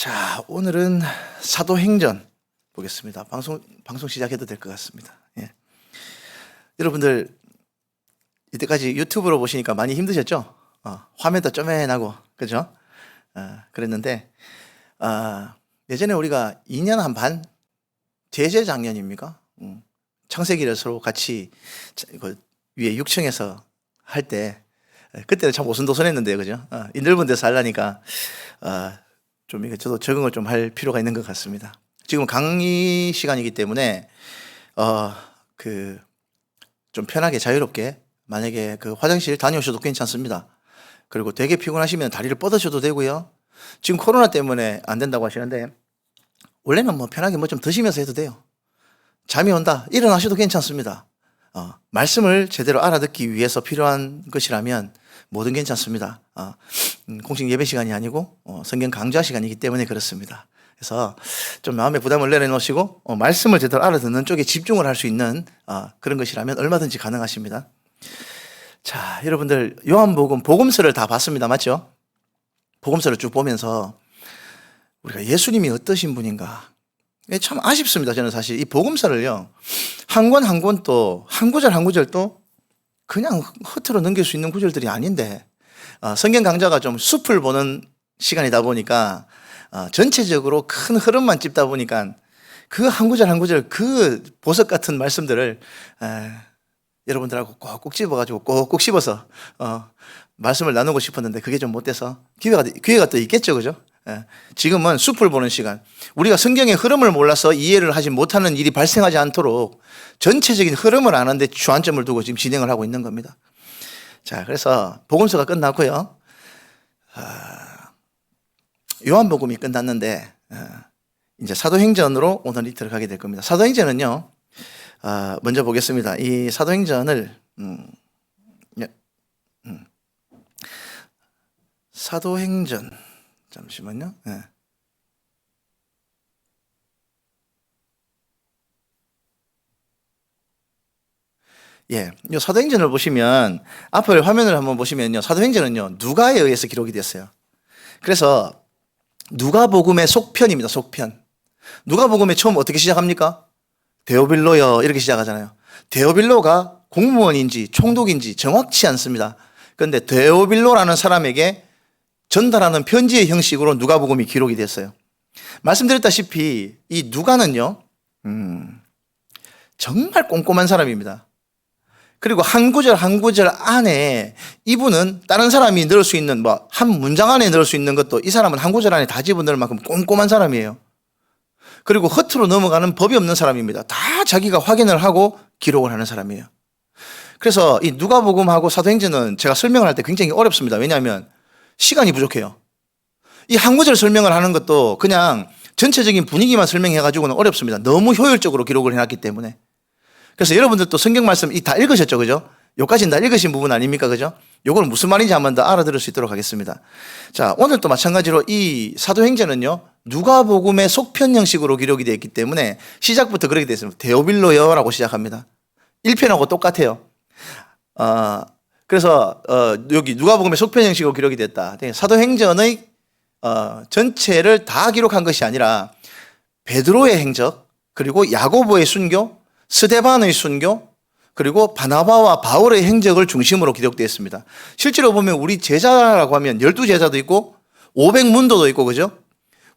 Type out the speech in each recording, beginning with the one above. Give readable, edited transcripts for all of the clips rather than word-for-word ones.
자, 오늘은 사도행전 보겠습니다. 방송 시작해도 될 것 같습니다. 예. 여러분들 이때까지 유튜브로 보시니까 많이 힘드셨죠? 화면도 쪼맨하고 그죠? 그랬는데 예전에 우리가 2년 한 반 제재작년입니까? 창세기를 서로 같이 위에 6층에서 할 때 그때는 참 오순도순했는데요, 그죠? 이 넓은 데서 하려니까 좀 이게 저도 적응을 좀 할 필요가 있는 것 같습니다. 지금 강의 시간이기 때문에 좀 편하게 자유롭게 만약에 화장실 다녀오셔도 괜찮습니다. 그리고 되게 피곤하시면 다리를 뻗으셔도 되고요. 지금 코로나 때문에 안 된다고 하시는데 원래는 뭐 편하게 뭐 좀 드시면서 해도 돼요. 잠이 온다 일어나셔도 괜찮습니다. 말씀을 제대로 알아듣기 위해서 필요한 것이라면 뭐든 괜찮습니다. 공식 예배 시간이 아니고 성경 강좌 시간이기 때문에 그렇습니다. 그래서 좀 마음의 부담을 내려놓으시고 말씀을 제대로 알아듣는 쪽에 집중을 할 수 있는 그런 것이라면 얼마든지 가능하십니다. 자, 여러분들 요한복음 복음서를 다 봤습니다. 맞죠? 복음서를 쭉 보면서 우리가 예수님이 어떠신 분인가 참 아쉽습니다. 저는 사실 이 복음서를요 한 권 한 권 또 한 구절 한 구절도 그냥 허투루 넘길 수 있는 구절들이 아닌데 성경 강좌가 좀 숲을 보는 시간이다 보니까 전체적으로 큰 흐름만 찝다 보니까 그 한 구절 한 구절 그 보석 같은 말씀들을 여러분들하고 꼭꼭 집어가지고 꼭꼭 씹어서 말씀을 나누고 싶었는데 그게 좀 못 돼서 기회가 또 있겠죠, 그죠? 지금은 숲을 보는 시간. 우리가 성경의 흐름을 몰라서 이해를 하지 못하는 일이 발생하지 않도록 전체적인 흐름을 아는데 주안점을 두고 지금 진행을 하고 있는 겁니다. 자, 그래서 복음서가 끝났고요. 요한복음이 끝났는데 이제 사도행전으로 오늘이 들어가게 될 겁니다. 사도행전은요, 먼저 보겠습니다. 이 사도행전을 사도행전 잠시만요. 요 사도행전을 보시면 앞에 화면을 한번 보시면요, 사도행전은요 누가에 의해서 기록이 됐어요. 그래서 누가복음의 속편입니다. 속편. 누가복음의 처음 어떻게 시작합니까? 데오빌로여 이렇게 시작하잖아요. 데오빌로가 공무원인지 총독인지 정확치 않습니다. 그런데 데오빌로라는 사람에게 전달하는 편지의 형식으로 누가복음이 기록이 됐어요. 말씀드렸다시피 이 누가는요 정말 꼼꼼한 사람입니다. 그리고 한 구절 한 구절 안에 이분은 다른 사람이 넣을 수 있는 한 문장 안에 넣을 수 있는 것도 이 사람은 한 구절 안에 다 집어넣을 만큼 꼼꼼한 사람이에요. 그리고 허투루 넘어가는 법이 없는 사람입니다. 다 자기가 확인을 하고 기록을 하는 사람이에요. 그래서 이 누가복음하고 사도행전은 제가 설명을 할 때 굉장히 어렵습니다. 왜냐하면 시간이 부족해요. 이 한 구절 설명을 하는 것도 그냥 전체적인 분위기만 설명해가지고는 어렵습니다. 너무 효율적으로 기록을 해놨기 때문에. 그래서 여러분들도 성경 말씀 다 읽으셨죠, 그죠? 요까지는 다 읽으신 부분 아닙니까, 그죠? 요거는 무슨 말인지 한번 더 알아들을 수 있도록 하겠습니다. 자, 오늘도 마찬가지로 이 사도행전은요 누가복음의 속편 형식으로 기록이 되어 있기 때문에 시작부터 그렇게 되어 있습니다. 데오빌로여라고 시작합니다. 1편하고 똑같아요. 그래서 여기 누가복음의 속편 형식으로 기록이 됐다. 사도행전의 전체를 다 기록한 것이 아니라 베드로의 행적, 그리고 야고보의 순교, 스데반의 순교, 그리고 바나바와 바울의 행적을 중심으로 기록되어 있습니다. 실제로 보면 우리 제자라고 하면 12제자도 있고 500문도도 있고, 그죠?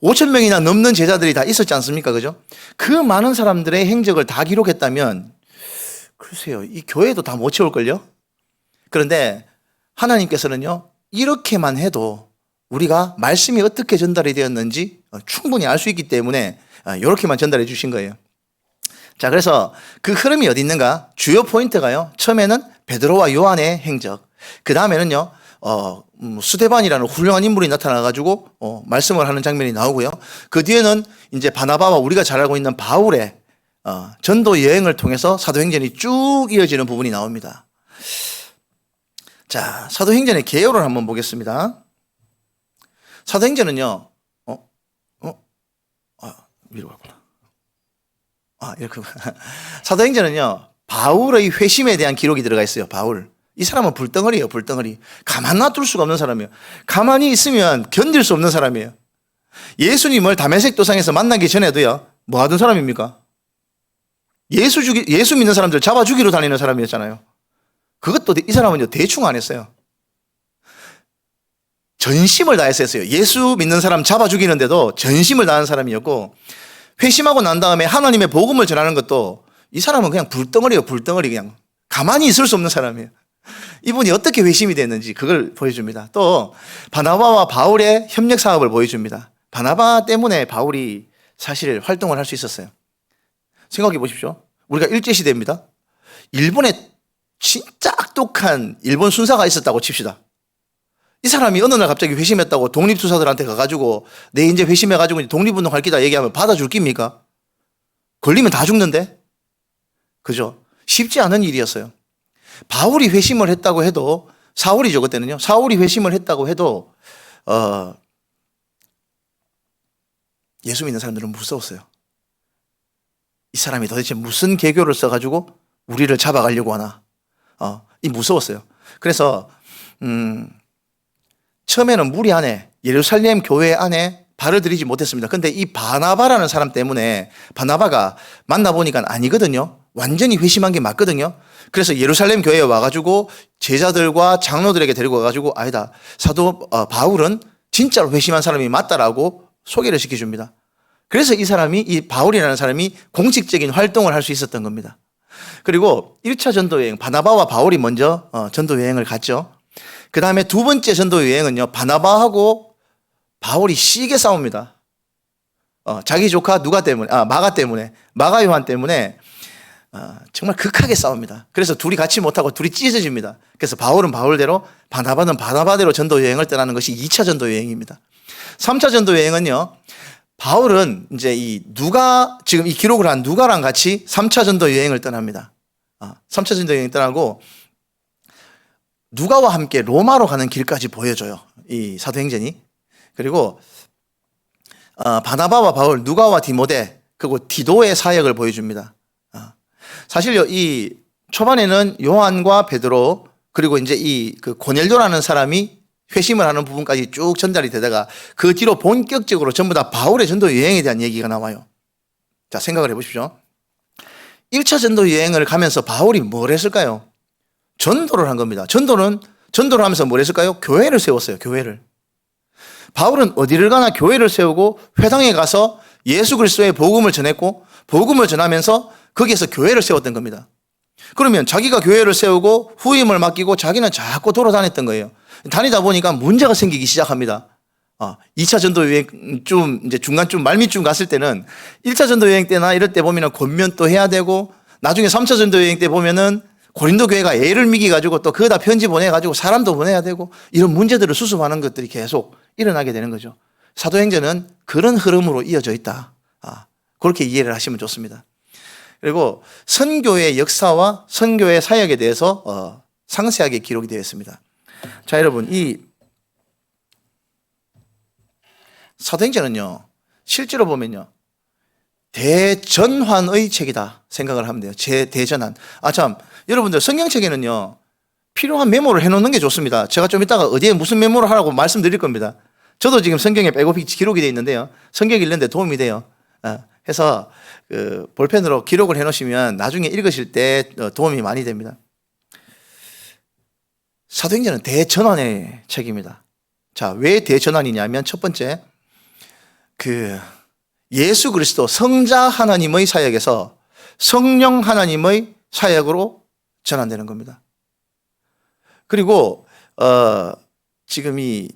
5,000명이나 넘는 제자들이 다 있었지 않습니까, 그죠? 그 많은 사람들의 행적을 다 기록했다면 글쎄요, 이 교회도 다 못 채울걸요? 그런데 하나님께서는요 이렇게만 해도 우리가 말씀이 어떻게 전달이 되었는지 충분히 알 수 있기 때문에 이렇게만 전달해 주신 거예요. 자, 그래서 그 흐름이 어디 있는가? 주요 포인트가요, 처음에는 베드로와 요한의 행적, 그 다음에는요 스데반이라는 훌륭한 인물이 나타나가지고 말씀을 하는 장면이 나오고요, 그 뒤에는 이제 바나바와 우리가 잘 알고 있는 바울의 전도 여행을 통해서 사도행전이 쭉 이어지는 부분이 나옵니다. 자, 사도행전의 개요를 한번 보겠습니다. 사도행전은요 위로 가구나. 이렇게. 사도행전은요 바울의 회심에 대한 기록이 들어가 있어요. 바울, 이 사람은 불덩어리예요. 불덩어리. 가만 놔둘 수가 없는 사람이에요. 가만히 있으면 견딜 수 없는 사람이에요. 예수님을 다메섹 도상에서 만나기 전에도요, 뭐 하던 사람입니까? 예수 믿는 사람들 잡아 죽이러 다니는 사람이었잖아요. 그것도 이 사람은요, 대충 안 했어요. 전심을 다했어요. 예수 믿는 사람 잡아 죽이는데도 전심을 다하는 사람이었고, 회심하고 난 다음에 하나님의 복음을 전하는 것도 이 사람은 그냥 불덩어리예요. 불덩어리. 그냥 가만히 있을 수 없는 사람이에요. 이분이 어떻게 회심이 됐는지 그걸 보여줍니다. 또 바나바와 바울의 협력 사업을 보여줍니다. 바나바 때문에 바울이 사실 활동을 할 수 있었어요. 생각해 보십시오. 우리가 일제시대입니다. 일본에 진짜 악독한 일본 순사가 있었다고 칩시다. 이 사람이 어느 날 갑자기 회심했다고 독립투사들한테 가가지고 내 이제 회심해가지고 독립운동할 기다 얘기하면 받아줄 깁니까? 걸리면 다 죽는데? 그죠? 쉽지 않은 일이었어요. 바울이 회심을 했다고 해도, 사울이죠, 그때는요. 사울이 회심을 했다고 해도, 예수 믿는 사람들은 무서웠어요. 이 사람이 도대체 무슨 계교를 써가지고 우리를 잡아가려고 하나. 이 무서웠어요. 그래서, 처음에는 무리 안에, 예루살렘 교회 안에 발을 들이지 못했습니다. 근데 이 바나바라는 사람 때문에 바나바가 만나보니까 아니거든요. 완전히 회심한 게 맞거든요. 그래서 예루살렘 교회에 와가지고 제자들과 장로들에게 데리고 와가지고 아니다. 사도 바울은 진짜로 회심한 사람이 맞다라고 소개를 시켜줍니다. 그래서 이 바울이라는 사람이 공식적인 활동을 할 수 있었던 겁니다. 그리고 1차 전도여행, 바나바와 바울이 먼저 전도여행을 갔죠. 그 다음에 두 번째 전도여행은요, 바나바하고 바울이 시게 싸웁니다. 자기 조카 마가 때문에, 마가 요한 때문에 정말 극하게 싸웁니다. 그래서 둘이 같이 못하고 둘이 찢어집니다. 그래서 바울은 바울대로, 바나바는 바나바대로 전도여행을 떠나는 것이 2차 전도여행입니다. 3차 전도여행은요, 바울은 이제 지금 이 기록을 한 누가랑 같이 3차 전도여행을 떠납니다. 3차 전도여행 떠나고, 누가와 함께 로마로 가는 길까지 보여줘요. 이 사도행전이. 그리고 바나바와 바울, 누가와 디모데, 그리고 디도의 사역을 보여줍니다. 사실요, 이 초반에는 요한과 베드로, 그리고 이제 그 고넬료라는 사람이 회심을 하는 부분까지 쭉 전달이 되다가 그 뒤로 본격적으로 전부 다 바울의 전도 여행에 대한 얘기가 나와요. 자, 생각을 해보십시오. 1차 전도 여행을 가면서 바울이 뭘 했을까요? 전도를 한 겁니다. 전도를 하면서 뭘 했을까요? 교회를 세웠어요. 교회를. 바울은 어디를 가나 교회를 세우고 회당에 가서 예수 그리스도의 복음을 전했고, 복음을 전하면서 거기에서 교회를 세웠던 겁니다. 그러면 자기가 교회를 세우고 후임을 맡기고 자기는 자꾸 돌아다녔던 거예요. 다니다 보니까 문제가 생기기 시작합니다. 2차 전도 여행 이제 중간쯤 말미쯤 갔을 때는 1차 전도 여행 때나 이럴 때 보면은 권면도 해야 되고, 나중에 3차 전도 여행 때 보면은 고린도 교회가 애를 미기가지고 또 그거다 편지 보내가지고 사람도 보내야 되고, 이런 문제들을 수습하는 것들이 계속 일어나게 되는 거죠. 사도행전은 그런 흐름으로 이어져 있다. 그렇게 이해를 하시면 좋습니다. 그리고 선교의 역사와 선교의 사역에 대해서 상세하게 기록이 되어 있습니다. 자, 여러분, 이 사도행전은요, 실제로 보면요, 대전환의 책이다 생각을 하면 돼요. 대전환. 참, 여러분들 성경책에는요, 필요한 메모를 해놓는 게 좋습니다. 제가 좀 이따가 어디에 무슨 메모를 하라고 말씀드릴 겁니다. 저도 지금 성경에 빼곡히 기록이 되어 있는데요, 성경 읽는데 도움이 돼요. 해서 그 볼펜으로 기록을 해놓으시면 나중에 읽으실 때 도움이 많이 됩니다. 사도행전은 대전환의 책입니다. 자, 왜 대전환이냐면, 첫 번째, 예수 그리스도 성자 하나님의 사역에서 성령 하나님의 사역으로 전환되는 겁니다. 그리고 지금 이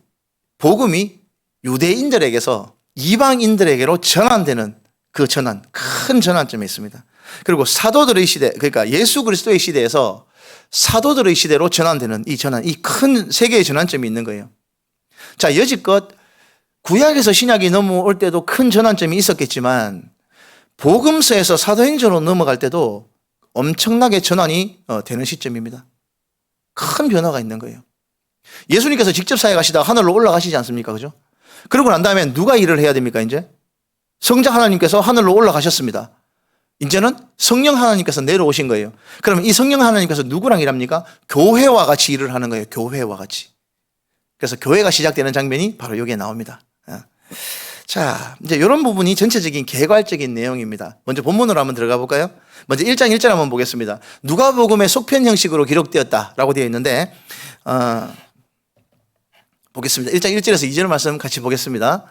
복음이 유대인들에게서 이방인들에게로 전환되는 그 전환, 큰 전환점이 있습니다. 그리고 사도들의 시대, 그러니까 예수 그리스도의 시대에서 사도들의 시대로 전환되는 이 전환, 이 큰 세계의 전환점이 있는 거예요. 자, 여지껏 구약에서 신약이 넘어올 때도 큰 전환점이 있었겠지만, 복음서에서 사도행전으로 넘어갈 때도 엄청나게 전환이 되는 시점입니다. 큰 변화가 있는 거예요. 예수님께서 직접 사역하시다가 하늘로 올라가시지 않습니까? 그죠? 그러고 난 다음에 누가 일을 해야 됩니까, 이제? 성자 하나님께서 하늘로 올라가셨습니다. 이제는 성령 하나님께서 내려오신 거예요. 그러면 이 성령 하나님께서 누구랑 일합니까? 교회와 같이 일을 하는 거예요. 교회와 같이. 그래서 교회가 시작되는 장면이 바로 여기에 나옵니다. 자, 이제 이런 부분이 전체적인 개괄적인 내용입니다. 먼저 본문으로 한번 들어가 볼까요? 먼저 1장 1절 한번 보겠습니다. 누가복음의 속편 형식으로 기록되었다라고 되어 있는데 보겠습니다. 1장 1절에서 2절 말씀 같이 보겠습니다.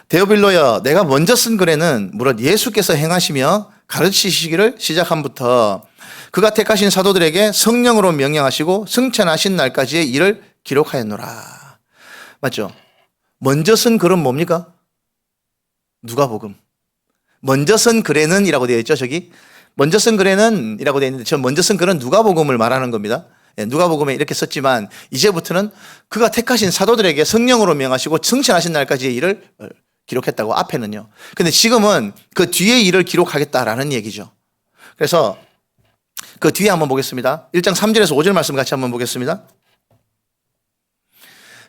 데오빌로여, 내가 먼저 쓴 글에는 무릇 예수께서 행하시며 가르치시기를 시작함부터 그가 택하신 사도들에게 성령으로 명령하시고 승천하신 날까지의 일을 기록하였노라. 맞죠? 먼저 쓴 글은 뭡니까? 누가복음. 먼저 쓴 글에는 이라고 되어 있죠, 저기. 먼저 쓴 글에는 이라고 되어 있는데 저 먼저 쓴 글은 누가복음을 말하는 겁니다. 누가복음에 이렇게 썼지만 이제부터는 그가 택하신 사도들에게 성령으로 명하시고 승천하신 날까지의 일을 기록했다고 앞에는요. 근데 지금은 그 뒤에 일을 기록하겠다라는 얘기죠. 그래서 그 뒤에 한번 보겠습니다. 1장 3절에서 5절 말씀 같이 한번 보겠습니다.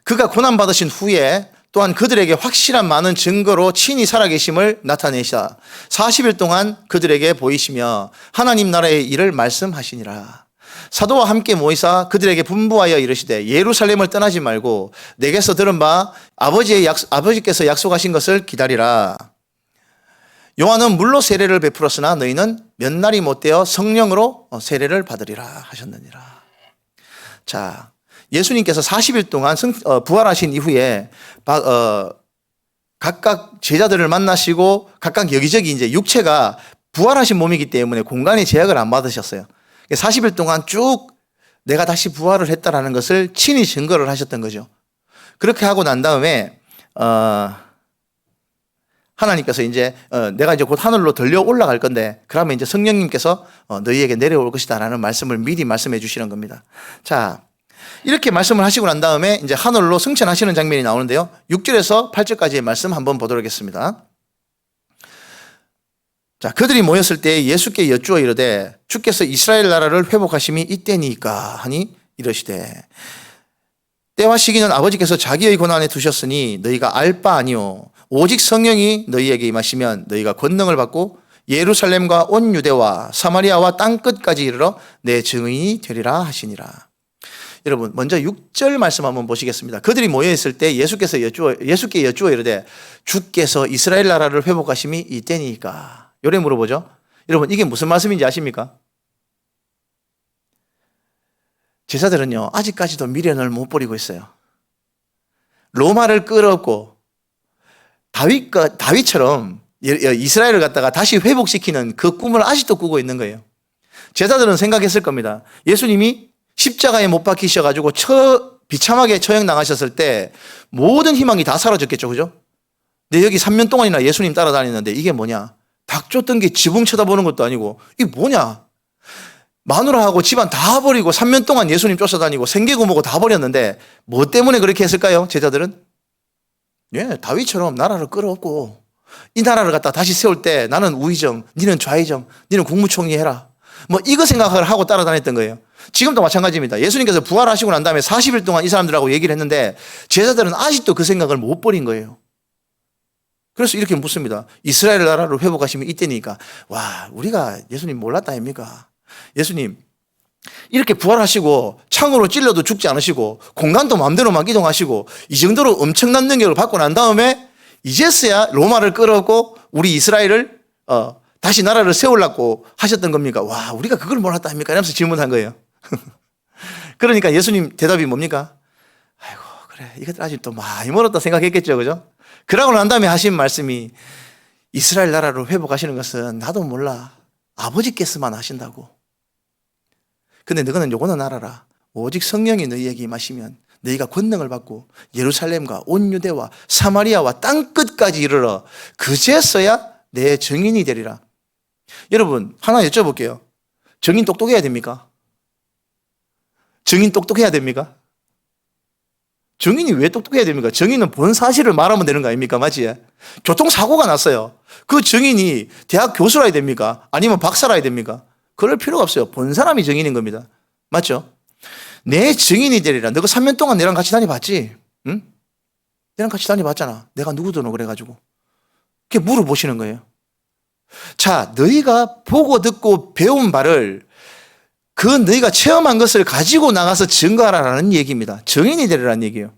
그가 고난받으신 후에 또한 그들에게 확실한 많은 증거로 친히 살아계심을 나타내시다 40일 동안 그들에게 보이시며 하나님 나라의 일을 말씀하시니라. 사도와 함께 모이사 그들에게 분부하여 이르시되 예루살렘을 떠나지 말고 내게서 들은 바 아버지께서 약속하신 것을 기다리라. 요한은 물로 세례를 베풀었으나 너희는 몇 날이 못되어 성령으로 세례를 받으리라 하셨느니라. 자, 예수님께서 40일 동안 부활하신 이후에 각각 제자들을 만나시고 각각 여기저기 이제 육체가 부활하신 몸이기 때문에 공간의 제약을 안 받으셨어요. 40일 동안 쭉 내가 다시 부활을 했다라는 것을 친히 증거를 하셨던 거죠. 그렇게 하고 난 다음에 하나님께서 이제 내가 이제 곧 하늘로 들려 올라갈 건데 그러면 이제 성령님께서 너희에게 내려올 것이다라는 말씀을 미리 말씀해 주시는 겁니다. 자, 이렇게 말씀을 하시고 난 다음에 이제 하늘로 승천하시는 장면이 나오는데요. 6절에서 8절까지의 말씀 한번 보도록 하겠습니다. 자, 그들이 모였을 때 예수께 여쭈어 이르되 주께서 이스라엘 나라를 회복하심이 이때니까 하니 이러시되 때와 시기는 아버지께서 자기의 권한에 두셨으니 너희가 알 바 아니요 오직 성령이 너희에게 임하시면 너희가 권능을 받고 예루살렘과 온 유대와 사마리아와 땅 끝까지 이르러 내 증인이 되리라 하시니라. 여러분 먼저 6절 말씀 한번 보시겠습니다. 그들이 모여있을 때 예수께 여쭈어 이르되 주께서 이스라엘 나라를 회복하심이 이때니까. 요래 물어보죠. 여러분 이게 무슨 말씀인지 아십니까? 제자들은요 아직까지도 미련을 못 버리고 있어요. 로마를 끌어업고 다윗처럼 이스라엘을 갖다가 다시 회복시키는 그 꿈을 아직도 꾸고 있는 거예요. 제자들은 생각했을 겁니다. 예수님이 십자가에 못 박히셔가지고 비참하게 처형당하셨을 때 모든 희망이 다 사라졌겠죠, 그죠? 근데 여기 3년 동안이나 예수님 따라다니는데 이게 뭐냐? 닭 쫓던 게 지붕 쳐다보는 것도 아니고 이게 뭐냐? 마누라하고 집안 다 버리고 3년 동안 예수님 쫓아다니고 생계고 뭐고 다 버렸는데 뭐 때문에 그렇게 했을까요? 제자들은? 예, 다윗처럼 나라를 끌어업고 이 나라를 갖다 다시 세울 때 나는 우의정, 니는 좌의정, 니는 국무총리 해라. 뭐 이거 생각을 하고 따라다녔던 거예요. 지금도 마찬가지입니다. 예수님께서 부활하시고 난 다음에 40일 동안 이 사람들하고 얘기를 했는데 제자들은 아직도 그 생각을 못 버린 거예요. 그래서 이렇게 묻습니다. 이스라엘 나라를 회복하시면 이때니까. 와, 우리가 예수님 몰랐다 아닙니까? 예수님 이렇게 부활하시고 창으로 찔러도 죽지 않으시고 공간도 마음대로 막 이동하시고 이 정도로 엄청난 능력을 받고 난 다음에 이제서야 로마를 끌어오고 우리 이스라엘을 다시 나라를 세우려고 하셨던 겁니까? 와, 우리가 그걸 몰랐다 아닙니까? 이러면서 질문한 거예요. 그러니까 예수님 대답이 뭡니까? 아이고 그래 이것들 아직 또 많이 멀었다 생각했겠죠, 그죠? 그러고 난 다음에 하신 말씀이 이스라엘 나라를 회복하시는 것은 나도 몰라 아버지께서만 하신다고. 근데 너희는 요거는 알아라. 오직 성령이 너희에게 임하시면 너희가 권능을 받고 예루살렘과 온 유대와 사마리아와 땅 끝까지 이르러 그제서야 내 증인이 되리라. 여러분 하나 여쭤볼게요. 증인 똑똑해야 됩니까? 증인 똑똑해야 됩니까? 증인이 왜 똑똑해야 됩니까? 증인은 본 사실을 말하면 되는 거 아닙니까? 맞지? 교통사고가 났어요. 그 증인이 대학 교수라야 됩니까? 아니면 박사라야 됩니까? 그럴 필요가 없어요. 본 사람이 증인인 겁니다. 맞죠? 내 증인이 되리라. 너가 3년 동안 내랑 같이 다녀봤지? 응? 내랑 같이 다녀봤잖아. 내가 누구더노 그래가지고. 그렇게 물어보시는 거예요. 자, 너희가 보고 듣고 배운 바를 그 너희가 체험한 것을 가지고 나가서 증거하라는 얘기입니다. 증인이 되리라는 얘기예요.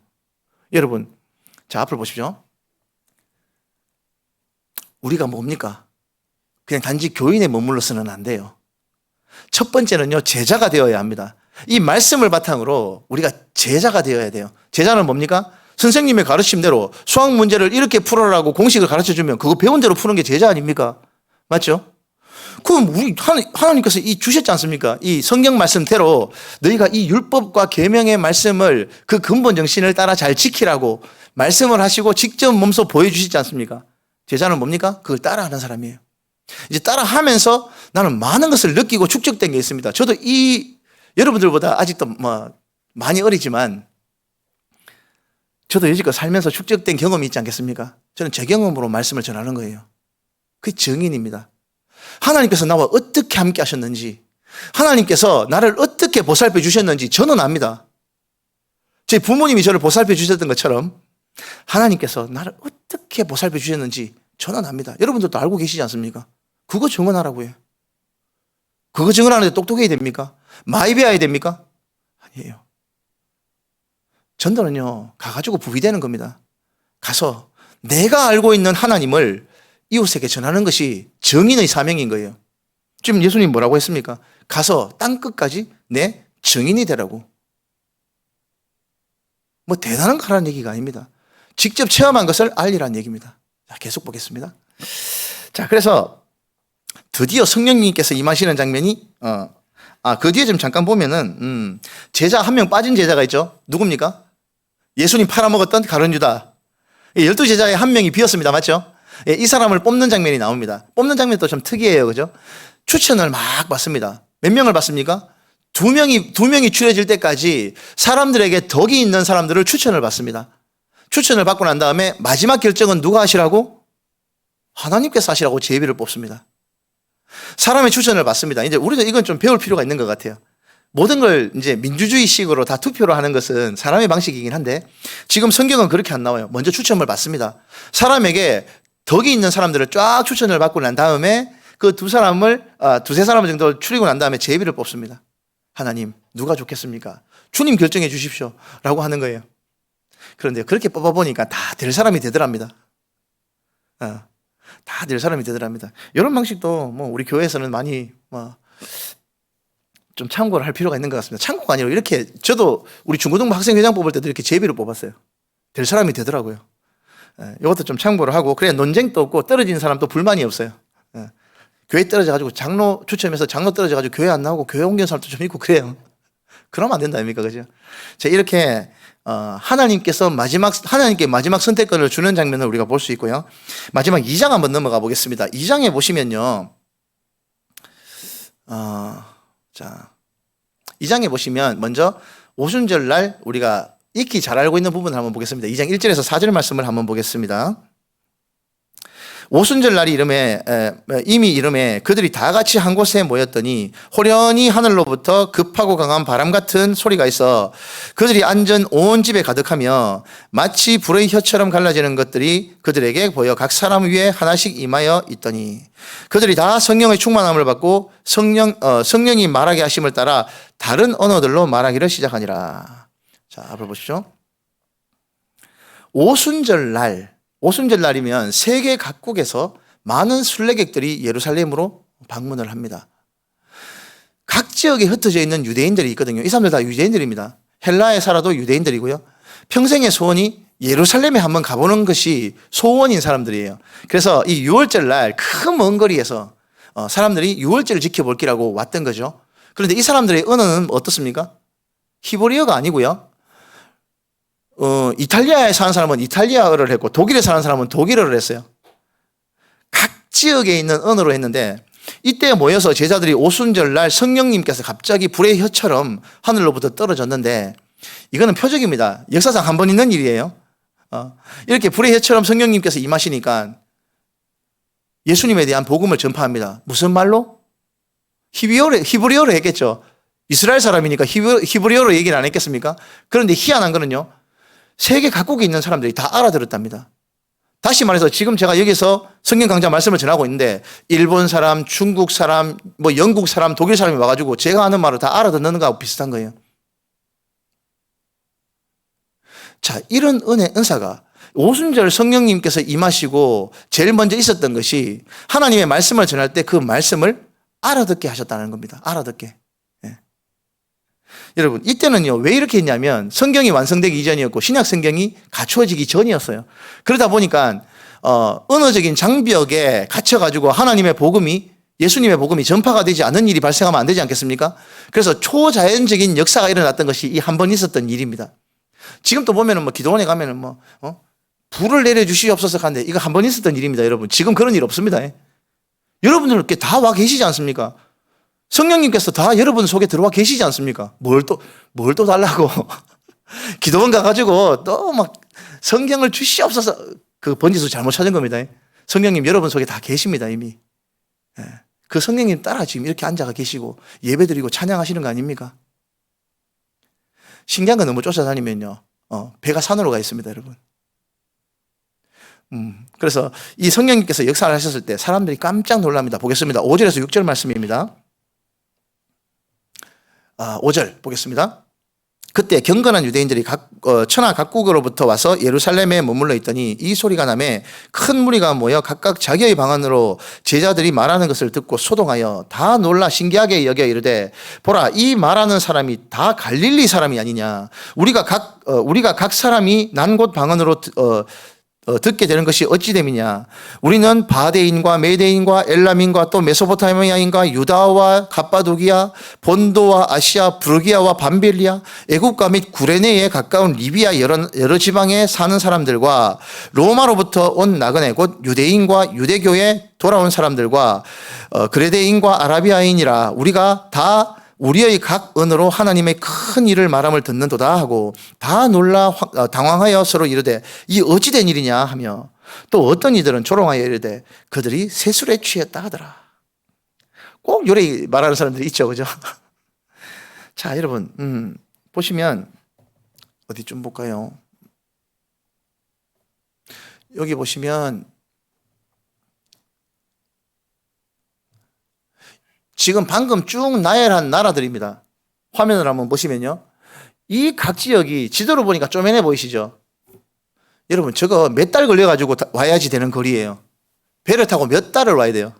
여러분, 자 앞을 보십시오. 우리가 뭡니까? 그냥 단지 교인에 머물러서는 안 돼요. 첫 번째는요, 제자가 되어야 합니다. 이 말씀을 바탕으로 우리가 제자가 되어야 돼요. 제자는 뭡니까? 선생님의 가르침대로 수학 문제를 이렇게 풀어라고 공식을 가르쳐주면 그거 배운 대로 푸는 게 제자 아닙니까? 맞죠? 그럼 우리 하나님께서 이 주셨지 않습니까? 이 성경 말씀대로 너희가 이 율법과 계명의 말씀을 그 근본 정신을 따라 잘 지키라고 말씀을 하시고 직접 몸소 보여주시지 않습니까? 제자는 뭡니까? 그걸 따라하는 사람이에요. 이제 따라하면서 나는 많은 것을 느끼고 축적된 게 있습니다. 저도 여러분들보다 아직도 많이 어리지만 저도 여지껏 살면서 축적된 경험이 있지 않겠습니까? 저는 제 경험으로 말씀을 전하는 거예요. 그게 증인입니다. 하나님께서 나와 어떻게 함께 하셨는지, 하나님께서 나를 어떻게 보살펴 주셨는지 저는 압니다. 제 부모님이 저를 보살펴 주셨던 것처럼 하나님께서 나를 어떻게 보살펴 주셨는지 저는 압니다. 여러분들도 알고 계시지 않습니까? 그거 증언하라고요. 그거 증언하는데 똑똑해야 됩니까? 많이 배워야 됩니까? 아니에요. 전도는요, 가가지고 부비되는 겁니다. 가서 내가 알고 있는 하나님을 이웃에게 전하는 것이 증인의 사명인 거예요. 지금 예수님 뭐라고 했습니까? 가서 땅끝까지 내 증인이 되라고. 뭐 대단한 거라는 얘기가 아닙니다. 직접 체험한 것을 알리라는 얘기입니다. 자, 계속 보겠습니다. 자, 그래서 드디어 성령님께서 임하시는 장면이 그 뒤에 좀 잠깐 보면은 제자 한 명 빠진 제자가 있죠. 누굽니까? 예수님 팔아먹었던 가룟 유다. 12제자의 한 명이 비었습니다. 맞죠? 이 사람을 뽑는 장면이 나옵니다. 뽑는 장면도 좀 특이해요. 그죠? 추천을 막 받습니다. 몇 명을 받습니까? 두 명이 추려질 때까지 사람들에게 덕이 있는 사람들을 추천을 받습니다. 추천을 받고 난 다음에 마지막 결정은 누가 하시라고? 하나님께서 하시라고 제비를 뽑습니다. 사람의 추천을 받습니다. 이제 우리도 이건 좀 배울 필요가 있는 것 같아요. 모든 걸 이제 민주주의식으로 다 투표로 하는 것은 사람의 방식이긴 한데 지금 성경은 그렇게 안 나와요. 먼저 추천을 받습니다. 사람에게 덕이 있는 사람들을 쫙 추천을 받고 난 다음에 그 두세 사람 정도 추리고 난 다음에 제비를 뽑습니다. 하나님, 누가 좋겠습니까? 주님 결정해 주십시오. 라고 하는 거예요. 그런데 그렇게 뽑아보니까 다 될 사람이 되더랍니다. 다 될 사람이 되더랍니다. 이런 방식도 뭐 우리 교회에서는 많이 좀 참고를 할 필요가 있는 것 같습니다. 참고가 아니라 이렇게 저도 우리 중고등부 학생회장 뽑을 때도 이렇게 제비를 뽑았어요. 될 사람이 되더라고요. 이것도 좀 참고를 하고 그래 논쟁도 없고 떨어진 사람도 불만이 없어요. 교회 떨어져가지고 장로 추첨해서 장로 떨어져가지고 교회 안 나오고 교회 옮긴 사람도 좀 있고 그래요. 그러면 안 된다 아닙니까? 그죠? 자, 이렇게 하나님께 마지막 선택권을 주는 장면을 우리가 볼 수 있고요. 마지막 2장 한번 넘어가 보겠습니다. 2장에 보시면요. 자, 2장에 보시면 먼저 오순절 날 우리가 익히 잘 알고 있는 부분을 한번 보겠습니다. 2장 1절에서 4절 말씀을 한번 보겠습니다. 오순절 날이 이미 이름에 그들이 다 같이 한 곳에 모였더니 호련히 하늘로부터 급하고 강한 바람 같은 소리가 있어 그들이 앉은 온 집에 가득하며 마치 불의 혀처럼 갈라지는 것들이 그들에게 보여 각 사람 위에 하나씩 임하여 있더니 그들이 다 성령의 충만함을 받고 성령이 말하게 하심을 따라 다른 언어들로 말하기를 시작하니라. 자, 앞을 보십시오. 오순절 날이면 세계 각국에서 많은 순례객들이 예루살렘으로 방문을 합니다. 각 지역에 흩어져 있는 유대인들이 있거든요. 이 사람들 다 유대인들입니다. 헬라에 살아도 유대인들이고요. 평생의 소원이 예루살렘에 한번 가보는 것이 소원인 사람들이에요. 그래서 이 6월절 날 큰 먼 거리에서 사람들이 6월절을 지켜볼 기라고 왔던 거죠. 그런데 이 사람들의 언어는 어떻습니까? 히브리어가 아니고요. 이탈리아에 사는 사람은 이탈리아어를 했고 독일에 사는 사람은 독일어를 했어요. 각 지역에 있는 언어로 했는데 이때 모여서 제자들이 오순절 날 성령님께서 갑자기 불의 혀처럼 하늘로부터 떨어졌는데 이거는 표적입니다. 역사상 한 번 있는 일이에요. 이렇게 불의 혀처럼 성령님께서 임하시니까 예수님에 대한 복음을 전파합니다. 무슨 말로? 히브리어로 했겠죠. 이스라엘 사람이니까 히브리어로 얘기를 안 했겠습니까? 그런데 희한한 거는요. 세계 각국에 있는 사람들이 다 알아들었답니다. 다시 말해서 지금 제가 여기서 성경 강좌 말씀을 전하고 있는데 일본 사람, 중국 사람, 영국 사람, 독일 사람이 와가지고 제가 하는 말을 다 알아듣는 거하고 비슷한 거예요. 자, 이런 은사가 오순절 성령님께서 임하시고 제일 먼저 있었던 것이 하나님의 말씀을 전할 때 그 말씀을 알아듣게 하셨다는 겁니다. 알아듣게. 예. 여러분, 이때는요, 왜 이렇게 했냐면 성경이 완성되기 이전이었고 신약 성경이 갖추어지기 전이었어요. 그러다 보니까 언어적인 장벽에 갇혀가지고 하나님의 복음이, 예수님의 복음이 전파가 되지 않는 일이 발생하면 안 되지 않겠습니까? 그래서 초자연적인 역사가 일어났던 것이 이 한 번 있었던 일입니다. 지금 또 보면은 뭐 기도원에 가면은 불을 내려주시옵소서 하는데 이거 한 번 있었던 일입니다, 여러분. 지금 그런 일 없습니다. 여러분들 다 와 계시지 않습니까? 성령님께서 다 여러분 속에 들어와 계시지 않습니까? 뭘 또 달라고. 기도원 가가지고 또 막 성경을 주시옵소서, 그 번지수 잘못 찾은 겁니다. 성령님 여러분 속에 다 계십니다, 이미. 그 성령님 따라 지금 이렇게 앉아가 계시고 예배 드리고 찬양하시는 거 아닙니까? 신기한 건 너무 쫓아다니면요, 배가 산으로 가 있습니다, 여러분. 그래서 이 성령님께서 역사를 하셨을 때 사람들이 깜짝 놀랍니다. 보겠습니다. 5절에서 6절 말씀입니다. 5절 보겠습니다. 그때 경건한 유대인들이 천하 각국으로부터 와서 예루살렘에 머물러 있더니 이 소리가 나매 큰 무리가 모여 각각 자기의 방언으로 제자들이 말하는 것을 듣고 소동하여 다 놀라 신기하게 여겨 이르되, 보라, 이 말하는 사람이 다 갈릴리 사람이 아니냐. 우리가 각 사람이 난 곳 방언으로 듣게 되는 것이 어찌 됨이냐. 우리는 바데인과 메데인과 엘람인과 또 메소포타미아인과 유다와 갑바도기아, 본도와 아시아, 부르기아와 밤빌리아, 애국가 및 구레네에 가까운 리비아 여러 지방에 사는 사람들과 로마로부터 온 나그네 곧 유대인과 유대교에 돌아온 사람들과 그레데인과 아라비아인이라 우리가 다 우리의 각 언어로 하나님의 큰 일을 말함을 듣는도다 하고 다 놀라 당황하여 서로 이르되 이 어찌 된 일이냐 하며, 또 어떤 이들은 조롱하여 이르되 그들이 세술에 취했다 하더라. 꼭 요래 말하는 사람들이 있죠, 그죠? 자, 여러분, 보시면 어디 좀 볼까요? 여기 보시면 지금 방금 쭉 나열한 나라들입니다. 화면을 한번 보시면요, 이 각 지역이 지도로 보니까 쪼매네 보이시죠? 여러분, 저거 몇 달 걸려가지고 와야지 되는 거리예요. 배를 타고 몇 달을 와야 돼요.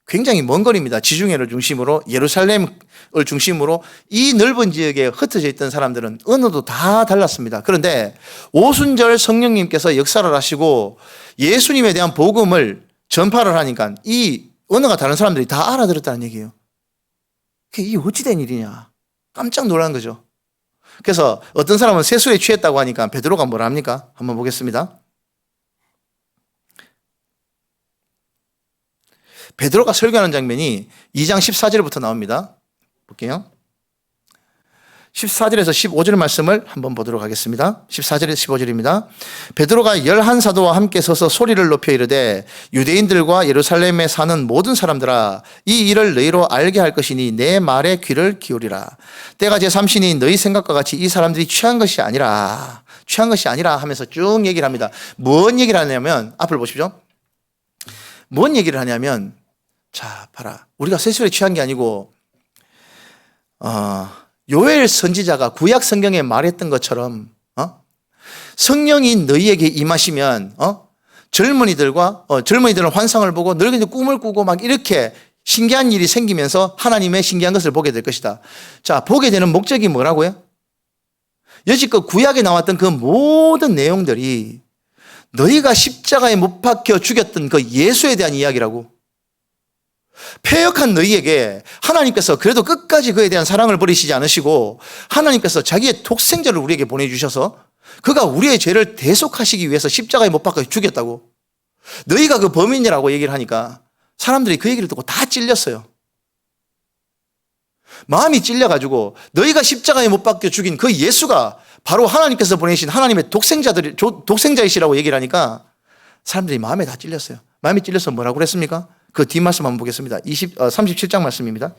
굉장히 먼 거리입니다. 지중해를 중심으로, 예루살렘을 중심으로 이 넓은 지역에 흩어져 있던 사람들은 언어도 다 달랐습니다. 그런데 오순절 성령님께서 역사를 하시고 예수님에 대한 복음을 전파를 하니까 이 언어가 다른 사람들이 다 알아들었다는 얘기예요. 이게 어찌된 일이냐. 깜짝 놀란 거죠. 그래서 어떤 사람은 세술에 취했다고 하니까 베드로가 뭐라 합니까? 한번 보겠습니다. 베드로가 설교하는 장면이 2장 14절부터 나옵니다. 볼게요. 14절에서 15절 말씀을 한번 보도록 하겠습니다. 14절에서 15절입니다. 베드로가 11사도와 함께 서서 소리를 높여 이르되 유대인들과 예루살렘에 사는 모든 사람들아, 이 일을 너희로 알게 할 것이니 내 말에 귀를 기울이라. 때가 제3시니 너희 생각과 같이 이 사람들이 취한 것이 아니라 하면서 쭉 얘기를 합니다. 뭔 얘기를 하냐면, 앞을 보십시오. 뭔 얘기를 하냐면, 자, 봐라, 우리가 세술에 취한 게 아니고 요엘 선지자가 구약 성경에 말했던 것처럼 성령이 너희에게 임하시면 젊은이들은 환상을 보고 늙은이들 꿈을 꾸고 막 이렇게 신기한 일이 생기면서 하나님의 신기한 것을 보게 될 것이다. 자, 보게 되는 목적이 뭐라고요? 여지껏 구약에 나왔던 그 모든 내용들이 너희가 십자가에 못 박혀 죽였던 그 예수에 대한 이야기라고. 패역한 너희에게 하나님께서 그래도 끝까지 그에 대한 사랑을 버리시지 않으시고 하나님께서 자기의 독생자를 우리에게 보내주셔서 그가 우리의 죄를 대속하시기 위해서 십자가에 못 박혀 죽였다고. 너희가 그 범인이라고 얘기를 하니까 사람들이 그 얘기를 듣고 다 찔렸어요. 마음이 찔려가지고 너희가 십자가에 못 박혀 죽인 그 예수가 바로 하나님께서 보내신 하나님의 독생자이시라고 얘기를 하니까 사람들이 마음에 다 찔렸어요. 마음이 찔려서 뭐라고 그랬습니까? 그 뒷말씀 한번 보겠습니다. 37장 말씀입니다.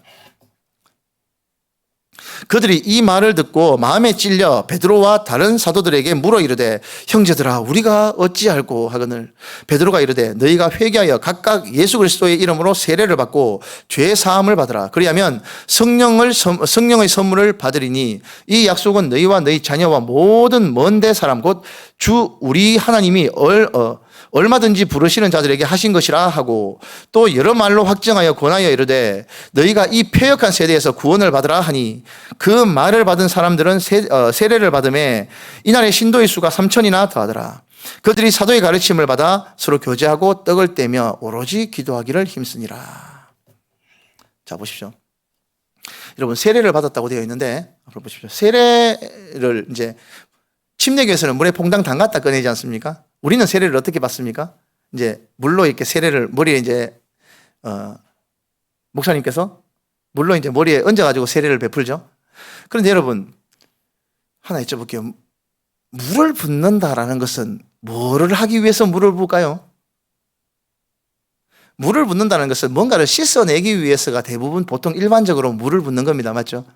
그들이 이 말을 듣고 마음에 찔려 베드로와 다른 사도들에게 물어 이르되 형제들아 우리가 어찌할꼬 하거늘 베드로가 이르되 너희가 회개하여 각각 예수 그리스도의 이름으로 세례를 받고 죄 사함을 받으라. 그리하면 성령의 선물을 받으리니 이 약속은 너희와 너희 자녀와 모든 먼데 사람 곧 주 우리 하나님이 얼마든지 부르시는 자들에게 하신 것이라 하고 또 여러 말로 확증하여 권하여 이르되 너희가 이 패역한 세대에서 구원을 받으라 하니 그 말을 받은 사람들은 세례를 받음에 이날의 신도의 수가 3,000이나 더하더라. 그들이 사도의 가르침을 받아 서로 교제하고 떡을 떼며 오로지 기도하기를 힘쓰니라. 자 보십시오. 여러분 세례를 받았다고 되어 있는데 앞으로 보십시오. 세례를 이제 침례교에서는 물에 퐁당 담갔다 꺼내지 않습니까? 우리는 세례를 어떻게 받습니까? 이제 물로 이렇게 세례를 머리에 이제 목사님께서 물로 이제 머리에 얹어가지고 세례를 베풀죠. 그런데 여러분 하나 여쭤볼게요. 물을 붓는다라는 것은 뭐를 하기 위해서 물을 부을까요? 물을 붓는다는 것은 뭔가를 씻어내기 위해서가 대부분 보통 일반적으로 물을 붓는 겁니다. 맞죠?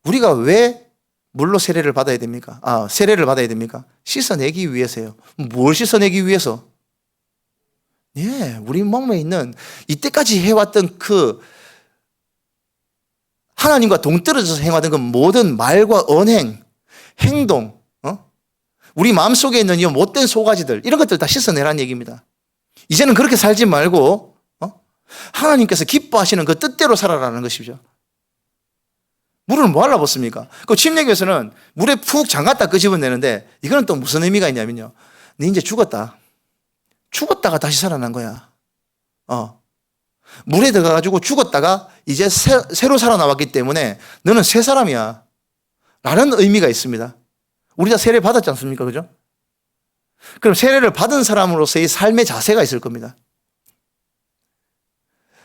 우리가 왜 물로 세례를 받아야 됩니까? 세례를 받아야 됩니까? 씻어내기 위해서요. 뭘 씻어내기 위해서? 예, 우리 몸에 있는 이때까지 해왔던 그 하나님과 동떨어져서 행하던 그 모든 말과 언행, 행동, 우리 마음속에 있는 이 못된 소가지들 이런 것들 다 씻어내라는 얘기입니다. 이제는 그렇게 살지 말고 하나님께서 기뻐하시는 그 뜻대로 살아라는 것이죠. 물을 뭐 하려고 붓습니까? 그 침례교에서는 물에 푹 잠갔다 끄집어내는데 이거는 또 무슨 의미가 있냐면요. 네 이제 죽었다. 죽었다가 다시 살아난 거야. 물에 들어가가지고 죽었다가 이제 새로 살아나왔기 때문에 너는 새 사람이야. 라는 의미가 있습니다. 우리 다 세례 받았지 않습니까? 그죠? 그럼 세례를 받은 사람으로서의 삶의 자세가 있을 겁니다.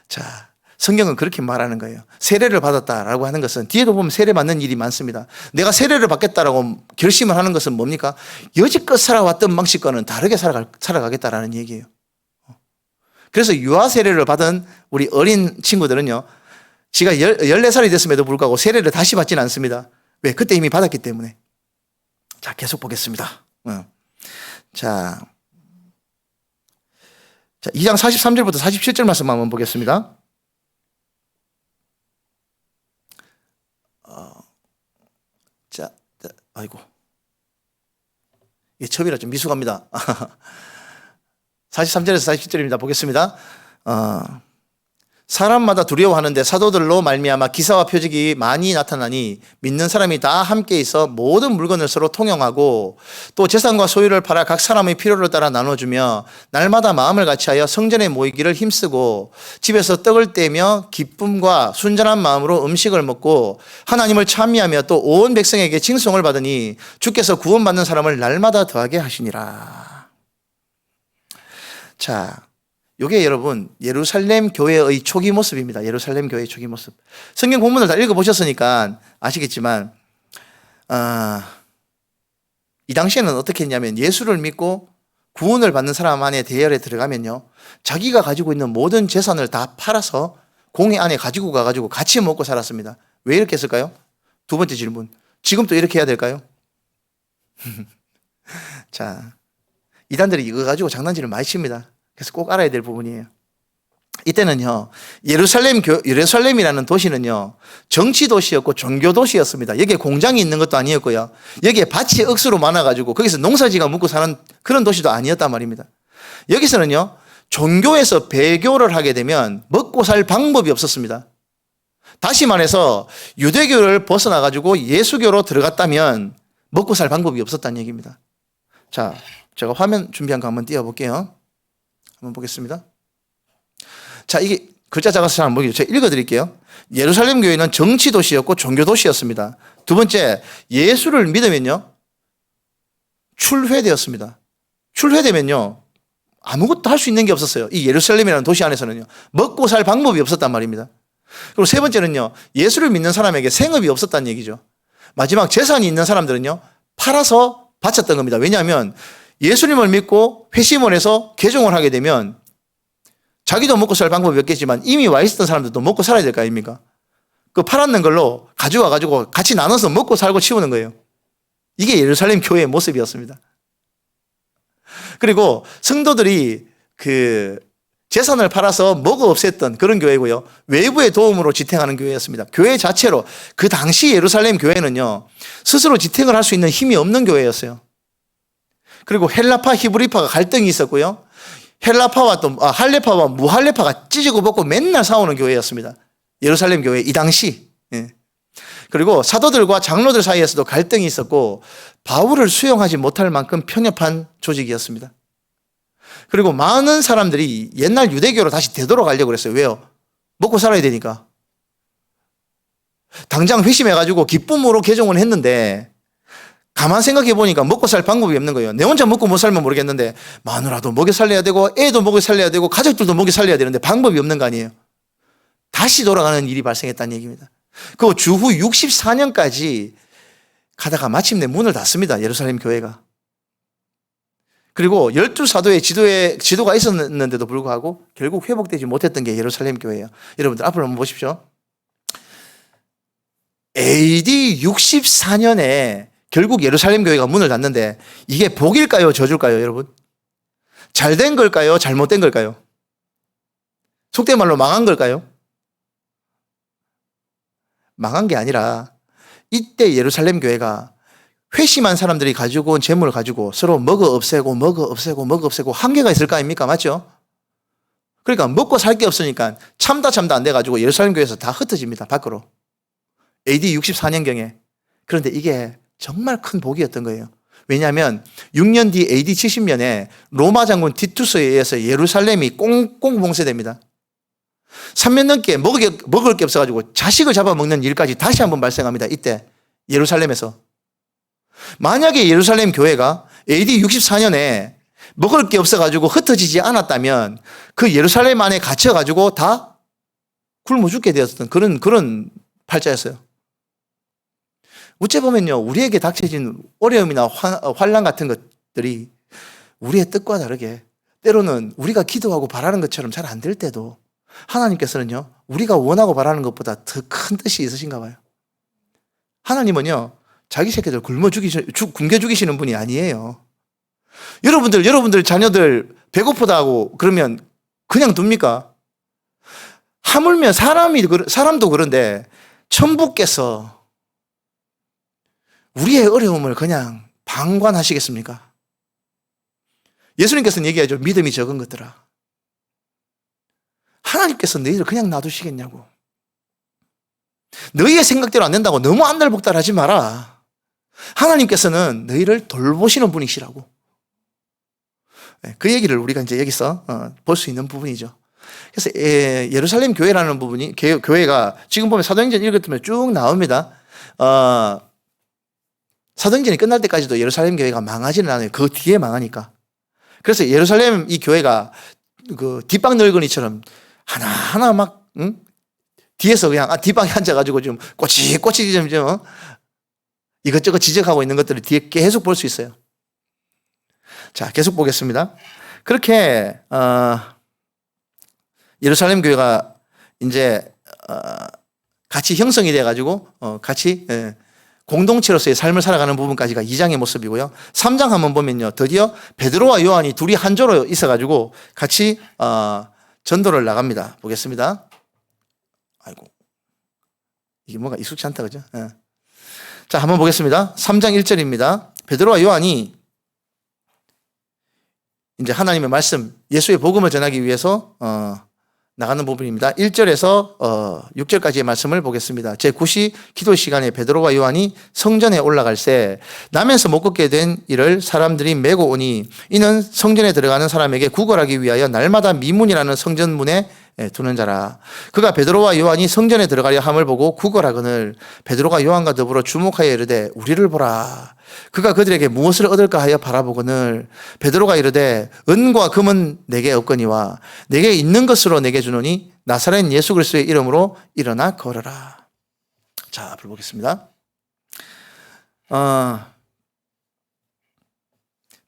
자, 성경은 그렇게 말하는 거예요. 세례를 받았다라고 하는 것은 뒤에도 보면 세례 받는 일이 많습니다. 내가 세례를 받겠다라고 결심을 하는 것은 뭡니까? 여지껏 살아왔던 방식과는 다르게 살아가겠다라는 얘기예요. 그래서 유아 세례를 받은 우리 어린 친구들은요, 지가 14살이 됐음에도 불구하고 세례를 다시 받지는 않습니다. 왜? 그때 이미 받았기 때문에. 자, 계속 보겠습니다. 자, 2장 43절부터 47절 말씀 한번 보겠습니다. 아이고. 이게 처음이라 좀 미숙합니다. 43절에서 47절입니다. 보겠습니다. 사람마다 두려워하는데 사도들로 말미암아 기사와 표적이 많이 나타나니 믿는 사람이 다 함께 있어 모든 물건을 서로 통용하고 또 재산과 소유를 팔아 각 사람의 필요를 따라 나눠주며 날마다 마음을 같이하여 성전에 모이기를 힘쓰고 집에서 떡을 떼며 기쁨과 순전한 마음으로 음식을 먹고 하나님을 찬미하며 또 온 백성에게 칭송을 받으니 주께서 구원받는 사람을 날마다 더하게 하시니라. 자, 이게 여러분 예루살렘 교회의 초기 모습입니다. 예루살렘 교회의 초기 모습. 성경 본문을 다 읽어보셨으니까 아시겠지만 이 당시에는 어떻게 했냐면 예수를 믿고 구원을 받는 사람 안에 대열에 들어가면요, 자기가 가지고 있는 모든 재산을 다 팔아서 공회 안에 가지고 가가지고 같이 먹고 살았습니다. 왜 이렇게 했을까요? 두 번째 질문. 지금도 이렇게 해야 될까요? 자, 이단들이 이거 가지고 장난질을 많이 칩니다. 그래서 꼭 알아야 될 부분이에요. 이때는요, 예루살렘이라는 도시는요, 정치 도시였고 종교 도시였습니다. 여기에 공장이 있는 것도 아니었고요, 여기에 밭이 억수로 많아가지고 거기서 농사지가 묵고 사는 그런 도시도 아니었단 말입니다. 여기서는요, 종교에서 배교를 하게 되면 먹고 살 방법이 없었습니다. 다시 말해서 유대교를 벗어나가지고 예수교로 들어갔다면 먹고 살 방법이 없었다는 얘기입니다. 자, 제가 화면 준비한 거 한번 띄워볼게요. 한번 보겠습니다. 자, 이게 글자 작아서 잘 안 보이죠? 제가 읽어드릴게요. 예루살렘 교회는 정치 도시였고 종교 도시였습니다. 두 번째, 예수를 믿으면요, 출회되었습니다. 출회되면요, 아무것도 할 수 있는 게 없었어요. 이 예루살렘이라는 도시 안에서는요, 먹고 살 방법이 없었단 말입니다. 그리고 세 번째는요, 예수를 믿는 사람에게 생업이 없었다는 얘기죠. 마지막, 재산이 있는 사람들은요, 팔아서 바쳤던 겁니다. 왜냐하면 예수님을 믿고 회심을 해서 개종을 하게 되면 자기도 먹고 살 방법이 없겠지만 이미 와 있었던 사람들도 먹고 살아야 될 거 아닙니까? 그 팔았는 걸로 가져와 가지고 같이 나눠서 먹고 살고 치우는 거예요. 이게 예루살렘 교회의 모습이었습니다. 그리고 성도들이 그 재산을 팔아서 먹어 없앴던 그런 교회고요. 외부의 도움으로 지탱하는 교회였습니다. 교회 자체로 그 당시 예루살렘 교회는요, 스스로 지탱을 할 수 있는 힘이 없는 교회였어요. 그리고 헬라파, 히브리파가 갈등이 있었고요. 헬라파와 또 할레파와 무할레파가 찢고 벗고 맨날 싸우는 교회였습니다. 예루살렘 교회 이 당시. 예. 그리고 사도들과 장로들 사이에서도 갈등이 있었고 바울을 수용하지 못할 만큼 편협한 조직이었습니다. 그리고 많은 사람들이 옛날 유대교로 다시 되돌아가려고 그랬어요. 왜요? 먹고 살아야 되니까. 당장 회심해가지고 기쁨으로 개종을 했는데 가만 생각해 보니까 먹고 살 방법이 없는 거예요. 내 혼자 먹고 못 살면 모르겠는데 마누라도 먹여 살려야 되고 애도 먹여 살려야 되고 가족들도 먹여 살려야 되는데 방법이 없는 거 아니에요. 다시 돌아가는 일이 발생했다는 얘기입니다. 그 주후 64년까지 가다가 마침내 문을 닫습니다. 예루살렘 교회가. 그리고 12사도의 지도가 있었는데도 불구하고 결국 회복되지 못했던 게 예루살렘 교회예요. 여러분들 앞으로 한번 보십시오. AD 64년에 결국 예루살렘 교회가 문을 닫는데 이게 복일까요? 저줄까요? 여러분? 잘된 걸까요? 잘못된 걸까요? 속된 말로 망한 걸까요? 망한 게 아니라 이때 예루살렘 교회가 회심한 사람들이 가지고 온 재물을 가지고 서로 먹어 없애고 한계가 있을 거 아닙니까? 맞죠? 그러니까 먹고 살 게 없으니까 참다 안 돼가지고 예루살렘 교회에서 다 흩어집니다. 밖으로. AD 64년경에. 그런데 이게 정말 큰 복이었던 거예요. 왜냐하면 6년 뒤 AD 70년에 로마 장군 티투스에 의해서 예루살렘이 꽁꽁 봉쇄됩니다. 3년 넘게 먹을 게 없어가지고 자식을 잡아먹는 일까지 다시 한번 발생합니다. 이때 예루살렘에서. 만약에 예루살렘 교회가 AD 64년에 먹을 게 없어가지고 흩어지지 않았다면 그 예루살렘 안에 갇혀가지고 다 굶어 죽게 되었던 그런 팔자였어요. 어째 보면요, 우리에게 닥쳐진 어려움이나 환난 같은 것들이 우리의 뜻과 다르게 때로는 우리가 기도하고 바라는 것처럼 잘 안 될 때도 하나님께서는요, 우리가 원하고 바라는 것보다 더 큰 뜻이 있으신가 봐요. 하나님은요, 자기 새끼들 굶겨 죽이시는 분이 아니에요. 여러분들 자녀들 배고프다고 그러면 그냥 둡니까? 하물며 사람도 그런데 천부께서 우리의 어려움을 그냥 방관하시겠습니까? 예수님께서는 얘기하죠. 믿음이 적은 것들아. 하나님께서 너희를 그냥 놔두시겠냐고. 너희의 생각대로 안 된다고 너무 안달복달하지 마라. 하나님께서는 너희를 돌보시는 분이시라고. 그 얘기를 우리가 이제 여기서 볼 수 있는 부분이죠. 그래서 예루살렘 교회라는 부분이 교회가 지금 보면 사도행전 읽었으면 쭉 나옵니다. 사도행전이 끝날 때까지도 예루살렘 교회가 망하지는 않아요. 그 뒤에 망하니까. 그래서 예루살렘 이 교회가 그 뒷방 늙은이처럼 하나하나 막 뒤에서 그냥 뒷방에 앉아가지고 좀 꼬치꼬치 좀 이것저것 지적하고 있는 것들을 뒤에 계속 볼 수 있어요. 자, 계속 보겠습니다. 그렇게 예루살렘 교회가 이제 같이 형성이 돼가지고 같이 공동체로서의 삶을 살아가는 부분까지가 2장의 모습이고요. 3장 한번 보면요, 드디어 베드로와 요한이 둘이 한조로 있어가지고 같이 전도를 나갑니다. 보겠습니다. 아이고, 이게 뭔가 익숙치 않다, 그죠? 자, 한번 보겠습니다. 3장 1절입니다. 베드로와 요한이 이제 하나님의 말씀, 예수의 복음을 전하기 위해서 나가는 부분입니다. 1절에서 6절까지의 말씀을 보겠습니다. 제9시 기도 시간에 베드로와 요한이 성전에 올라갈 새 남에서 못 걷게 된 이를 사람들이 메고 오니 이는 성전에 들어가는 사람에게 구걸하기 위하여 날마다 미문이라는 성전문에 두는 자라. 그가 베드로와 요한이 성전에 들어가려 함을 보고 구걸하거늘 베드로가 요한과 더불어 주목하여 이르되 우리를 보라. 그가 그들에게 무엇을 얻을까 하여 바라보거늘 베드로가 이르되 은과 금은 내게 없거니와 내게 있는 것으로 내게 주노니 나사렛 예수 그리스도의 이름으로 일어나 걸어라. 자, 앞을 보겠습니다.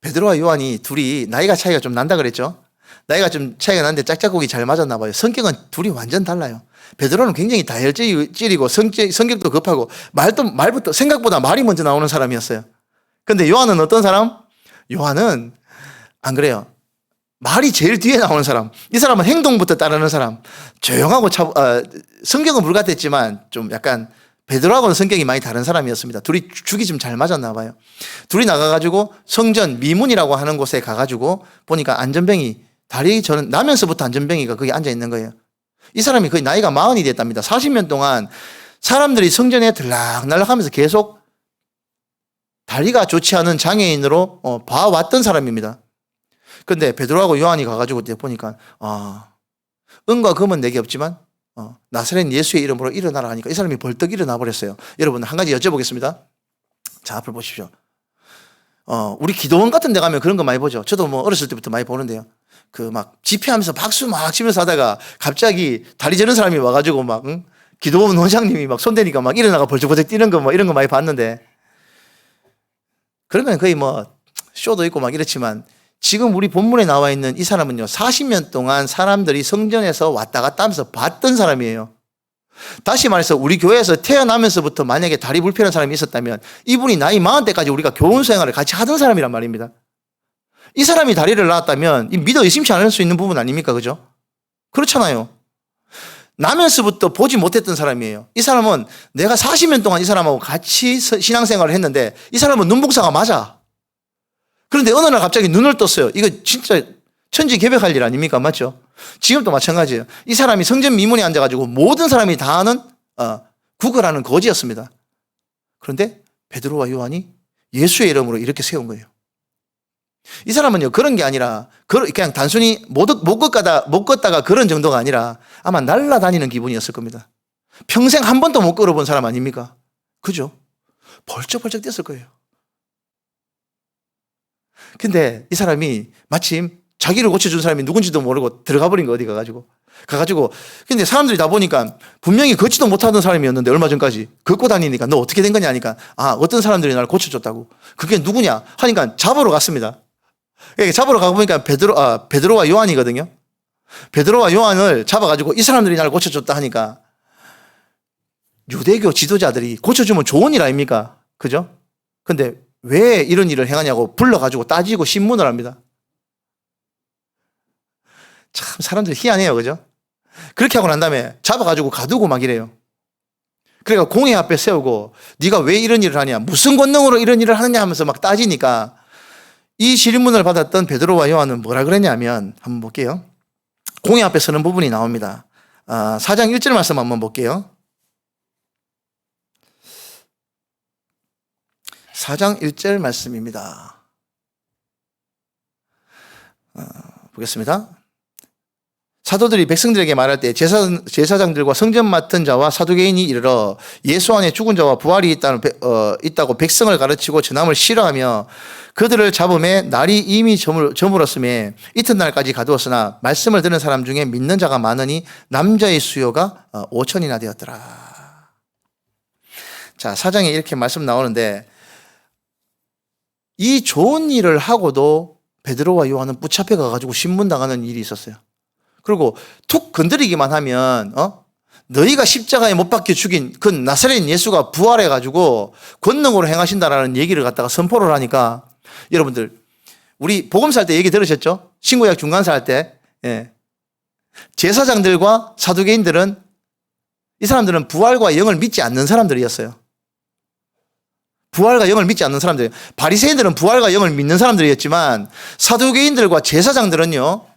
베드로와 요한이 둘이 나이가 차이가 좀 난다 그랬죠. 나이가 좀 차이가 나는데 짝짝꿍이 잘 맞았나 봐요. 성격은 둘이 완전 달라요. 베드로는 굉장히 다혈질이고 성격도 급하고 말부터 생각보다 말이 먼저 나오는 사람이었어요. 근데 요한은 어떤 사람? 요한은 안 그래요. 말이 제일 뒤에 나오는 사람. 이 사람은 행동부터 따르는 사람. 조용하고 성격은 불같았지만 좀 약간 베드로하고는 성격이 많이 다른 사람이었습니다. 둘이 죽이 좀 잘 맞았나 봐요. 둘이 나가가지고 성전 미문이라고 하는 곳에 가가지고 보니까 안전뱅이 다리 저는 나면서부터 안전뱅이가 거기 앉아 있는 거예요. 이 사람이 거의 나이가 40이 됐답니다. 40년 동안 사람들이 성전에 들락날락하면서 계속 다리가 좋지 않은 장애인으로 봐왔던 사람입니다. 근데 베드로하고 요한이 가가지고 보니까 은과 금은 내게 없지만 나사렛 예수의 이름으로 일어나라 하니까 이 사람이 벌떡 일어나 버렸어요. 여러분 한 가지 여쭤보겠습니다. 자, 앞을 보십시오. 우리 기도원 같은 데 가면 그런 거 많이 보죠. 저도 뭐 어렸을 때부터 많이 보는데요. 그 막 집회하면서 박수 막 치면서 하다가 갑자기 다리 저는 사람이 와가지고 막 기도원 원장님이 막 손대니까 막 일어나가 벌쩍벌쩍 뛰는 거 뭐 이런 거 많이 봤는데, 그러면 거의 뭐 쇼도 있고 막 이렇지만 지금 우리 본문에 나와 있는 이 사람은요 40년 동안 사람들이 성전에서 왔다 갔다 하면서 봤던 사람이에요. 다시 말해서 우리 교회에서 태어나면서부터 만약에 다리 불편한 사람이 있었다면 이분이 나이 40대까지 우리가 교원 생활을 같이 하던 사람이란 말입니다. 이 사람이 다리를 낳았다면 믿어 의심치 않을 수 있는 부분 아닙니까? 그죠? 그렇잖아요. 나면서부터 보지 못했던 사람이에요. 이 사람은 내가 40년 동안 이 사람하고 같이 신앙생활을 했는데 이 사람은 눈봉사가 맞아. 그런데 어느 날 갑자기 눈을 떴어요. 이거 진짜 천지개벽할 일 아닙니까? 맞죠? 지금도 마찬가지예요. 이 사람이 성전 미문에 앉아가지고 모든 사람이 다 아는 구걸하는 거지였습니다. 그런데 베드로와 요한이 예수의 이름으로 이렇게 세운 거예요. 이 사람은요 그런 게 아니라 그냥 단순히 못 걷다가 그런 정도가 아니라 아마 날아다니는 기분이었을 겁니다. 평생 한 번도 못 걸어본 사람 아닙니까? 그죠? 벌쩍벌쩍 뛰었을 거예요. 근데 이 사람이 마침 자기를 고쳐준 사람이 누군지도 모르고 들어가 버린 거 어디 가가지고 근데 사람들이 다 보니까 분명히 걷지도 못하던 사람이었는데 얼마 전까지 걷고 다니니까 너 어떻게 된 거냐 하니까 어떤 사람들이 나를 고쳐줬다고. 그게 누구냐 하니까 잡으러 갔습니다. 잡으러 가보니까 베드로와 요한이거든요. 베드로와 요한을 잡아가지고 이 사람들이 나를 고쳐줬다 하니까 유대교 지도자들이 고쳐주면 좋은 일 아닙니까? 그죠? 근데 왜 이런 일을 행하냐고 불러가지고 따지고 신문을 합니다. 참 사람들 희한해요. 그죠? 그렇게 하고 난 다음에 잡아가지고 가두고 막 이래요. 그러니까 공회 앞에 세우고 네가 왜 이런 일을 하냐, 무슨 권능으로 이런 일을 하느냐 하면서 막 따지니까 이 질문을 받았던 베드로와 요한은 뭐라 그랬냐면 한번 볼게요. 공회 앞에 서는 부분이 나옵니다. 4장 1절 말씀 한번 볼게요. 4장 1절 말씀입니다. 보겠습니다. 사도들이 백성들에게 말할 때 제사장들과 성전 맡은 자와 사두개인이 이르러 예수 안에 죽은 자와 부활이 있다고 백성을 가르치고 전함을 싫어하며 그들을 잡음에 날이 이미 저물었음에 이튿날까지 가두었으나 말씀을 듣는 사람 중에 믿는 자가 많으니 남자의 수요가 5천이나 되었더라. 자, 4장에 이렇게 말씀 나오는데 이 좋은 일을 하고도 베드로와 요한은 붙잡혀 가가지고 신문당하는 일이 있었어요. 그리고 툭 건드리기만 하면 너희가 십자가에 못 박혀 죽인 그 나사렛 예수가 부활해가지고 권능으로 행하신다라는 얘기를 갖다가 선포를 하니까 여러분들 우리 복음사 할 때 얘기 들으셨죠? 신구약 중간사 할 때 제사장들과 사두개인들은 이 사람들은 부활과 영을 믿지 않는 사람들이었어요. 부활과 영을 믿지 않는 사람들. 바리새인들은 부활과 영을 믿는 사람들이었지만 사두개인들과 제사장들은요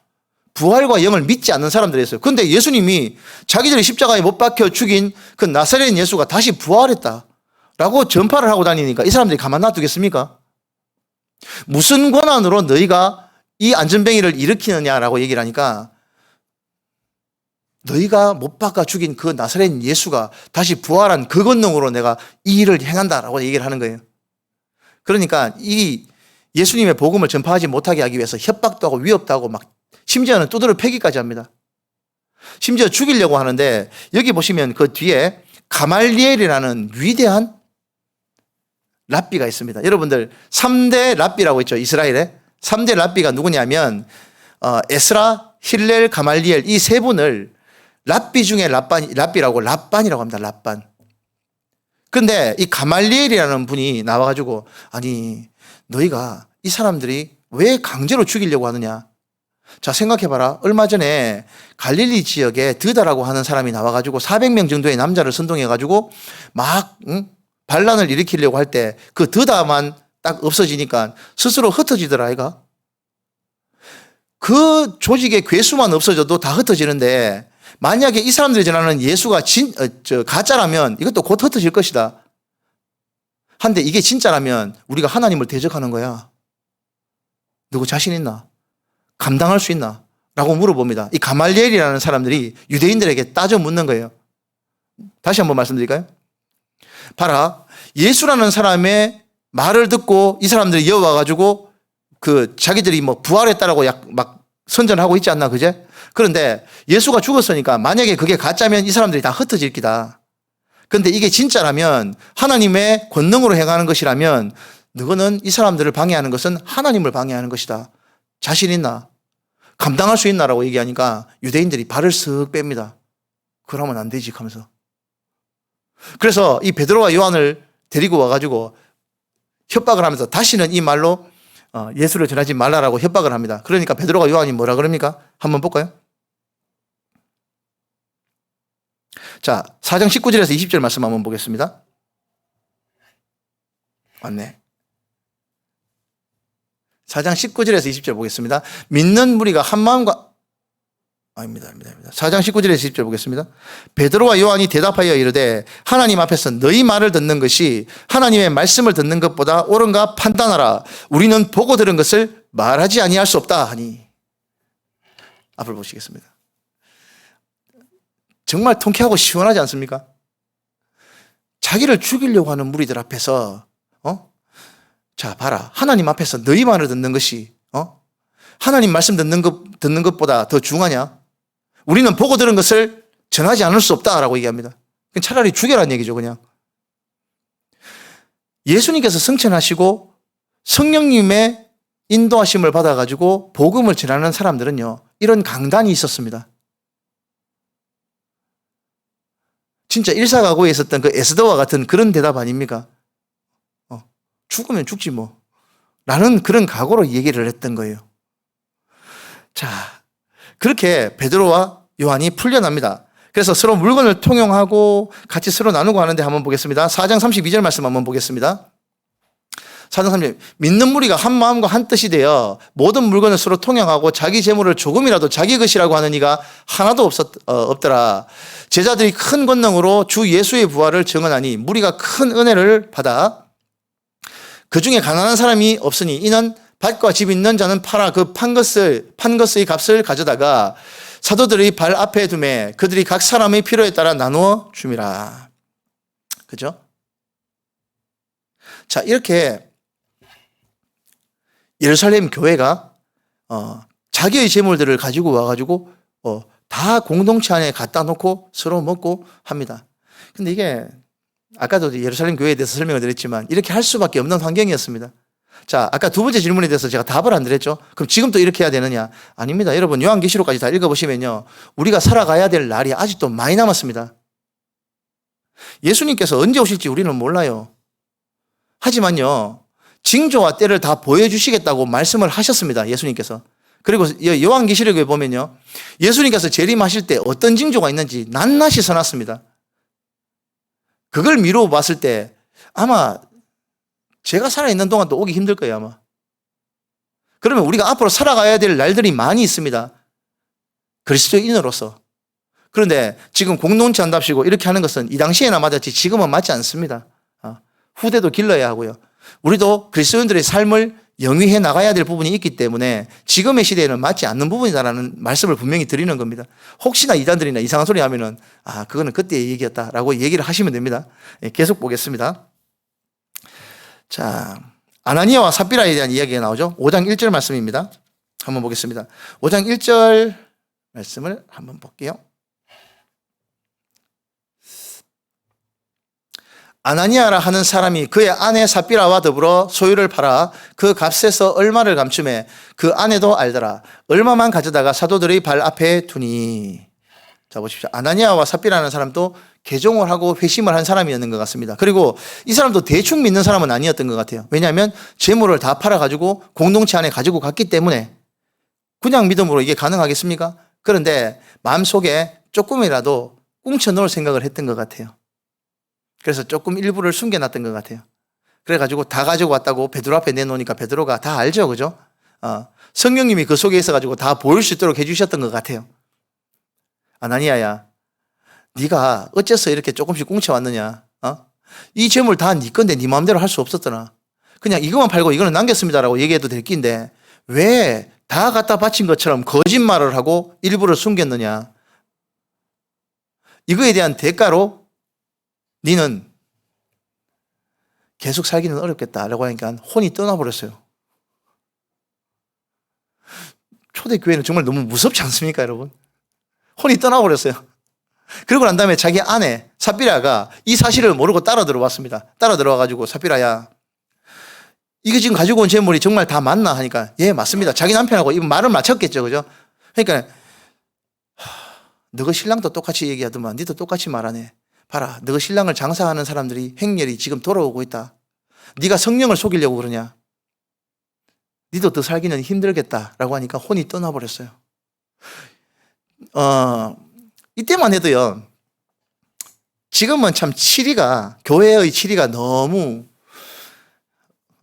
부활과 영을 믿지 않는 사람들이었어요. 그런데 예수님이 자기들이 십자가에 못 박혀 죽인 그 나사렛 예수가 다시 부활했다라고 전파를 하고 다니니까 이 사람들이 가만 놔두겠습니까? 무슨 권한으로 너희가 이 안전뱅이를 일으키느냐라고 얘기를 하니까 너희가 못 박아 죽인 그 나사렛 예수가 다시 부활한 그 권능으로 내가 이 일을 행한다라고 얘기를 하는 거예요. 그러니까 이 예수님의 복음을 전파하지 못하게 하기 위해서 협박도 하고 위협도 하고 막 심지어는 두드려 패기까지 합니다. 심지어 죽이려고 하는데 여기 보시면 그 뒤에 가말리엘이라는 위대한 랍비가 있습니다. 여러분들 3대 랍비라고 있죠. 이스라엘에 3대 랍비가 누구냐면 에스라, 힐렐, 가말리엘 이 세 분을 랍비 중에 랍비라고 합니다. 랍반. 근데 이 가말리엘이라는 분이 나와가지고 아니 너희가 이 사람들이 왜 강제로 죽이려고 하느냐. 자, 생각해봐라. 얼마 전에 갈릴리 지역에 드다라고 하는 사람이 나와가지고 400명 정도의 남자를 선동해가지고 막 반란을 일으키려고 할 때 그 드다만 딱 없어지니까 스스로 흩어지더라 아이가. 그 조직의 괴수만 없어져도 다 흩어지는데 만약에 이 사람들이 전하는 예수가 가짜라면 이것도 곧 흩어질 것이다. 한데 이게 진짜라면 우리가 하나님을 대적하는 거야. 누구 자신 있나? 감당할 수 있나? 라고 물어봅니다. 이 가말리엘이라는 사람들이 유대인들에게 따져 묻는 거예요. 다시 한번 말씀드릴까요? 봐라. 예수라는 사람의 말을 듣고 이 사람들이 이어와가지고 자기들이 뭐 부활했다라고 막 선전하고 있지 않나, 그제? 그런데 예수가 죽었으니까 만약에 그게 가짜면 이 사람들이 다 흩어질 기다. 그런데 이게 진짜라면 하나님의 권능으로 행하는 것이라면 너는 이 사람들을 방해하는 것은 하나님을 방해하는 것이다. 자신 있나? 감당할 수 있나라고 얘기하니까 유대인들이 발을 쓱 뺍니다. 그러면 안 되지 하면서. 그래서 이 베드로와 요한을 데리고 와가지고 협박을 하면서 다시는 이 말로 예수를 전하지 말라라고 협박을 합니다. 그러니까 베드로와 요한이 뭐라 그럽니까? 한번 볼까요? 자, 4장 19절에서 20절 말씀 한번 보겠습니다. 맞네. 4장 19절에서 20절 보겠습니다. 믿는 무리가 한 마음과 아닙니다. 4장 19절에서 20절 보겠습니다. 베드로와 요한이 대답하여 이르되 하나님 앞에서 너희 말을 듣는 것이 하나님의 말씀을 듣는 것보다 옳은가 판단하라. 우리는 보고 들은 것을 말하지 아니할 수 없다 하니. 앞을 보시겠습니다. 정말 통쾌하고 시원하지 않습니까? 자기를 죽이려고 하는 무리들 앞에서 자, 봐라. 하나님 앞에서 너희 말을 듣는 것이 하나님 말씀 듣는 것보다 더 중하냐? 우리는 보고 들은 것을 전하지 않을 수 없다라고 얘기합니다. 차라리 죽여라는 얘기죠, 그냥. 예수님께서 승천하시고 성령님의 인도하심을 받아가지고 복음을 전하는 사람들은요, 이런 강단이 있었습니다. 진짜 일사각오에 있었던 그 에스더와 같은 그런 대답 아닙니까? 죽으면 죽지 뭐. 라는 그런 각오로 얘기를 했던 거예요. 자, 그렇게 베드로와 요한이 풀려납니다. 그래서 서로 물건을 통용하고 같이 서로 나누고 하는데 한번 보겠습니다. 4장 32절 말씀 한번 보겠습니다. 4장 32절. 믿는 무리가 한 마음과 한 뜻이 되어 모든 물건을 서로 통용하고 자기 재물을 조금이라도 자기 것이라고 하는 이가 하나도 없더라. 제자들이 큰 권능으로 주 예수의 부활을 증언하니 무리가 큰 은혜를 받아 그 중에 가난한 사람이 없으니 이는 밭과 집 있는 자는 팔아 그 판 것의 값을 가져다가 사도들의 발 앞에 두매 그들이 각 사람의 필요에 따라 나누어 줌이라. 그죠? 자, 이렇게 예루살렘 교회가 자기의 재물들을 가지고 와가지고 다 공동체 안에 갖다 놓고 서로 먹고 합니다. 근데 이게 아까도 예루살렘 교회에 대해서 설명을 드렸지만 이렇게 할 수밖에 없는 환경이었습니다. 자, 아까 두 번째 질문에 대해서 제가 답을 안 드렸죠. 그럼 지금 또 이렇게 해야 되느냐? 아닙니다. 여러분 요한계시록까지 다 읽어보시면요, 우리가 살아가야 될 날이 아직도 많이 남았습니다. 예수님께서 언제 오실지 우리는 몰라요. 하지만요, 징조와 때를 다 보여주시겠다고 말씀을 하셨습니다. 예수님께서. 그리고 요한계시록에 보면요, 예수님께서 재림하실 때 어떤 징조가 있는지 낱낱이 써놨습니다. 그걸 미루어 봤을 때 아마 제가 살아있는 동안도 오기 힘들 거예요, 아마. 그러면 우리가 앞으로 살아가야 될 날들이 많이 있습니다. 그리스도인으로서. 그런데 지금 공동체 한답시고 이렇게 하는 것은 이 당시에나 맞았지 지금은 맞지 않습니다. 후대도 길러야 하고요. 우리도 그리스도인들의 삶을 영위해 나가야 될 부분이 있기 때문에 지금의 시대에는 맞지 않는 부분이다라는 말씀을 분명히 드리는 겁니다. 혹시나 이단들이나 이상한 소리 하면은 그거는 그때의 얘기였다라고 얘기를 하시면 됩니다. 계속 보겠습니다. 자, 아나니아와 삽비라에 대한 이야기가 나오죠. 5장 1절 말씀입니다. 한번 보겠습니다. 5장 1절 말씀을 한번 볼게요. 아나니아라 하는 사람이 그의 아내 삽비라와 더불어 소유를 팔아 그 값에서 얼마를 감춤해 그 아내도 알더라. 얼마만 가져다가 사도들의 발 앞에 두니. 자, 보십시오. 아나니아와 삽비라는 사람도 개종을 하고 회심을 한 사람이었는 것 같습니다. 그리고 이 사람도 대충 믿는 사람은 아니었던 것 같아요. 왜냐하면 재물을 다 팔아가지고 공동체 안에 가지고 갔기 때문에 그냥 믿음으로 이게 가능하겠습니까? 그런데 마음속에 조금이라도 꽁쳐놓을 생각을 했던 것 같아요. 그래서 조금 일부를 숨겨놨던 것 같아요. 그래가지고 다 가지고 왔다고 베드로 앞에 내놓으니까 베드로가 다 알죠, 그죠? 성령님이 그 속에 있어가지고 다 보일 수 있도록 해주셨던 것 같아요. 아나니아야, 네가 어째서 이렇게 조금씩 꽁쳐왔느냐? 이 재물 다 네 건데 네 마음대로 할 수 없었더나. 그냥 이것만 팔고 이거는 남겼습니다라고 얘기해도 될 낀데 왜 다 갖다 바친 것처럼 거짓말을 하고 일부를 숨겼느냐? 이거에 대한 대가로 너는 계속 살기는 어렵겠다라고 하니까 혼이 떠나버렸어요. 초대교회는 정말 너무 무섭지 않습니까, 여러분? 혼이 떠나버렸어요. 그러고 난 다음에 자기 아내 삽비라가 이 사실을 모르고 따라 들어왔습니다. 따라 들어와가지고 삽비라야, 이게 지금 가지고 온 재물이 정말 다 맞나 하니까 예, 맞습니다. 자기 남편하고 이 말을 맞췄겠죠, 그죠? 그러니까 너가 신랑도 똑같이 얘기하더만 니도 똑같이 말하네. 봐라, 너가 신랑을 장사하는 사람들이 행렬이 지금 돌아오고 있다. 네가 성령을 속이려고 그러냐? 니도 더 살기는 힘들겠다라고 하니까 혼이 떠나버렸어요. 이때만 해도요, 지금은 참 교회의 치리가 너무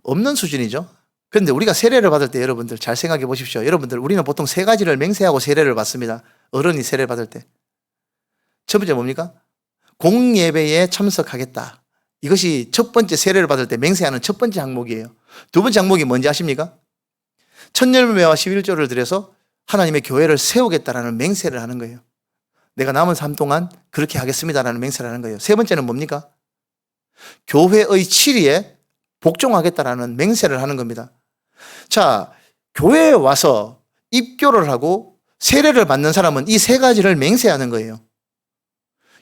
없는 수준이죠. 그런데 우리가 세례를 받을 때 여러분들 잘 생각해 보십시오. 여러분들, 우리는 보통 세 가지를 맹세하고 세례를 받습니다. 어른이 세례를 받을 때. 첫 번째 뭡니까? 공예배에 참석하겠다. 이것이 첫 번째 세례를 받을 때 맹세하는 첫 번째 항목이에요. 두 번째 항목이 뭔지 아십니까? 첫열매와 11조를 드려서 하나님의 교회를 세우겠다라는 맹세를 하는 거예요. 내가 남은 삶 동안 그렇게 하겠습니다라는 맹세를 하는 거예요. 세 번째는 뭡니까? 교회의 치리에 복종하겠다라는 맹세를 하는 겁니다. 자, 교회에 와서 입교를 하고 세례를 받는 사람은 이 세 가지를 맹세하는 거예요.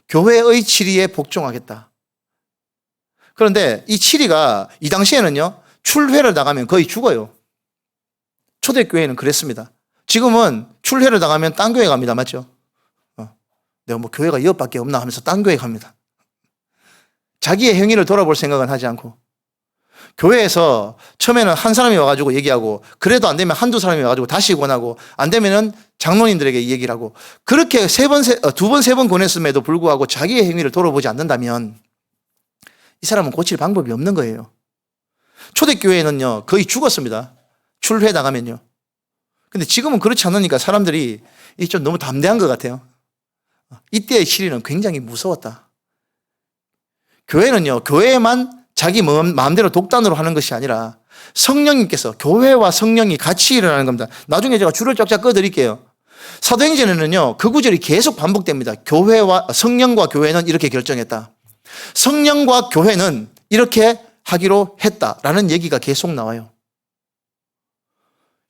교회의 치리에 복종하겠다. 그런데 이 치리가 이 당시에는요, 출회를 당하면 거의 죽어요. 초대교회는 그랬습니다. 지금은 출회를 당하면 딴 교회 갑니다. 맞죠? 내가 뭐 교회가 이것밖에 없나 하면서 딴 교회 갑니다. 자기의 행위를 돌아볼 생각은 하지 않고, 교회에서 처음에는 한 사람이 와가지고 얘기하고, 그래도 안 되면 한두 사람이 와가지고 다시 권하고, 안 되면은 장로님들에게 얘기를 하고, 그렇게 두 번, 세 번 권했음에도 불구하고 자기의 행위를 돌아보지 않는다면 이 사람은 고칠 방법이 없는 거예요. 초대교회는요, 거의 죽었습니다. 출회 당하면요. 근데 지금은 그렇지 않으니까 사람들이 좀 너무 담대한 것 같아요. 이때의 시리는 굉장히 무서웠다. 교회는요, 교회만 자기 마음대로 독단으로 하는 것이 아니라 성령님께서, 교회와 성령이 같이 일어나는 겁니다. 나중에 제가 줄을 쫙쫙 꺼드릴게요. 사도행전에는요, 그 구절이 계속 반복됩니다. 성령과 교회는 이렇게 결정했다. 성령과 교회는 이렇게 하기로 했다라는 얘기가 계속 나와요.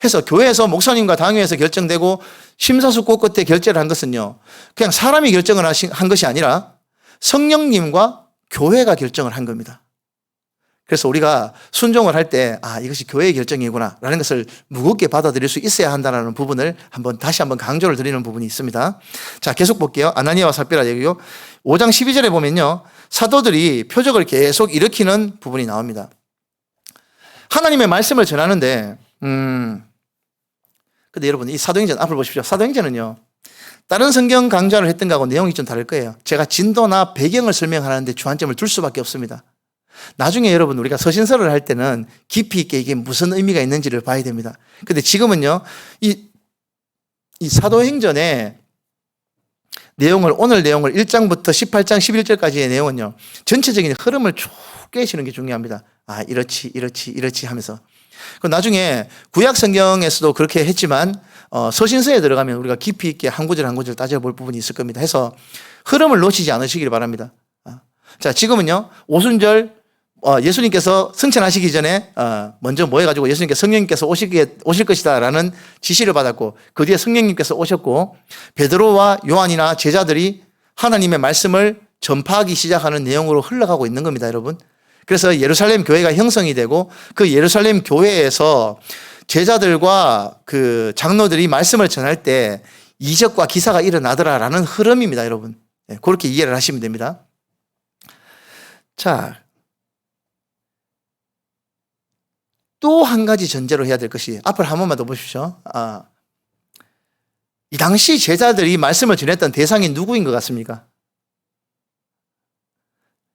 해서 교회에서 목사님과 당회에서 결정되고 심사숙고 끝에 결재를 한 것은요, 그냥 사람이 결정을 한 것이 아니라 성령님과 교회가 결정을 한 겁니다. 그래서 우리가 순종을 할 때 이것이 교회의 결정이구나 라는 것을 무겁게 받아들일 수 있어야 한다는 부분을 다시 한번 강조를 드리는 부분이 있습니다. 자, 계속 볼게요. 아나니아와 삽비라 얘기요. 5장 12절에 보면요, 사도들이 표적을 계속 일으키는 부분이 나옵니다. 하나님의 말씀을 전하는데 근데 여러분, 이 사도행전 앞을 보십시오. 사도행전은요, 다른 성경 강좌를 했던 거하고 내용이 좀 다를 거예요. 제가 진도나 배경을 설명하는데 주안점을 둘 수밖에 없습니다. 나중에 여러분, 우리가 서신서를 할 때는 깊이 있게 이게 무슨 의미가 있는지를 봐야 됩니다. 근데 지금은요, 이 사도행전의 오늘 내용을 1장부터 18장 11절까지의 내용은요, 전체적인 흐름을 쭉 깨시는 게 중요합니다. 이렇지 하면서. 나중에 구약 성경에서도 그렇게 했지만 서신서에 들어가면 우리가 깊이 있게 한 구절 한 구절 따져볼 부분이 있을 겁니다. 해서 흐름을 놓치지 않으시길 바랍니다. 자, 지금은요, 오순절 예수님께서 승천하시기 전에 먼저 모여가지고 예수님께서 성령님께서 오실 것이다 라는 지시를 받았고, 그 뒤에 성령님께서 오셨고, 베드로와 요한이나 제자들이 하나님의 말씀을 전파하기 시작하는 내용으로 흘러가고 있는 겁니다, 여러분. 그래서 예루살렘 교회가 형성이 되고 그 예루살렘 교회에서 제자들과 그 장로들이 말씀을 전할 때 이적과 기사가 일어나더라라는 흐름입니다, 여러분. 그렇게 이해를 하시면 됩니다. 자, 또 한 가지 전제로 해야 될 것이, 앞을 한 번만 더 보십시오. 이 당시 제자들이 말씀을 전했던 대상이 누구인 것 같습니까?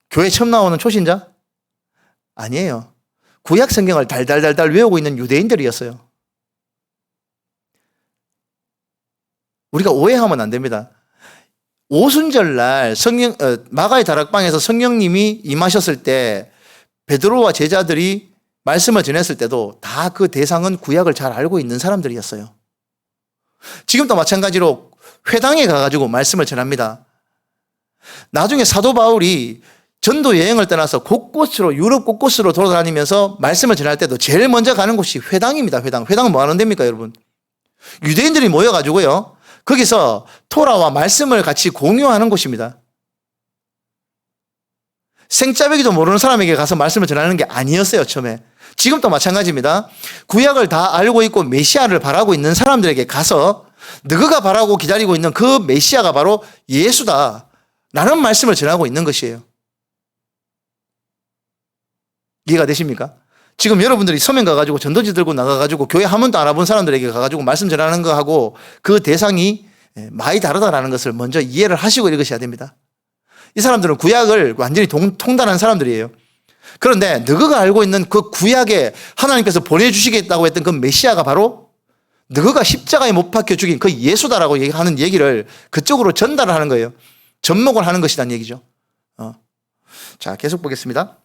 교회 처음 나오는 초신자? 아니에요. 구약 성경을 달달달달 외우고 있는 유대인들이었어요. 우리가 오해하면 안 됩니다. 오순절날 마가의 다락방에서 성령님이 임하셨을 때 베드로와 제자들이 말씀을 전했을 때도 다 그 대상은 구약을 잘 알고 있는 사람들이었어요. 지금도 마찬가지로 회당에 가가지고 말씀을 전합니다. 나중에 사도 바울이 전도 여행을 떠나서 곳곳으로, 유럽 곳곳으로 돌아다니면서 말씀을 전할 때도 제일 먼저 가는 곳이 회당입니다. 회당은 뭐 하는 데입니까, 여러분? 유대인들이 모여가지고요, 거기서 토라와 말씀을 같이 공유하는 곳입니다. 생짜배기도 모르는 사람에게 가서 말씀을 전하는 게 아니었어요, 처음에. 지금도 마찬가지입니다. 구약을 다 알고 있고 메시아를 바라고 있는 사람들에게 가서 너희가 바라고 기다리고 있는 그 메시아가 바로 예수다 라는 말씀을 전하고 있는 것이에요. 이해가 되십니까? 지금 여러분들이 서면 가가지고 전도지 들고 나가가지고 교회 한 번도 안 와본 사람들에게 가가지고 말씀 전하는 거하고 그 대상이 많이 다르다라는 것을 먼저 이해를 하시고 읽으셔야 됩니다. 이 사람들은 구약을 완전히 통달한 사람들이에요. 그런데 너희가 알고 있는 그 구약에 하나님께서 보내주시겠다고 했던 그 메시아가 바로 너희가 십자가에 못 박혀 죽인 그 예수다라고 하는 얘기를 그쪽으로 전달하는 거예요. 접목을 하는 것이란 얘기죠. 자, 계속 보겠습니다.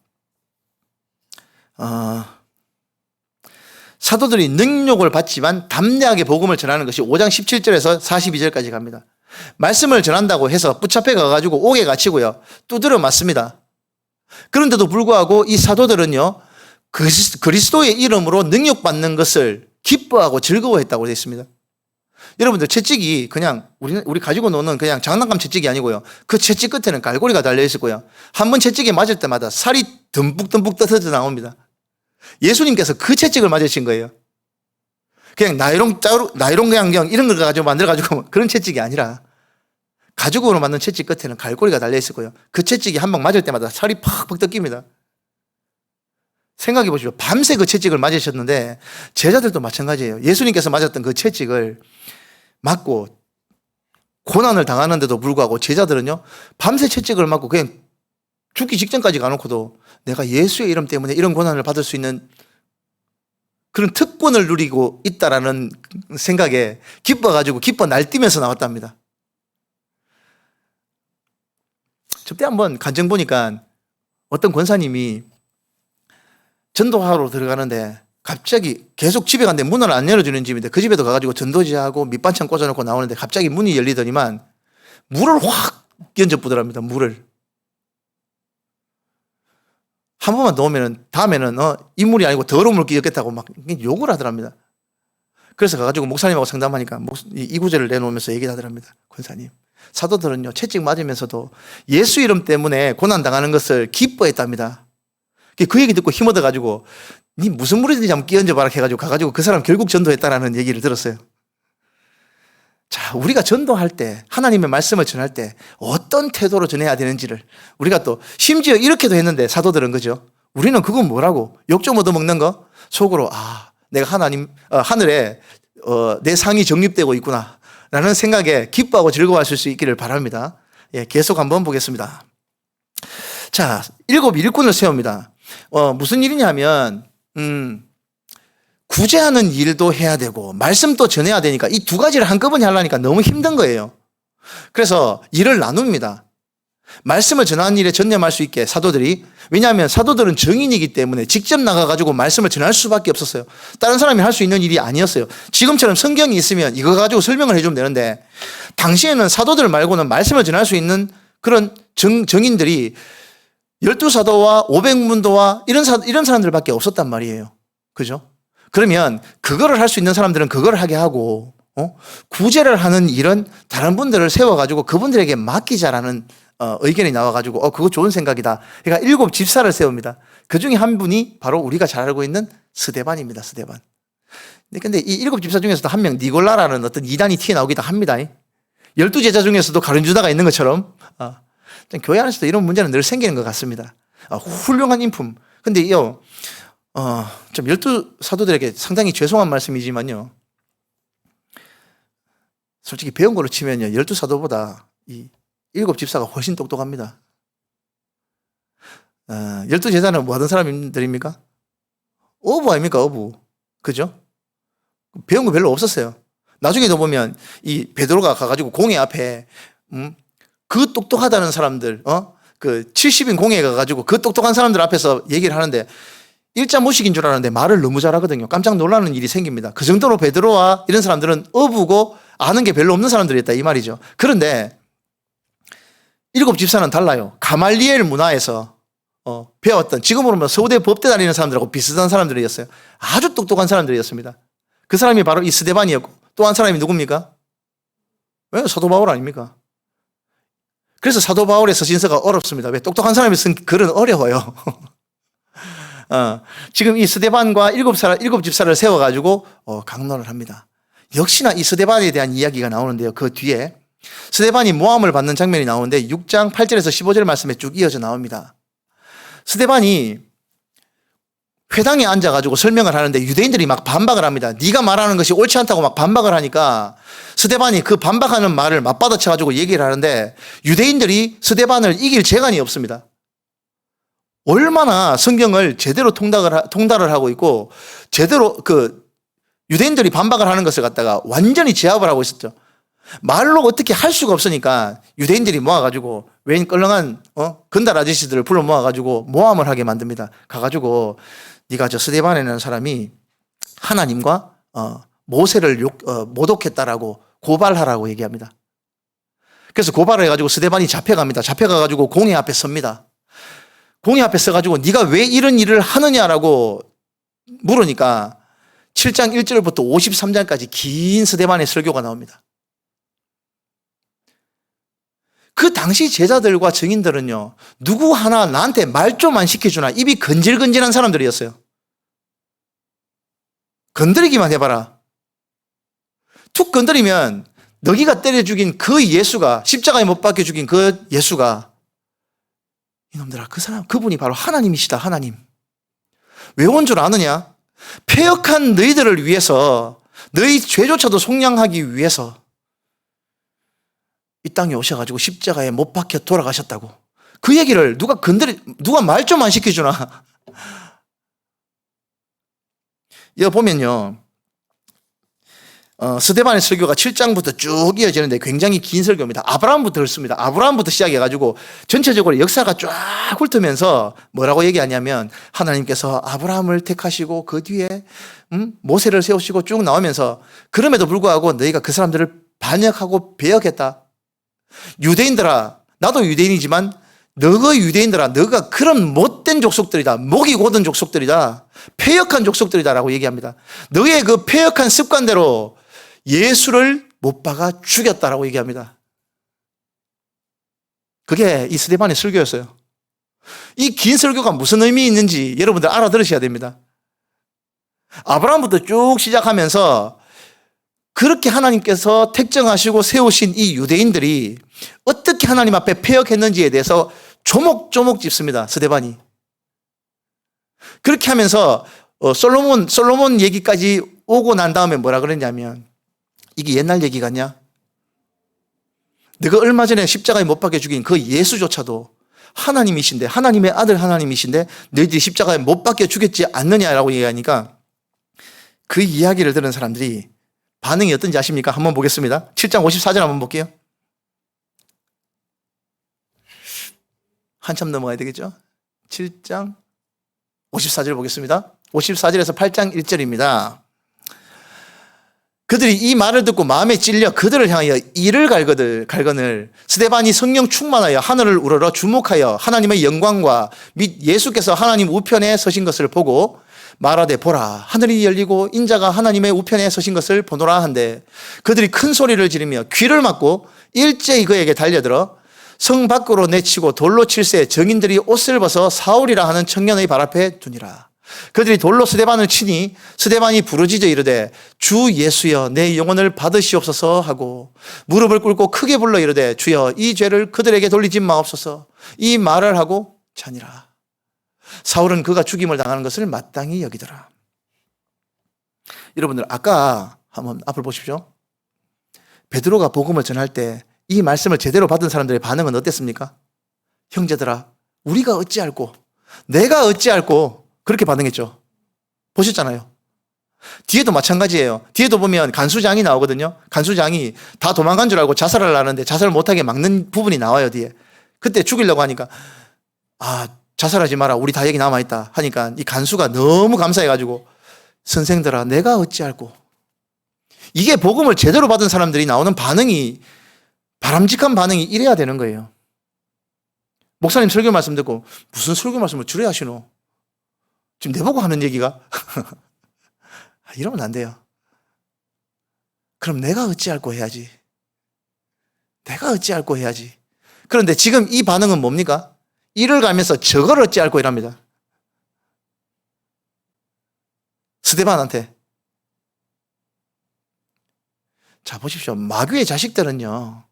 사도들이 능력을 받지만 담대하게 복음을 전하는 것이 5장 17절에서 42절까지 갑니다. 말씀을 전한다고 해서 붙잡혀 가가지고 옥에 갇히고요, 두드려 맞습니다. 그런데도 불구하고 이 사도들은요, 그리스도의 이름으로 능력받는 것을 기뻐하고 즐거워했다고 되어 있습니다. 여러분들, 채찍이 그냥 우리 가지고 노는 그냥 장난감 채찍이 아니고요, 그 채찍 끝에는 갈고리가 달려 있을 거예요. 한 번 채찍에 맞을 때마다 살이 듬뿍듬뿍 떠서 나옵니다. 예수님께서 그 채찍을 맞으신 거예요. 그냥 나이론 그냥 이런 걸 가지고 만들어가지고 그런 채찍이 아니라 가죽으로 만든 채찍 끝에는 갈고리가 달려 있을 거예요. 그 채찍이 한 방 맞을 때마다 살이 팍팍 뜯깁니다. 생각해 보십시오. 밤새 그 채찍을 맞으셨는데 제자들도 마찬가지예요. 예수님께서 맞았던 그 채찍을 맞고 고난을 당하는데도 불구하고 제자들은요, 밤새 채찍을 맞고 그냥 죽기 직전까지 가놓고도 내가 예수의 이름 때문에 이런 고난을 받을 수 있는 그런 특권을 누리고 있다라는 생각에 기뻐 날뛰면서 나왔답니다. 저때 한번 간증 보니까 어떤 권사님이 전도하러 들어가는데 갑자기 계속 집에 갔는데 문을 안 열어주는 집인데 그 집에도 가가지고 전도지하고 밑반찬 꽂아놓고 나오는데 갑자기 문이 열리더니만 물을 확 끼얹어부더랍니다. 물을. 한 번만 넣으면 다음에는 이 물이 아니고 더러운 물 끼얹겠다고 막 욕을 하더랍니다. 그래서 가가지고 목사님하고 상담하니까 이 구절을 내놓으면서 얘기를 하더랍니다. 권사님, 사도들은요, 채찍 맞으면서도 예수 이름 때문에 고난당하는 것을 기뻐했답니다. 그 얘기 듣고 힘 얻어가지고 니 무슨 물이든지 한번 끼얹어봐라 해가지고 가가지고 그 사람 결국 전도했다라는 얘기를 들었어요. 자, 우리가 전도할 때, 하나님의 말씀을 전할 때 어떤 태도로 전해야 되는지를 우리가 또 심지어 이렇게도 했는데 사도들은, 그죠? 우리는 그건 뭐라고? 욕 좀 얻어먹는 거? 속으로 내가 하늘에 내 상이 정립되고 있구나 라는 생각에 기뻐하고 즐거워하실 수 있기를 바랍니다. 예, 계속 한번 보겠습니다. 자, 7 일꾼을 세웁니다. 무슨 일이냐면 구제하는 일도 해야 되고 말씀도 전해야 되니까 이 두 가지를 한꺼번에 하려니까 너무 힘든 거예요. 그래서 일을 나눕니다. 말씀을 전하는 일에 전념할 수 있게 사도들이, 왜냐하면 사도들은 증인이기 때문에 직접 나가가지고 말씀을 전할 수밖에 없었어요. 다른 사람이 할 수 있는 일이 아니었어요. 지금처럼 성경이 있으면 이거 가지고 설명을 해주면 되는데 당시에는 사도들 말고는 말씀을 전할 수 있는 그런 증인들이 12사도와 500문도와 이런 사람들밖에 없었단 말이에요. 그죠? 그러면 그거를 할 수 있는 사람들은 그걸 하게 하고 구제를 하는 일은 다른 분들을 세워가지고 그분들에게 맡기자라는 의견이 나와가지고 그거 좋은 생각이다. 그러니까 7 집사를 세웁니다. 그 중에 한 분이 바로 우리가 잘 알고 있는 스데반입니다. 스데반. 근데 이 7 집사 중에서도 한 명 니골라라는 어떤 이단이 튀어나오기도 합니다. 12 제자 중에서도 가룟유다가 있는 것처럼 교회 안에서도 이런 문제는 늘 생기는 것 같습니다. 훌륭한 인품. 근데 좀 12 사도들에게 상당히 죄송한 말씀이지만요. 솔직히 배운 거로 치면요. 12 사도보다 이 7 집사가 훨씬 똑똑합니다. 12 제자는 뭐 하던 사람들입니까? 어부 아닙니까? 어부. 그죠? 배운 거 별로 없었어요. 나중에도 보면 이 베드로가 가가지고 공회 앞에 그 똑똑하다는 사람들, 그 70인 공회에 가가지고 그 똑똑한 사람들 앞에서 얘기를 하는데 일자 무식인 줄 알았는데 말을 너무 잘하거든요. 깜짝 놀라는 일이 생깁니다. 그 정도로 베드로와 이런 사람들은 어부고 아는 게 별로 없는 사람들이었다 이 말이죠. 그런데 7 집사는 달라요. 가말리엘 문화에서 배웠던, 지금으로 보면 서울대 법대 다니는 사람들하고 비슷한 사람들이었어요. 아주 똑똑한 사람들이었습니다. 그 사람이 바로 이 스데반이었고, 또 한 사람이 누굽니까? 왜? 사도 바울 아닙니까? 그래서 사도 바울의 서신서가 어렵습니다. 왜? 똑똑한 사람이 쓴 글은 어려워요. 지금 이 스데반과 7 집사를 세워가지고 강론을 합니다. 역시나 이 스데반에 대한 이야기가 나오는데요. 그 뒤에 스데반이 모함을 받는 장면이 나오는데 6장 8절에서 15절 말씀에 쭉 이어져 나옵니다. 스데반이 회당에 앉아가지고 설명을 하는데 유대인들이 막 반박을 합니다. 네가 말하는 것이 옳지 않다고 막 반박을 하니까 스데반이 그 반박하는 말을 맞받아쳐가지고 얘기를 하는데 유대인들이 스데반을 이길 재간이 없습니다. 얼마나 성경을 제대로 통달을 하고 있고 제대로 그 유대인들이 반박을 하는 것을 갖다가 완전히 제압을 하고 있었죠. 말로 어떻게 할 수가 없으니까 유대인들이 모아가지고 웬 껄렁한 건달 아저씨들을 불러 모아가지고 모함을 하게 만듭니다. 가가지고 네가 저 스데반이라는 사람이 하나님과 모세를 모독했다라고 고발하라고 얘기합니다. 그래서 고발을 해가지고 스데반이 잡혀갑니다. 잡혀가가지고 공회 앞에 섭니다. 공회 앞에 서가지고 네가 왜 이런 일을 하느냐라고 물으니까 7장 1절부터 53장까지 긴 스데반의 설교가 나옵니다. 그 당시 제자들과 증인들은요, 누구 하나 나한테 말 좀 안 시켜주나 입이 건질건질한 사람들이었어요. 건드리기만 해봐라. 툭 건드리면 너희가 때려 죽인 그 예수가, 십자가에 못 박혀 죽인 그 예수가, 이놈들아, 그분이 바로 하나님이시다. 하나님. 왜 온 줄 아느냐? 패역한 너희들을 위해서, 너희 죄조차도 속량하기 위해서 이 땅에 오셔가지고 십자가에 못 박혀 돌아가셨다고. 그 얘기를 누가 말 좀 안 시켜주나? 여기 보면요, 스데반의 설교가 7장부터 쭉 이어지는데 굉장히 긴 설교입니다. 아브라함부터 훑습니다. 아브라함부터 시작해가지고 전체적으로 역사가 쫙 훑으면서 뭐라고 얘기하냐면 하나님께서 아브라함을 택하시고 그 뒤에 모세를 세우시고 쭉 나오면서 그럼에도 불구하고 너희가 그 사람들을 반역하고 배역했다. 유대인들아, 나도 유대인이지만 너가 유대인들아, 너가 그런 못된 족속들이다. 목이 곧은 족속들이다. 패역한 족속들이다라고 얘기합니다. 너의 그 패역한 습관대로 예수를 못 박아 죽였다라고 얘기합니다. 그게 이 스데반의 설교였어요. 이 긴 설교가 무슨 의미 있는지 여러분들 알아들으셔야 됩니다. 아브라함부터 쭉 시작하면서 그렇게 하나님께서 택정하시고 세우신 이 유대인들이 어떻게 하나님 앞에 패역했는지에 대해서 조목조목 짚습니다. 스데반이. 그렇게 하면서 솔로몬 얘기까지 오고 난 다음에 뭐라 그랬냐면 이게 옛날 얘기 같냐? 너가 얼마 전에 십자가에 못 박혀 죽인 그 예수조차도 하나님이신데, 하나님의 아들 하나님이신데 너희들이 십자가에 못 박혀 죽였지 않느냐라고 얘기하니까 그 이야기를 들은 사람들이 반응이 어떤지 아십니까? 한번 보겠습니다. 7장 54절 한번 볼게요. 한참 넘어가야 되겠죠? 7장 54절 보겠습니다. 54절에서 8장 1절입니다. 그들이 이 말을 듣고 마음에 찔려 그들을 향하여 이를 갈거늘 스데반이 성령 충만하여 하늘을 우러러 주목하여 하나님의 영광과 및 예수께서 하나님 우편에 서신 것을 보고 말하되 보라, 하늘이 열리고 인자가 하나님의 우편에 서신 것을 보노라 한데 그들이 큰 소리를 지르며 귀를 막고 일제히 그에게 달려들어 성 밖으로 내치고 돌로 칠세 정인들이 옷을 벗어 사울이라 하는 청년의 발 앞에 두니라. 그들이 돌로 스데반을 치니 스데반이 부르짖어 이르되 주 예수여 내 영혼을 받으시옵소서 하고 무릎을 꿇고 크게 불러 이르되 주여 이 죄를 그들에게 돌리지 마옵소서. 이 말을 하고 자니라. 사울은 그가 죽임을 당하는 것을 마땅히 여기더라. 여러분들 아까 한번 앞을 보십시오. 베드로가 복음을 전할 때 이 말씀을 제대로 받은 사람들의 반응은 어땠습니까? 형제들아 우리가 어찌할꼬 내가 어찌할꼬 그렇게 반응했죠. 보셨잖아요. 뒤에도 마찬가지예요. 뒤에도 보면 간수장이 나오거든요. 간수장이 다 도망간 줄 알고 자살을 하는데 자살을 못하게 막는 부분이 나와요. 뒤에. 그때 죽이려고 하니까 자살하지 마라 우리 다 여기 남아있다 하니까 이 간수가 너무 감사해가지고 선생들아 내가 어찌할꼬. 이게 복음을 제대로 받은 사람들이 나오는 반응이 바람직한 반응이 이래야 되는 거예요. 목사님 설교 말씀 듣고 무슨 설교 말씀을 줄여 하시노? 지금 내보고 하는 얘기가? 이러면 안 돼요. 그럼 내가 어찌할꼬 해야지. 내가 어찌할꼬 해야지. 그런데 지금 이 반응은 뭡니까? 이를 가면서 저걸 어찌할꼬 이랍니다. 스데반한테. 자 보십시오. 마귀의 자식들은요.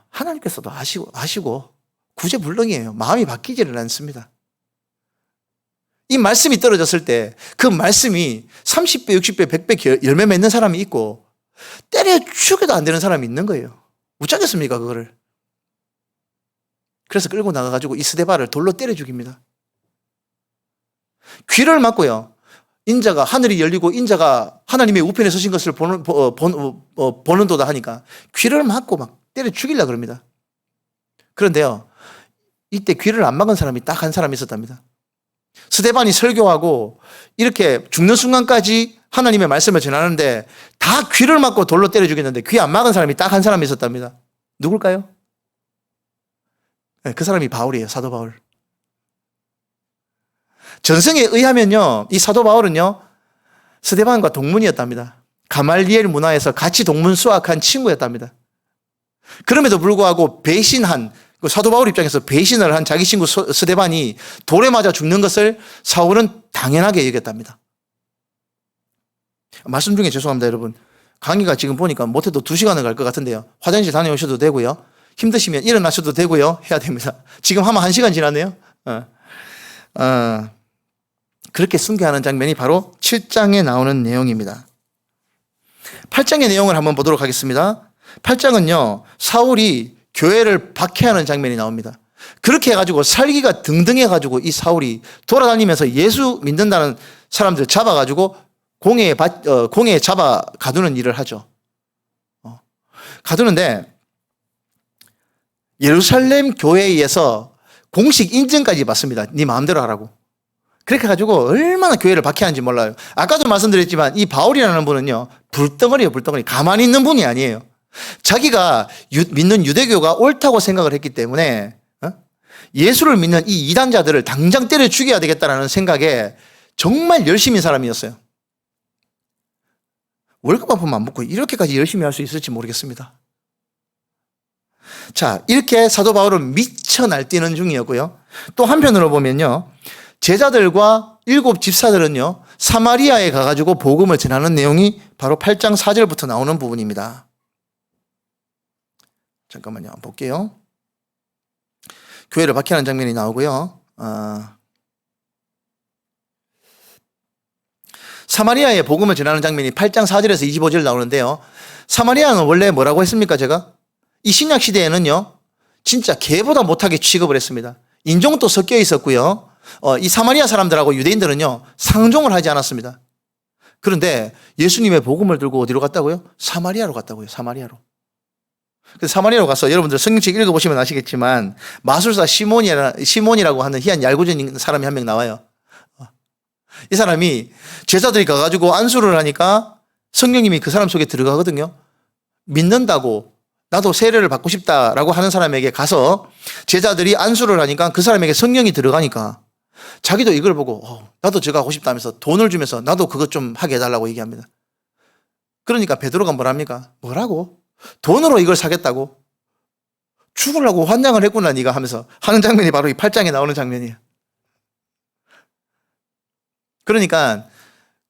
하나님께서도 아시고 구제불능이에요. 마음이 바뀌지를 않습니다. 이 말씀이 떨어졌을 때 그 말씀이 30배, 60배, 100배 열매 맺는 사람이 있고 때려 죽여도 안 되는 사람이 있는 거예요. 어쩌겠습니까 그거를. 그래서 끌고 나가가지고 이 스데반을 돌로 때려 죽입니다. 귀를 막고요. 인자가 하늘이 열리고 인자가 하나님의 우편에 서신 것을 보는도다 하니까 귀를 막고 막 때려 죽이려고 그럽니다. 그런데요. 이때 귀를 안 막은 사람이 딱 한 사람이 있었답니다. 스데반이 설교하고 이렇게 죽는 순간까지 하나님의 말씀을 전하는데 다 귀를 막고 돌로 때려 죽였는데 귀 안 막은 사람이 딱 한 사람이 있었답니다. 누굴까요? 그 사람이 바울이에요. 사도 바울. 전승에 의하면요, 이 사도 바울은요, 스데반과 동문이었답니다. 가말리엘 문화에서 같이 동문 수학한 친구였답니다. 그럼에도 불구하고 배신한, 사도 바울 입장에서 배신을 한 자기 친구 스데반이 돌에 맞아 죽는 것을 사울은 당연하게 여겼답니다. 말씀 중에 죄송합니다, 여러분. 강의가 지금 보니까 못해도 2시간은 갈 것 같은데요. 화장실 다녀오셔도 되고요. 힘드시면 일어나셔도 되고요. 해야 됩니다. 지금 하면 1시간 지났네요. 그렇게 순교하는 장면이 바로 7장에 나오는 내용입니다. 8장의 내용을 한번 보도록 하겠습니다. 8장은요, 사울이 교회를 박해하는 장면이 나옵니다. 그렇게 해가지고 살기가 등등해가지고 이 사울이 돌아다니면서 예수 믿는다는 사람들 잡아가지고 공회에 잡아 가두는 일을 하죠. 가두는데 예루살렘 교회에서 공식 인증까지 받습니다. 네 마음대로 하라고. 그렇게 해가지고 얼마나 교회를 박해하는지 몰라요. 아까도 말씀드렸지만 이 바울이라는 분은요, 불덩어리예요, 불덩어리. 가만히 있는 분이 아니에요. 자기가 믿는 유대교가 옳다고 생각을 했기 때문에 예수를 믿는 이 이단자들을 당장 때려 죽여야 되겠다는 생각에 정말 열심인 사람이었어요. 월급 한 푼만 안 먹고 이렇게까지 열심히 할 수 있을지 모르겠습니다. 자, 이렇게 사도 바울은 미쳐 날뛰는 중이었고요. 또 한편으로 보면요, 제자들과 7 집사들은요, 사마리아에 가가지고 복음을 전하는 내용이 바로 8장 4절부터 나오는 부분입니다. 잠깐만요, 한번 볼게요. 교회를 박해하는 장면이 나오고요. 사마리아에 복음을 전하는 장면이 8장 4절에서 25절 나오는데요. 사마리아는 원래 뭐라고 했습니까, 제가? 이 신약 시대에는요, 진짜 개보다 못하게 취급을 했습니다. 인종도 섞여 있었고요. 이 사마리아 사람들하고 유대인들은요, 상종을 하지 않았습니다. 그런데 예수님의 복음을 들고 어디로 갔다고요? 사마리아로 갔다고요. 사마리아로. 그래서 사마리아로 가서 여러분들 성경책 읽어보시면 아시겠지만 마술사 시몬이라고 하는 희한 얄궂은 사람이 한 명 나와요. 이 사람이 제자들이 가가지고 안수를 하니까 성령님이 그 사람 속에 들어가거든요. 믿는다고 나도 세례를 받고 싶다라고 하는 사람에게 가서 제자들이 안수를 하니까 그 사람에게 성령이 들어가니까 자기도 이걸 보고 나도 저거 하고 싶다면서 돈을 주면서 나도 그것 좀 하게 해달라고 얘기합니다. 그러니까 베드로가 뭐랍니까? 뭐라고? 돈으로 이걸 사겠다고? 죽으려고 환장을 했구나 네가 하면서 하는 장면이 바로 이 8장에 나오는 장면이에요. 그러니까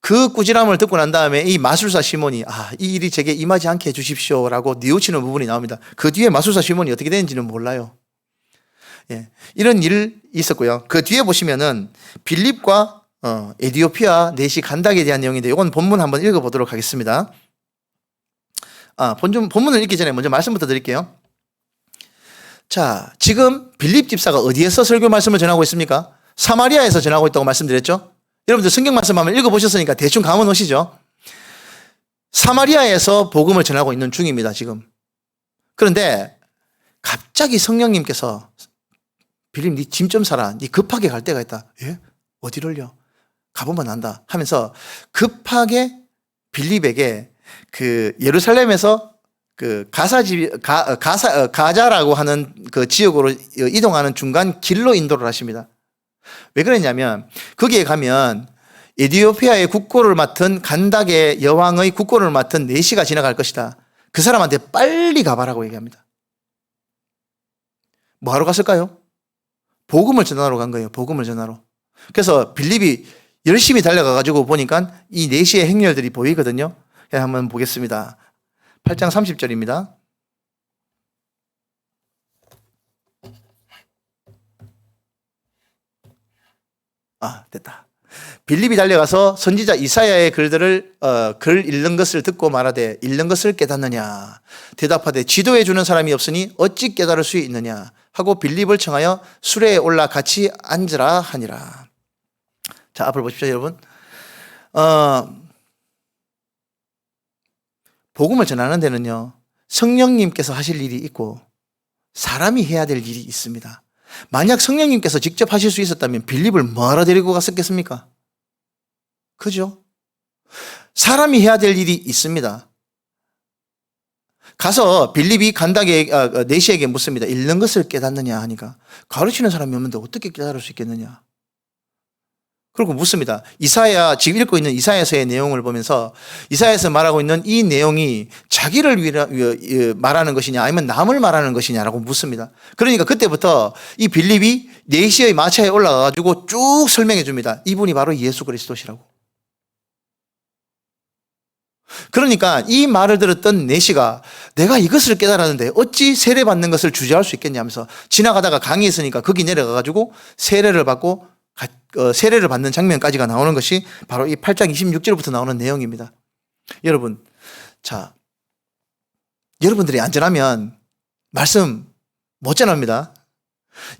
그 꾸지람을 듣고 난 다음에 이 마술사 시몬이 이 일이 제게 임하지 않게 해주십시오라고 뉘우치는 부분이 나옵니다. 그 뒤에 마술사 시몬이 어떻게 되는지는 몰라요. 예, 이런 일이 있었고요. 그 뒤에 보시면은 빌립과 에디오피아 내시 간닥에 대한 내용인데 이건 본문 한번 읽어보도록 하겠습니다. 본문을 읽기 전에 먼저 말씀부터 드릴게요. 자, 지금 빌립 집사가 어디에서 설교 말씀을 전하고 있습니까? 사마리아에서 전하고 있다고 말씀드렸죠? 여러분들 성경 말씀 한번 읽어보셨으니까 대충 감은 오시죠? 사마리아에서 복음을 전하고 있는 중입니다, 지금. 그런데 갑자기 성령님께서 빌립 네 짐 좀 사라. 네 급하게 갈 데가 있다. 예? 어디를요? 가보면 안다 하면서 급하게 빌립에게 그 예루살렘에서 그 가자라고 하는 그 지역으로 이동하는 중간 길로 인도를 하십니다. 왜 그랬냐면 거기에 가면 에티오피아의 국고를 맡은 간닥의 여왕의 국고를 맡은 내시가 지나갈 것이다. 그 사람한테 빨리 가봐라고 얘기합니다. 뭐 하러 갔을까요? 복음을 전하러 간 거예요. 복음을 전하러. 그래서 빌립이 열심히 달려가가지고 보니까 이 내시의 행렬들이 보이거든요. 한번 보겠습니다. 8장 30절입니다. 됐다. 빌립이 달려가서 선지자 이사야의 글들을 글 읽는 것을 듣고 말하되 읽는 것을 깨닫느냐 대답하되 지도해 주는 사람이 없으니 어찌 깨달을 수 있느냐 하고 빌립을 청하여 수레에 올라 같이 앉으라 하니라. 자, 앞을 보십시오, 여러분. 복음을 전하는 데는요, 성령님께서 하실 일이 있고 사람이 해야 될 일이 있습니다. 만약 성령님께서 직접 하실 수 있었다면 빌립을 뭐하러 데리고 갔었겠습니까? 그죠? 사람이 해야 될 일이 있습니다. 가서 빌립이 간닥에 내시에게 묻습니다. 읽는 것을 깨닫느냐 하니까 가르치는 사람이 없는데 어떻게 깨달을 수 있겠느냐? 그리고 묻습니다. 이사야, 지금 읽고 있는 이사야서의 내용을 보면서 이사야에서 말하고 있는 이 내용이 자기를 위해 말하는 것이냐 아니면 남을 말하는 것이냐라고 묻습니다. 그러니까 그때부터 이 빌립이 내시의 마차에 올라가가지고 쭉 설명해 줍니다. 이분이 바로 예수 그리스도시라고. 그러니까 이 말을 들었던 내시가 내가 이것을 깨달았는데 어찌 세례받는 것을 주저할 수 있겠냐 하면서 지나가다가 강이 있으니까 거기 내려가가지고 세례를 받고 세례를 받는 장면까지가 나오는 것이 바로 이 8장 26절부터 나오는 내용입니다. 여러분, 자, 여러분들이 안전하면 말씀 못 전합니다.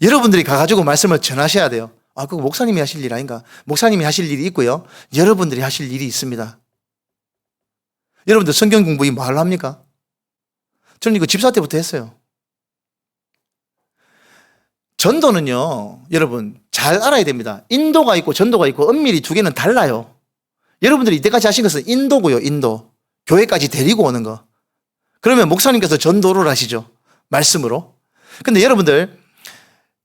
여러분들이 가가지고 말씀을 전하셔야 돼요. 그거 목사님이 하실 일 아닌가? 목사님이 하실 일이 있고요. 여러분들이 하실 일이 있습니다. 여러분들 성경 공부 뭐하러 합니까? 저는 이거 집사 때부터 했어요. 전도는요, 여러분 잘 알아야 됩니다. 인도가 있고 전도가 있고 엄밀히 두 개는 달라요. 여러분들이 이때까지 하신 것은 인도고요, 인도. 교회까지 데리고 오는 거. 그러면 목사님께서 전도를 하시죠. 말씀으로. 근데 여러분들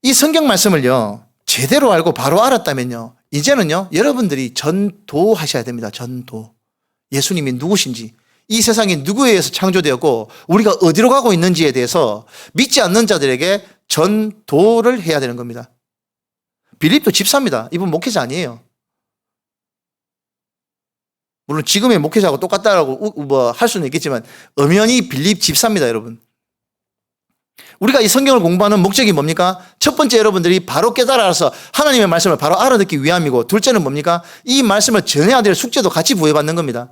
이 성경 말씀을요 제대로 알고 바로 알았다면요 이제는요 여러분들이 전도하셔야 됩니다. 전도. 예수님이 누구신지, 이 세상이 누구에 의해서 창조되었고 우리가 어디로 가고 있는지에 대해서 믿지 않는 자들에게 전도를 해야 되는 겁니다. 빌립도 집사입니다. 이분 목회자 아니에요. 물론 지금의 목회자하고 똑같다라고 할 수는 있겠지만 엄연히 빌립 집사입니다, 여러분. 우리가 이 성경을 공부하는 목적이 뭡니까? 첫 번째, 여러분들이 바로 깨달아서 하나님의 말씀을 바로 알아듣기 위함이고, 둘째는 뭡니까? 이 말씀을 전해야 될 숙제도 같이 부여받는 겁니다.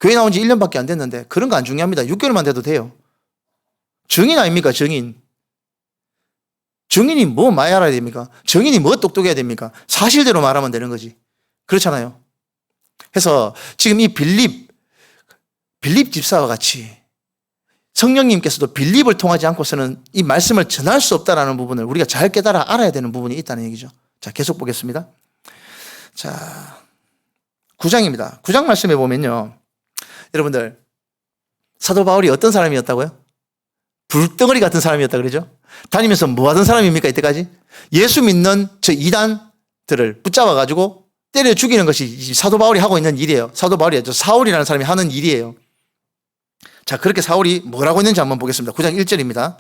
교회 나온 지 1년밖에 안 됐는데 그런 거 안 중요합니다. 6개월만 돼도 돼요. 증인 아닙니까? 증인. 증인이 뭐 많이 알아야 됩니까? 증인이 뭐 똑똑해야 됩니까? 사실대로 말하면 되는 거지. 그렇잖아요. 해서 지금 이 빌립 집사와 같이 성령님께서도 빌립을 통하지 않고서는 이 말씀을 전할 수 없다는 부분을 우리가 잘 깨달아 알아야 되는 부분이 있다는 얘기죠. 자, 계속 보겠습니다. 자, 9장입니다. 9장 말씀에 보면요, 여러분들 사도 바울이 어떤 사람이었다고요? 불덩어리 같은 사람이었다 그러죠? 다니면서 뭐 하던 사람입니까 이때까지? 예수 믿는 저 이단들을 붙잡아가지고 때려 죽이는 것이 사도 바울이 하고 있는 일이에요. 사도 바울이 아니죠. 사울이라는 사람이 하는 일이에요. 자, 그렇게 사울이 뭐라고 했는지 한번 보겠습니다. 9장 1절입니다.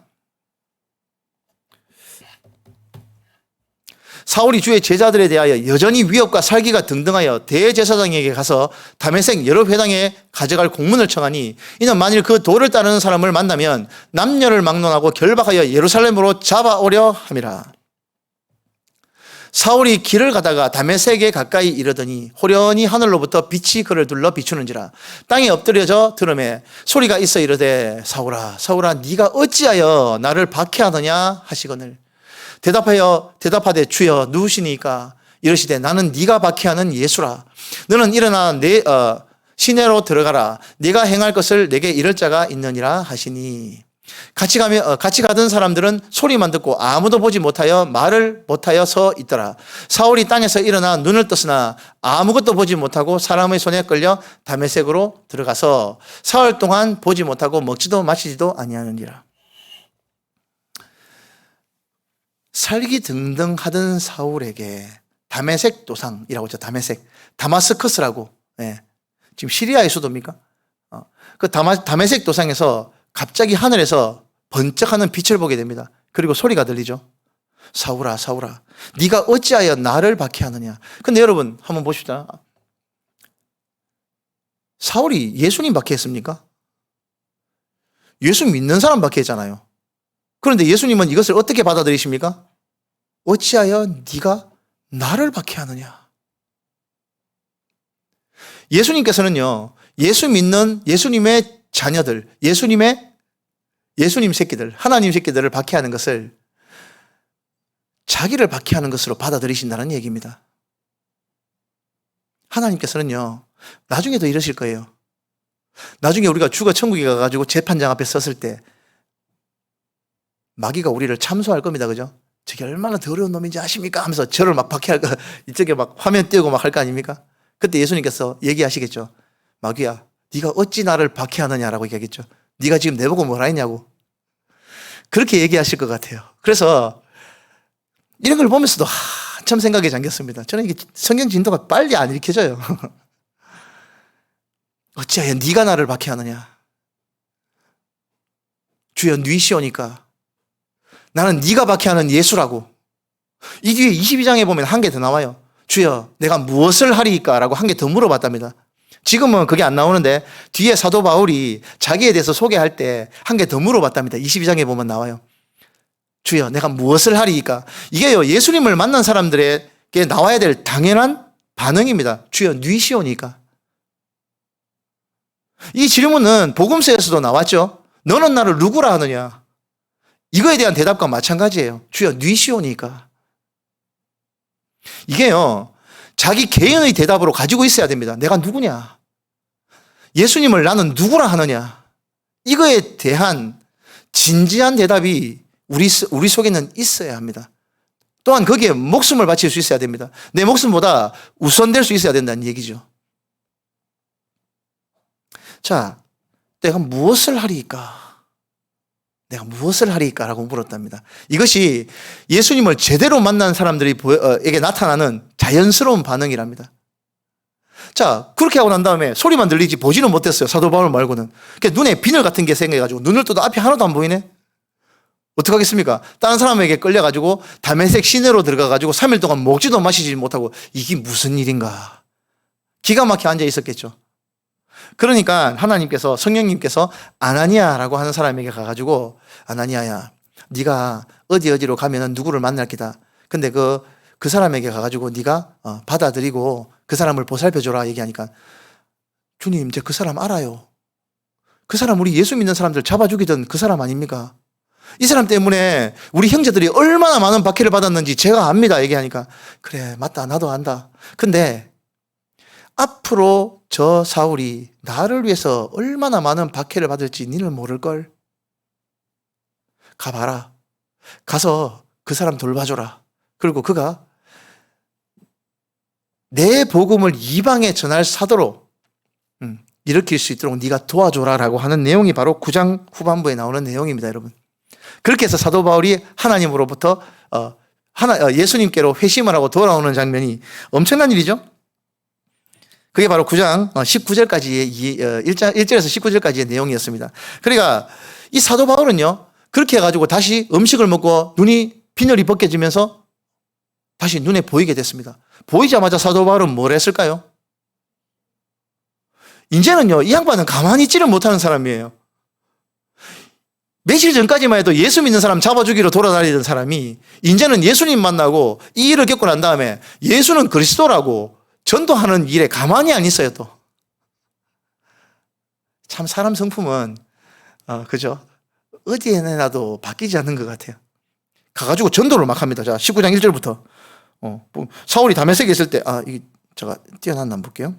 사울이 주의 제자들에 대하여 여전히 위협과 살기가 등등하여 대제사장에게 가서 다메섹 여러 회당에 가져갈 공문을 청하니 이는 만일 그 도를 따르는 사람을 만나면 남녀를 막론하고 결박하여 예루살렘으로 잡아오려 함이라. 사울이 길을 가다가 다메섹에 가까이 이르더니 호련히 하늘로부터 빛이 그를 둘러 비추는지라. 땅에 엎드려져 들음에 소리가 있어 이르되 사울아 사울아 네가 어찌하여 나를 박해하느냐 하시거늘 대답하되 주여 누구시니까 이르시되 나는 네가 박해하는 예수라. 너는 일어나 시내로 들어가라. 네가 행할 것을 내게 이를 자가 있느니라 하시니 같이 가던 사람들은 소리만 듣고 아무도 보지 못하여 말을 못하여 서 있더라. 사울이 땅에서 일어나 눈을 떴으나 아무것도 보지 못하고 사람의 손에 끌려 다메섹으로 들어가서 사흘 동안 보지 못하고 먹지도 마시지도 아니하느니라. 살기 등등 하던 사울에게 다메섹 도상이라고 했죠. 다마스커스라고. 예. 지금 시리아의 수도입니까? 그 다메섹 도상에서 갑자기 하늘에서 번쩍하는 빛을 보게 됩니다. 그리고 소리가 들리죠. 사울아 사울아 네가 어찌하여 나를 박해하느냐. 근데 여러분 한번 보십시다. 사울이 예수님 박해했습니까? 예수 믿는 사람 박해했잖아요. 그런데 예수님은 이것을 어떻게 받아들이십니까? 어찌하여 네가 나를 박해하느냐. 예수님께서는요, 예수 믿는 예수님의 자녀들, 예수님 새끼들, 하나님 새끼들을 박해하는 것을 자기를 박해하는 것으로 받아들이신다는 얘기입니다. 하나님께서는요, 나중에도 이러실 거예요. 나중에 우리가 죽어 천국에 가가지고 재판장 앞에 섰을 때 마귀가 우리를 참소할 겁니다. 그죠? 저게 얼마나 더러운 놈인지 아십니까? 하면서 저를 막 박해할 거, 이쪽에 막 화면 띄우고 막 할 거 아닙니까? 그때 예수님께서 얘기하시겠죠. 마귀야, 네가 어찌 나를 박해하느냐라고 얘기하겠죠. 네가 지금 내보고 뭐라 했냐고. 그렇게 얘기하실 것 같아요. 그래서 이런 걸 보면서도 한참 생각에 잠겼습니다. 저는 이게 성경 진도가 빨리 안 읽혀져요. 어찌하여 네가 나를 박해하느냐. 주여 뉘시오니까 나는 네가 박해하는 예수라고. 이 뒤에 22장에 보면 한 개 더 나와요. 주여 내가 무엇을 하리이까 라고 한 개 더 물어봤답니다. 지금은 그게 안 나오는데 뒤에 사도 바울이 자기에 대해서 소개할 때 한 개 더 물어봤답니다. 22장에 보면 나와요. 주여 내가 무엇을 하리이까. 이게요, 예수님을 만난 사람들에게 나와야 될 당연한 반응입니다. 주여 뉘시오니까. 이 질문은 복음서에서도 나왔죠. 너는 나를 누구라 하느냐. 이거에 대한 대답과 마찬가지예요. 주여 뉘시오니까. 이게요, 자기 개인의 대답으로 가지고 있어야 됩니다. 내가 누구냐? 예수님을 나는 누구라 하느냐? 이거에 대한 진지한 대답이 우리 속에는 있어야 합니다. 또한 거기에 목숨을 바칠 수 있어야 됩니다. 내 목숨보다 우선될 수 있어야 된다는 얘기죠. 자, 내가 무엇을 하리이까? 내가 무엇을 하리이까? 라고 물었답니다. 이것이 예수님을 제대로 만난 사람들에게 나타나는 자연스러운 반응이랍니다. 자, 그렇게 하고 난 다음에 소리만 들리지 보지는 못했어요. 사도 바울 말고는. 눈에 비늘 같은 게 생겨가지고 눈을 떠도 앞이 하나도 안 보이네? 어떡하겠습니까? 다른 사람에게 끌려가지고 다메섹 시내로 들어가가지고 3일 동안 먹지도 마시지 못하고 이게 무슨 일인가? 기가 막혀 앉아 있었겠죠. 그러니까 하나님께서, 성령님께서 아나니아라고 하는 사람에게 가가지고 아나니아야, 네가 어디로 가면은 누구를 만날 기다. 근데 그 사람에게 가가지고 네가 받아들이고 그 사람을 보살펴줘라 얘기하니까 주님, 저 그 사람 알아요. 그 사람 우리 예수 믿는 사람들 잡아 죽이던 그 사람 아닙니까? 이 사람 때문에 우리 형제들이 얼마나 많은 박해를 받았는지 제가 압니다 얘기하니까 그래 맞다 나도 안다. 근데 앞으로 저 사울이 나를 위해서 얼마나 많은 박해를 받을지 니는 모를걸. 가봐라. 가서 그 사람 돌봐줘라. 그리고 그가 내 복음을 이방에 전할 사도로 일으킬 수 있도록 네가 도와줘라라고 하는 내용이 바로 9장 후반부에 나오는 내용입니다, 여러분. 그렇게 해서 사도 바울이 하나님으로부터 예수님께로 회심을 하고 돌아오는 장면이 엄청난 일이죠. 그게 바로 9장 19절까지의 1절에서 19절까지의 내용이었습니다. 그러니까 이 사도 바울은요, 그렇게 해가지고 다시 음식을 먹고 눈이 빈혈이 벗겨지면서 다시 눈에 보이게 됐습니다. 보이자마자 사도 바울은 뭘 했을까요? 이제는요, 이 양반은 가만히 있지를 못하는 사람이에요. 며칠 전까지만 해도 예수 믿는 사람 잡아주기로 돌아다니던 사람이 이제는 예수님 만나고 이 일을 겪고 난 다음에 예수는 그리스도라고 전도하는 일에 가만히 안 있어요, 또. 참 사람 성품은 그죠? 어디에 내놔도 바뀌지 않는 것 같아요. 가가지고 전도를 막 합니다. 자, 19장 1절부터. 사울이 다메섹에 있을 때, 이게 제가 띄어놨나 한번 볼게요.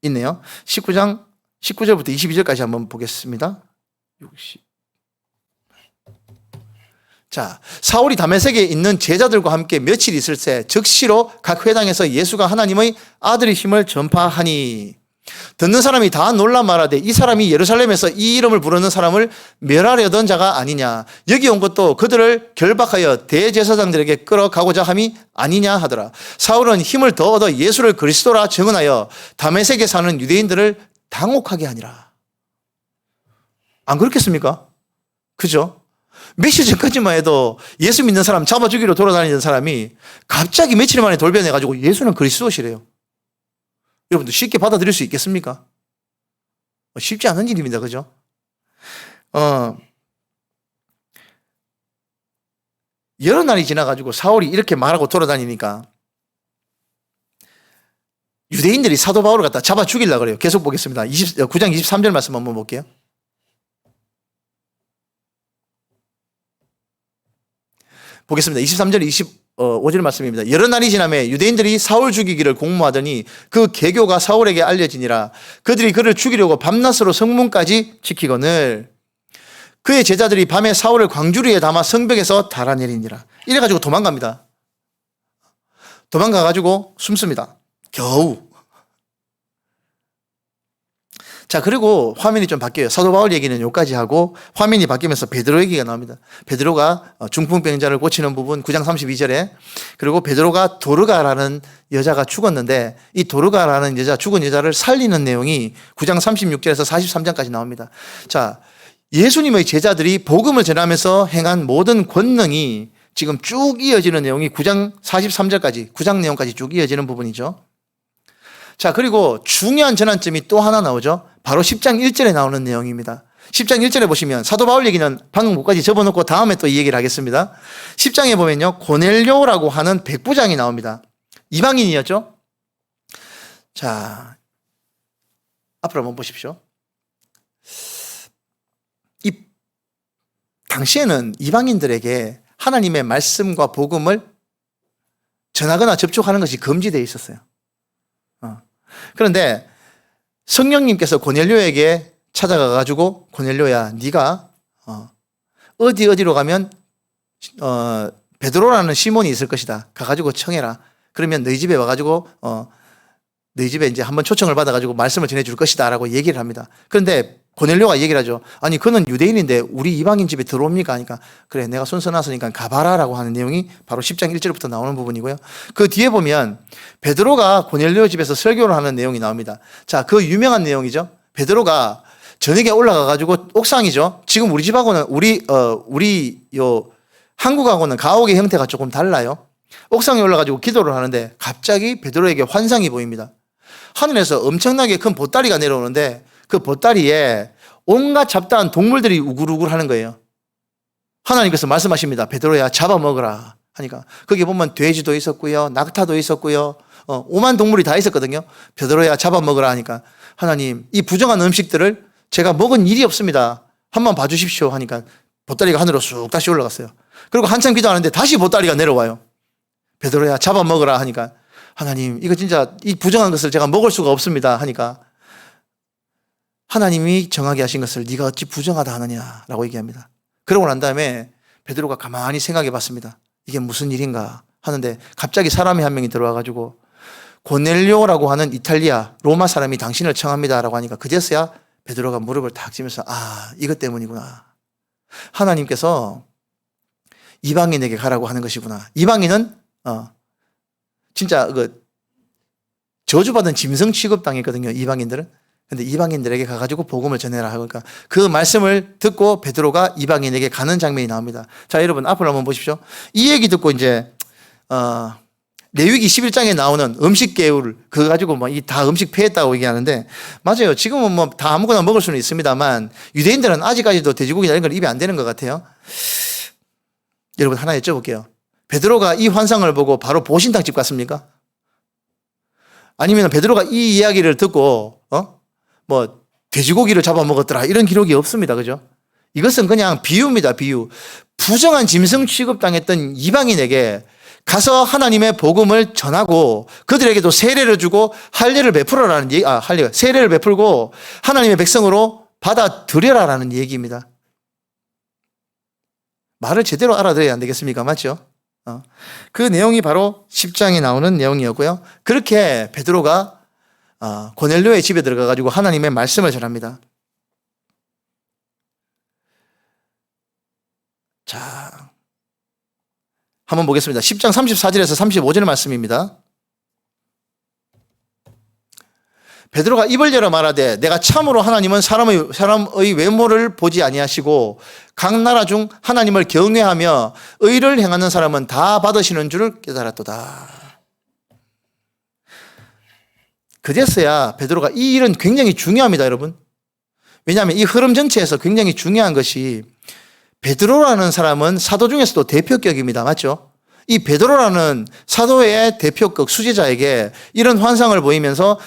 있네요. 19장 19절부터 22절까지 한번 보겠습니다. 60. 자, 사울이 다메섹에 있는 제자들과 함께 며칠 있을 때 즉시로 각 회당에서 예수가 하나님의 아들이심을 전파하니 듣는 사람이 다 놀라 말하되 이 사람이 예루살렘에서 이 이름을 부르는 사람을 멸하려던 자가 아니냐, 여기 온 것도 그들을 결박하여 대제사장들에게 끌어가고자 함이 아니냐 하더라. 사울은 힘을 더 얻어 예수를 그리스도라 증언하여 다메섹에 사는 유대인들을 당혹하게 하니라. 안 그렇겠습니까? 그죠? 며칠 전까지만 해도 예수 믿는 사람 잡아주기로 돌아다니던 사람이 갑자기 며칠 만에 돌변해가지고 예수는 그리스도시래요. 여러분들 쉽게 받아들일 수 있겠습니까? 쉽지 않은 일입니다. 그죠? 여러 날이 지나가지고 사울이 이렇게 말하고 돌아다니니까 유대인들이 사도 바울을 갖다 잡아 죽이려고 그래요. 계속 보겠습니다. 9장 23절 말씀 한번 볼게요. 보겠습니다. 23절 25절 말씀입니다. 여러 날이 지나매 유대인들이 사울 죽이기를 공모하더니 그 계교가 사울에게 알려지니라. 그들이 그를 죽이려고 밤낮으로 성문까지 지키거늘 그의 제자들이 밤에 사울을 광주리에 담아 성벽에서 달아내리니라. 이래가지고 도망갑니다. 도망가가지고 숨습니다. 겨우. 자, 그리고 화면이 좀 바뀌어요. 사도 바울 얘기는 여기까지 하고 화면이 바뀌면서 베드로 얘기가 나옵니다. 베드로가 중풍병자를 고치는 부분 9장 32절에, 그리고 베드로가 도르가라는 여자가 죽었는데 이 도르가라는 여자, 죽은 여자를 살리는 내용이 9장 36절에서 43장까지 나옵니다. 자, 예수님의 제자들이 복음을 전하면서 행한 모든 권능이 지금 쭉 이어지는 내용이 9장 43절까지, 9장 내용까지 쭉 이어지는 부분이죠. 자, 그리고 중요한 전환점이 또 하나 나오죠. 바로 10장 1절에 나오는 내용입니다. 10장 1절에 보시면 사도 바울 얘기는 방금 그까지 접어놓고 다음에 또 이 얘기를 하겠습니다. 10장에 보면요, 고넬료라고 하는 백부장이 나옵니다. 이방인이었죠. 자, 앞으로 한번 보십시오. 이 당시에는 이방인들에게 하나님의 말씀과 복음을 전하거나 접촉하는 것이 금지되어 있었어요. 그런데 성령님께서 고넬료에게 찾아가가지고, 고넬료야, 네가 어디로 가면 베드로라는 시몬이 있을 것이다. 가가지고 청해라. 그러면 너희 집에 와가지고 너희 집에 이제 한번 초청을 받아가지고 말씀을 전해줄 것이다라고 얘기를 합니다. 그런데 고넬료가 얘기를 하죠. 아니, 그는 유대인인데 우리 이방인 집에 들어옵니까? 하니까 그래, 내가 손 써놨으니까 가봐라라고 하는 내용이 바로 10장 1절부터 나오는 부분이고요. 그 뒤에 보면 베드로가 고넬료 집에서 설교를 하는 내용이 나옵니다. 자, 그 유명한 내용이죠. 베드로가 저녁에 올라가가지고 옥상이죠. 지금 우리 집하고는 우리 한국하고는 가옥의 형태가 조금 달라요. 옥상에 올라가지고 기도를 하는데 갑자기 베드로에게 환상이 보입니다. 하늘에서 엄청나게 큰 보따리가 내려오는데 그 보따리에 온갖 잡다한 동물들이 우글우글 하는 거예요. 하나님께서 말씀하십니다. 베드로야, 잡아먹으라 하니까 거기 보면 돼지도 있었고요, 낙타도 있었고요, 오만 동물이 다 있었거든요. 베드로야, 잡아먹으라 하니까 하나님, 이 부정한 음식들을 제가 먹은 일이 없습니다. 한번 봐주십시오 하니까 보따리가 하늘로 쑥 다시 올라갔어요. 그리고 한참 기도하는데 다시 보따리가 내려와요. 베드로야, 잡아먹으라 하니까 하나님, 이거 진짜 이 부정한 것을 제가 먹을 수가 없습니다 하니까 하나님이 정하게 하신 것을 네가 어찌 부정하다 하느냐라고 얘기합니다. 그러고 난 다음에 베드로가 가만히 생각해 봤습니다. 이게 무슨 일인가 하는데 갑자기 사람이 한 명이 들어와가지고 고넬료라고 하는 이탈리아 로마 사람이 당신을 청합니다라고 하니까 그제서야 베드로가 무릎을 탁 치면서 이것 때문이구나. 하나님께서 이방인에게 가라고 하는 것이구나. 이방인은 진짜 저주받은 짐승 취급당했거든요, 이방인들은. 근데 이방인들에게 가가지고 복음을 전해라 하니까 그 말씀을 듣고 베드로가 이방인에게 가는 장면이 나옵니다. 자, 여러분 앞으로 한번 보십시오. 이 얘기 듣고 이제 레위기 11장에 나오는 음식 계율 그거 가지고 뭐 이 다 음식 폐했다고 얘기하는데 맞아요. 지금은 뭐 다 아무거나 먹을 수는 있습니다만 유대인들은 아직까지도 돼지고기나 이런 걸 입에 안 대는 것 같아요. 여러분 하나 여쭤볼게요. 베드로가 이 환상을 보고 바로 보신탕집 갔습니까? 아니면 베드로가 이 이야기를 듣고 뭐 돼지고기를 잡아먹었더라 이런 기록이 없습니다. 그죠? 이것은 그냥 비유입니다. 비유. 부정한 짐승 취급당했던 이방인에게 가서 하나님의 복음을 전하고 그들에게도 세례를 주고 할례를 베풀어라는 얘기, 세례를 베풀고 하나님의 백성으로 받아들여라라는 얘기입니다. 말을 제대로 알아들어야 안 되겠습니까? 맞죠? 그 내용이 바로 10장에 나오는 내용이었고요. 그렇게 베드로가 고넬료의 집에 들어가가지고 하나님의 말씀을 전합니다. 자, 한번 보겠습니다. 10장 34절에서 35절 말씀입니다. 베드로가 입을 열어 말하되 내가 참으로 하나님은 사람의 외모를 보지 아니하시고 각 나라 중 하나님을 경외하며 의를 행하는 사람은 다 받으시는 줄을 깨달았도다. 그제서야 베드로가 이 일은 굉장히 중요합니다, 여러분. 왜냐하면 이 흐름 전체에서 굉장히 중요한 것이 베드로라는 사람은 사도 중에서도 대표격입니다. 맞죠? 이 베드로라는 사도의 대표격 수제자에게 이런 환상을 보이면서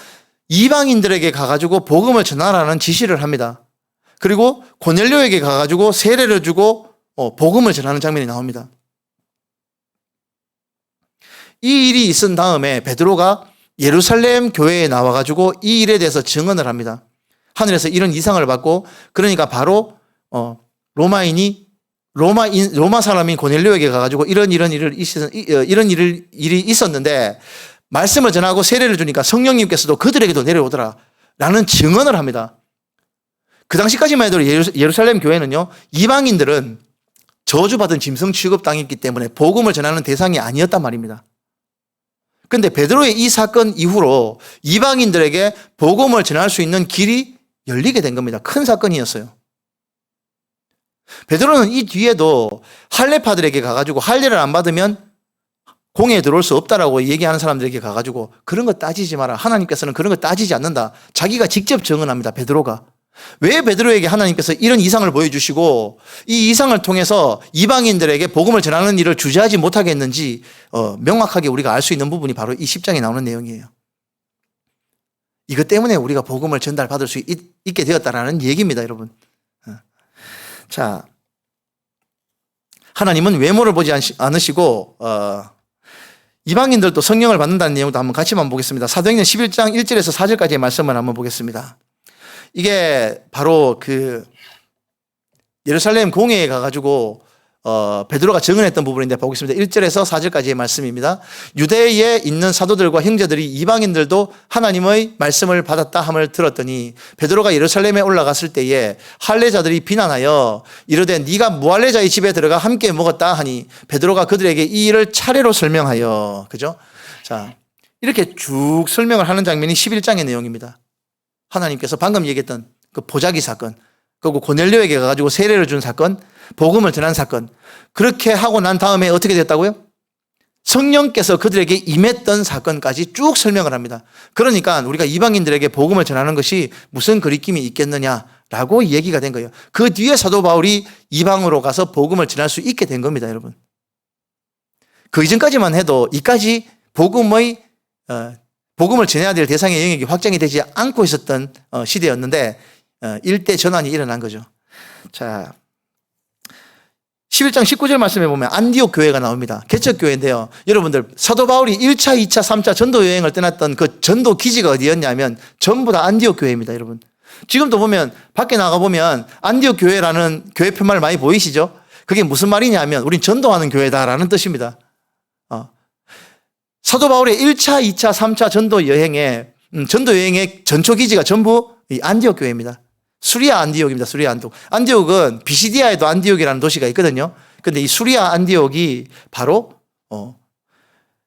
이방인들에게 가가지고 복음을 전하라는 지시를 합니다. 그리고 고넬료에게 가가지고 세례를 주고 복음을 전하는 장면이 나옵니다. 이 일이 있은 다음에 베드로가 예루살렘 교회에 나와가지고 이 일에 대해서 증언을 합니다. 하늘에서 이런 이상을 받고 그러니까 바로 로마 사람인 고넬료에게 가가지고 이런 일이 있었는데 말씀을 전하고 세례를 주니까 성령님께서도 그들에게도 내려오더라 라는 증언을 합니다. 그 당시까지만 해도 예루살렘 교회는요, 이방인들은 저주받은 짐승 취급당했기 때문에 복음을 전하는 대상이 아니었단 말입니다. 그런데 베드로의 이 사건 이후로 이방인들에게 복음을 전할 수 있는 길이 열리게 된 겁니다. 큰 사건이었어요. 베드로는 이 뒤에도 할례파들에게 가가지고 할례를 안 받으면 공회에 들어올 수 없다라고 얘기하는 사람들에게 가가지고 그런 거 따지지 마라. 하나님께서는 그런 거 따지지 않는다. 자기가 직접 증언합니다. 베드로가. 왜 베드로에게 하나님께서 이런 이상을 보여주시고 이 이상을 통해서 이방인들에게 복음을 전하는 일을 주저하지 못하게 했는지 명확하게 우리가 알 수 있는 부분이 바로 이 10장에 나오는 내용이에요. 이것 때문에 우리가 복음을 전달받을 수 있게 되었다라는 얘기입니다, 여러분. 자, 하나님은 외모를 보지 않으시고 이방인들도 성령을 받는다는 내용도 한번 같이 보겠습니다. 사도행전 11장 1절에서 4절까지의 말씀을 한번 보겠습니다. 이게 바로 예루살렘 공회에 가가지고 베드로가 증언했던 부분인데 보겠습니다. 1절에서 4절까지의 말씀입니다. 유대에 있는 사도들과 형제들이 이방인들도 하나님의 말씀을 받았다 함을 들었더니 베드로가 예루살렘에 올라갔을 때에 할례자들이 비난하여 이르되 네가 무할례자의 집에 들어가 함께 먹었다 하니 베드로가 그들에게 이 일을 차례로 설명하여, 그죠? 자, 이렇게 쭉 설명을 하는 장면이 11장의 내용입니다. 하나님께서 방금 얘기했던 그 보자기 사건, 그리고 고넬료에게 가가지고 세례를 준 사건, 복음을 전한 사건, 그렇게 하고 난 다음에 어떻게 됐다고요? 성령께서 그들에게 임했던 사건까지 쭉 설명을 합니다. 그러니까 우리가 이방인들에게 복음을 전하는 것이 무슨 그리낌이 있겠느냐라고 얘기가 된 거예요. 그 뒤에 사도 바울이 이방으로 가서 복음을 전할 수 있게 된 겁니다, 여러분. 그 이전까지만 해도 이까지 복음을 전해야 될 대상의 영역이 확장이 되지 않고 있었던 시대였는데 일대 전환이 일어난 거죠. 자, 11장 19절 말씀에 보면 안디옥 교회가 나옵니다. 개척교회인데요. 여러분들 사도 바울이 1차, 2차, 3차 전도 여행을 떠났던 그 전도 기지가 어디였냐면 전부 다 안디옥 교회입니다, 여러분. 지금도 보면 밖에 나가보면 안디옥 교회라는 교회 편말 많이 보이시죠? 그게 무슨 말이냐면 우린 전도하는 교회다라는 뜻입니다. 사도 바울의 1차, 2차, 3차 전도 여행의 전초 기지가 전부 이 안디옥 교회입니다. 수리아 안디옥입니다. 수리아 안디옥. 안디옥은 비시디아에도 안디옥이라는 도시가 있거든요. 근데 이 수리아 안디옥이 바로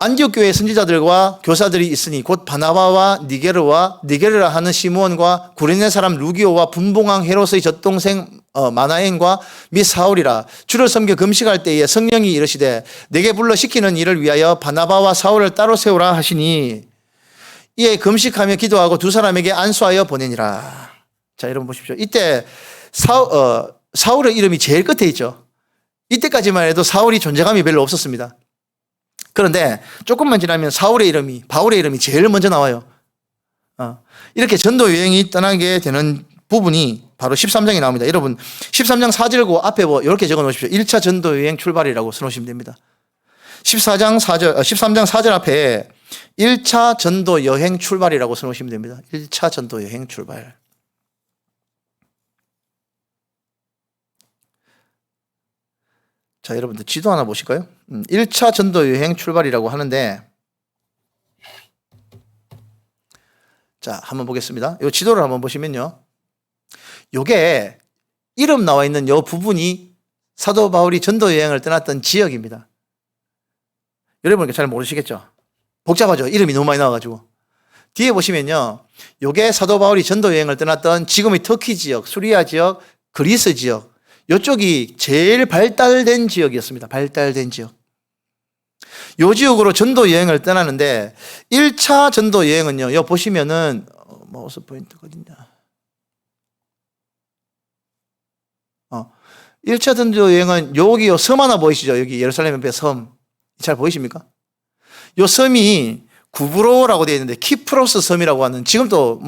안디옥 교회 선지자들과 교사들이 있으니 곧 바나바와 니게르라 하는 시므온과 구레네 사람 루기오와 분봉왕 헤롯의 젖동생 마나엔과 및 사울이라. 주를 섬겨 금식할 때에 성령이 이르시되 내게 불러 시키는 일을 위하여 바나바와 사울을 따로 세우라 하시니 이에 금식하며 기도하고 두 사람에게 안수하여 보내니라. 자, 여러분 보십시오. 이때 사울의 이름이 제일 끝에 있죠. 이때까지만 해도 사울이 존재감이 별로 없었습니다. 그런데 조금만 지나면 바울의 이름이 제일 먼저 나와요. 이렇게 전도 여행이 떠나게 되는 부분이 바로 13장에 나옵니다. 여러분 13장 4절고 앞에 이렇게 적어 놓으십시오. 1차 전도 여행 출발이라고 써 놓으시면 됩니다. 13장 4절 앞에 1차 전도 여행 출발이라고 써 놓으시면 됩니다. 1차 전도 여행 출발. 자, 여러분들 지도 하나 보실까요? 1차 전도 여행 출발이라고 하는데, 자, 한번 보겠습니다. 이 지도를 한번 보시면요. 요게 이름 나와 있는 요 부분이 사도 바울이 전도 여행을 떠났던 지역입니다. 여러분 잘 모르시겠죠? 복잡하죠? 이름이 너무 많이 나와가지고. 뒤에 보시면요. 요게 사도 바울이 전도 여행을 떠났던 지금의 터키 지역, 수리아 지역, 그리스 지역, 이쪽이 제일 발달된 지역이었습니다. 발달된 지역. 요 지역으로 전도 여행을 떠나는데 1차 전도 여행은요. 여기 보시면은 마우스 포인트가 어딨냐. 1차 전도 여행은 여기 섬 하나 보이시죠? 여기 예루살렘 옆에 섬. 잘 보이십니까? 요 섬이 구브로라고 되어 있는데 키프로스 섬이라고 하는 지금도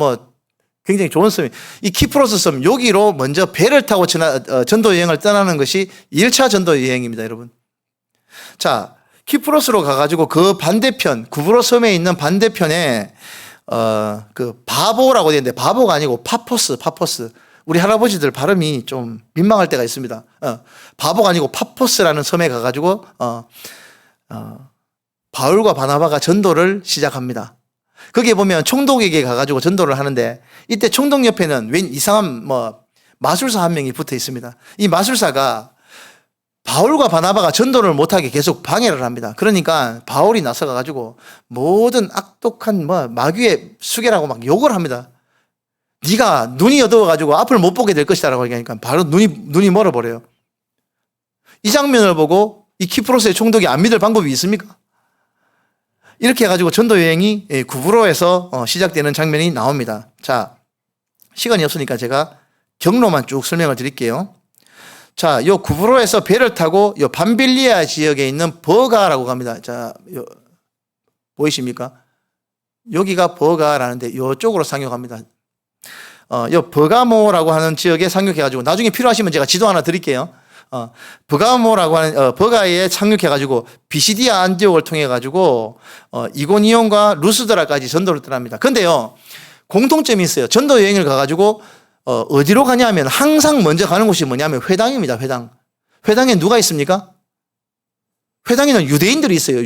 굉장히 좋은 섬이 이 키프로스 섬 여기로 먼저 배를 타고 전도 여행을 떠나는 것이 1차 전도 여행입니다, 여러분. 자, 키프로스로 가가지고 그 반대편 구브로 섬에 있는 반대편에 그 바보라고 되어 있는데 바보가 아니고 파포스. 우리 할아버지들 발음이 좀 민망할 때가 있습니다. 바보가 아니고 파포스라는 섬에 가가지고 바울과 바나바가 전도를 시작합니다. 거기에 보면 총독에게 가가지고 전도를 하는데 이때 총독 옆에는 웬 이상한 마술사 한 명이 붙어 있습니다. 이 마술사가 바울과 바나바가 전도를 못하게 계속 방해를 합니다. 그러니까 바울이 나서가지고 모든 악독한 마귀의 수계라고 막 욕을 합니다. 네가 눈이 어두워가지고 앞을 못 보게 될 것이다라고 얘기하니까 바로 눈이 멀어버려요. 이 장면을 보고 이 키프로스의 총독이 안 믿을 방법이 있습니까? 이렇게 해가지고 전도 여행이 구브로에서 시작되는 장면이 나옵니다. 자, 시간이 없으니까 제가 경로만 쭉 설명을 드릴게요. 자, 요 구브로에서 배를 타고 요 밤빌리아 지역에 있는 버가라고 갑니다. 자, 보이십니까? 여기가 버가라는데 요쪽으로 상륙합니다. 요 버가모라고 하는 지역에 상륙해가지고 나중에 필요하시면 제가 지도 하나 드릴게요. 버가모라고 하는 버가에 착륙해가지고 비시디아 안디옥을 통해가지고 이고니온과 루스드라까지 전도를 떠납니다. 근데요 공통점이 있어요. 전도 여행을 가가지고 어디로 가냐면 항상 먼저 가는 곳이 뭐냐면 회당입니다. 회당에 누가 있습니까? 회당에는 유대인들이 있어요.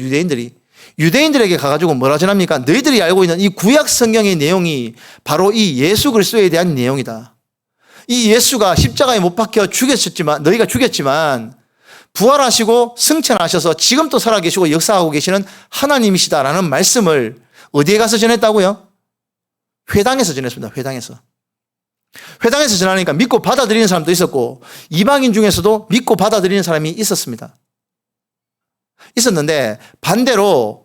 유대인들에게 가가지고 뭐라 전합니까? 너희들이 알고 있는 이 구약 성경의 내용이 바로 이 예수 그리스도에 대한 내용이다. 이 예수가 십자가에 못 박혀 너희가 죽였지만 부활하시고 승천하셔서 지금 또 살아계시고 역사하고 계시는 하나님이시다라는 말씀을 어디에 가서 전했다고요? 회당에서 전했습니다. 회당에서 전하니까 믿고 받아들이는 사람도 있었고 이방인 중에서도 믿고 받아들이는 사람이 있었는데 반대로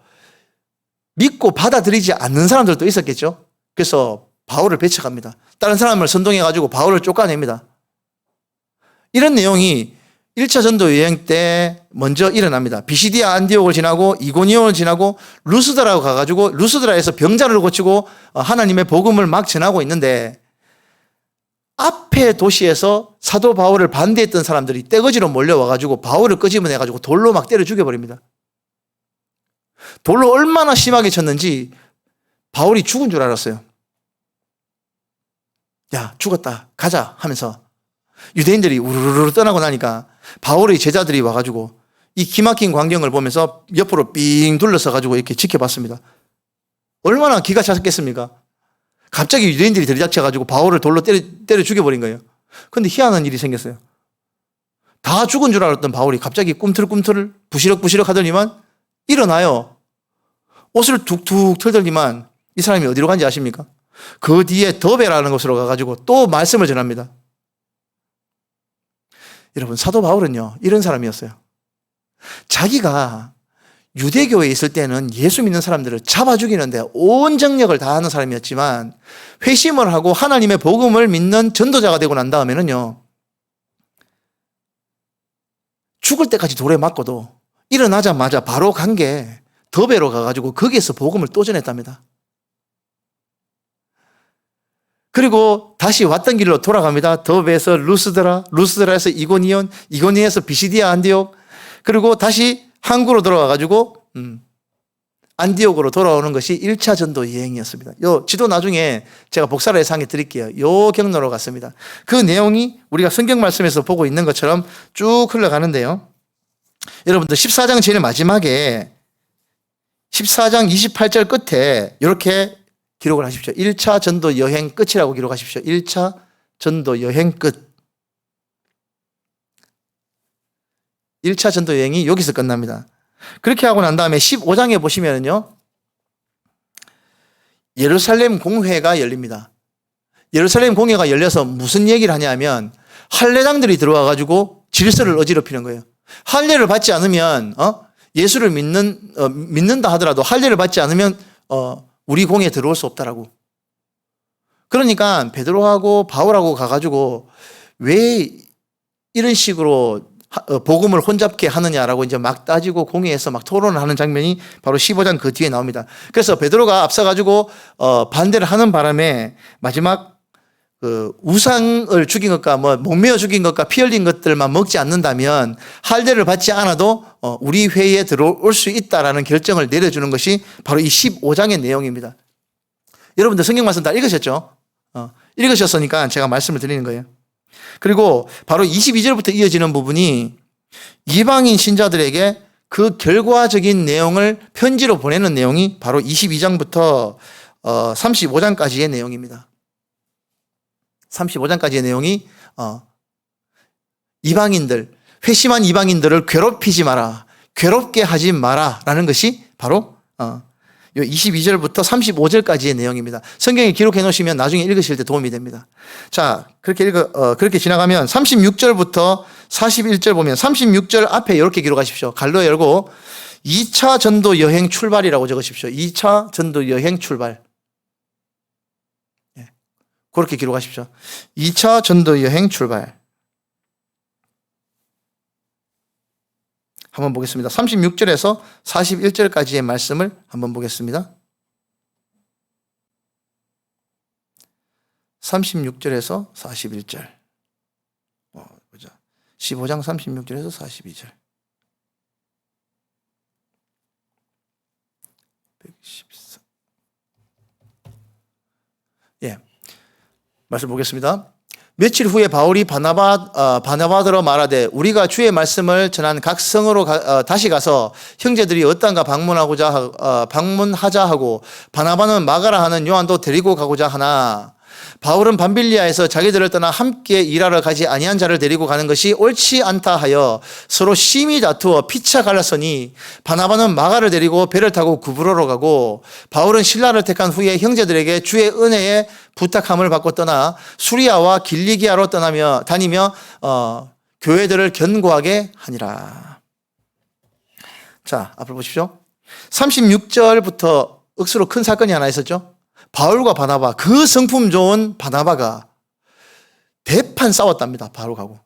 믿고 받아들이지 않는 사람들도 있었겠죠. 그래서 바울을 배척합니다. 다른 사람을 선동해가지고 바울을 쫓아냅니다. 이런 내용이 1차 전도 여행 때 먼저 일어납니다. 비시디아 안디옥을 지나고 이고니온을 지나고 루스드라로 가가지고 루스드라에서 병자를 고치고 하나님의 복음을 막 전하고 있는데 앞에 도시에서 사도 바울을 반대했던 사람들이 떼거지로 몰려와가지고 바울을 끄집어내가지고 돌로 막 때려 죽여버립니다. 돌로 얼마나 심하게 쳤는지 바울이 죽은 줄 알았어요. 야, 죽었다. 가자 하면서 유대인들이 우르르르 떠나고 나니까 바울의 제자들이 와가지고 이 기막힌 광경을 보면서 옆으로 삥 둘러서가지고 이렇게 지켜봤습니다. 얼마나 기가 찼겠습니까? 갑자기 유대인들이 들이닥쳐가지고 바울을 돌로 때려 죽여버린 거예요. 근데 희한한 일이 생겼어요. 다 죽은 줄 알았던 바울이 갑자기 꿈틀꿈틀 부시럭부시럭 하더니만 일어나요. 옷을 툭툭 털더니만 이 사람이 어디로 간지 아십니까? 그 뒤에 더베라는 곳으로 가가지고 또 말씀을 전합니다. 여러분, 사도 바울은요, 이런 사람이었어요. 자기가 유대교에 있을 때는 예수 믿는 사람들을 잡아 죽이는데 온 정력을 다하는 사람이었지만 회심을 하고 하나님의 복음을 믿는 전도자가 되고 난 다음에는요, 죽을 때까지 돌에 맞고도 일어나자마자 바로 간 게 더베로 가가지고 거기에서 복음을 또 전했답니다. 그리고 다시 왔던 길로 돌아갑니다. 더베에서 루스드라, 루스드라에서 이고니온, 이고니온에서 비시디아 안디옥, 그리고 다시 항구로 돌아와가지고 안디옥으로 돌아오는 것이 1차 전도 여행이었습니다. 요 지도 나중에 제가 복사를 해서 한 개 드릴게요. 요 경로로 갔습니다. 그 내용이 우리가 성경 말씀에서 보고 있는 것처럼 쭉 흘러가는데요. 여러분들 14장 제일 마지막에 14장 28절 끝에 이렇게 기록을 하십시오. 1차 전도 여행 끝이라고 기록하십시오. 1차 전도 여행 끝. 1차 전도 여행이 여기서 끝납니다. 그렇게 하고 난 다음에 15장에 보시면요, 예루살렘 공회가 열립니다. 예루살렘 공회가 열려서 무슨 얘기를 하냐면 할례장들이 들어와가지고 질서를 어지럽히는 거예요. 할례를 받지 않으면 예수를 믿는다 하더라도 할례를 받지 않으면 우리 공회에 들어올 수 없다라고. 그러니까 베드로하고 바울하고 가가지고 왜 이런 식으로 복음을 혼잡게 하느냐라고 이제 막 따지고 공회에서 막 토론을 하는 장면이 바로 15장 그 뒤에 나옵니다. 그래서 베드로가 앞서가지고 반대를 하는 바람에 마지막 그 우상을 죽인 것과 뭐 목매어 죽인 것과 피 흘린 것들만 먹지 않는다면 할례를 받지 않아도 우리 회의에 들어올 수 있다라는 결정을 내려주는 것이 바로 이 15장의 내용입니다. 여러분들 성경 말씀 다 읽으셨죠? 읽으셨으니까 제가 말씀을 드리는 거예요. 그리고 바로 22절부터 이어지는 부분이 이방인 신자들에게 그 결과적인 내용을 편지로 보내는 내용이 바로 22장부터 35장까지의 내용입니다. 35장까지의 내용이 이방인들, 회심한 이방인들을 괴롭히지 마라, 괴롭게 하지 마라 라는 것이 바로 22절부터 35절까지의 내용입니다. 성경에 기록해 놓으시면 나중에 읽으실 때 도움이 됩니다. 자, 그렇게 지나가면 36절부터 41절 보면 36절 앞에 이렇게 기록하십시오. 갈로 열고 2차 전도 여행 출발이라고 적으십시오. 2차 전도 여행 출발. 그렇게 기록하십시오. 2차 전도 여행 출발. 한번 보겠습니다. 36절에서 41절까지의 말씀을 한번 보겠습니다. 36절에서 41절. 보자. 15장 36절에서 42절. 114. 예. 말씀 보겠습니다. 며칠 후에 바울이 바나바더러 말하되 우리가 주의 말씀을 전한 각 성으로 다시 가서 형제들이 어떤가 방문하자 하고 바나바는 마가라 하는 요한도 데리고 가고자 하나 바울은 밤빌리아에서 자기들을 떠나 함께 일하러 가지 아니한 자를 데리고 가는 것이 옳지 않다 하여 서로 심히 다투어 피차 갈랐으니 바나바는 마가를 데리고 배를 타고 구브로로 가고 바울은 신라를 택한 후에 형제들에게 주의 은혜에 부탁함을 받고 떠나 수리아와 길리기아로 다니며 교회들을 견고하게 하니라. 자, 앞을 보십시오. 36절부터 억수로 큰 사건이 하나 있었죠. 바울과 바나바, 그 성품 좋은 바나바가 대판 싸웠답니다. 바울하고.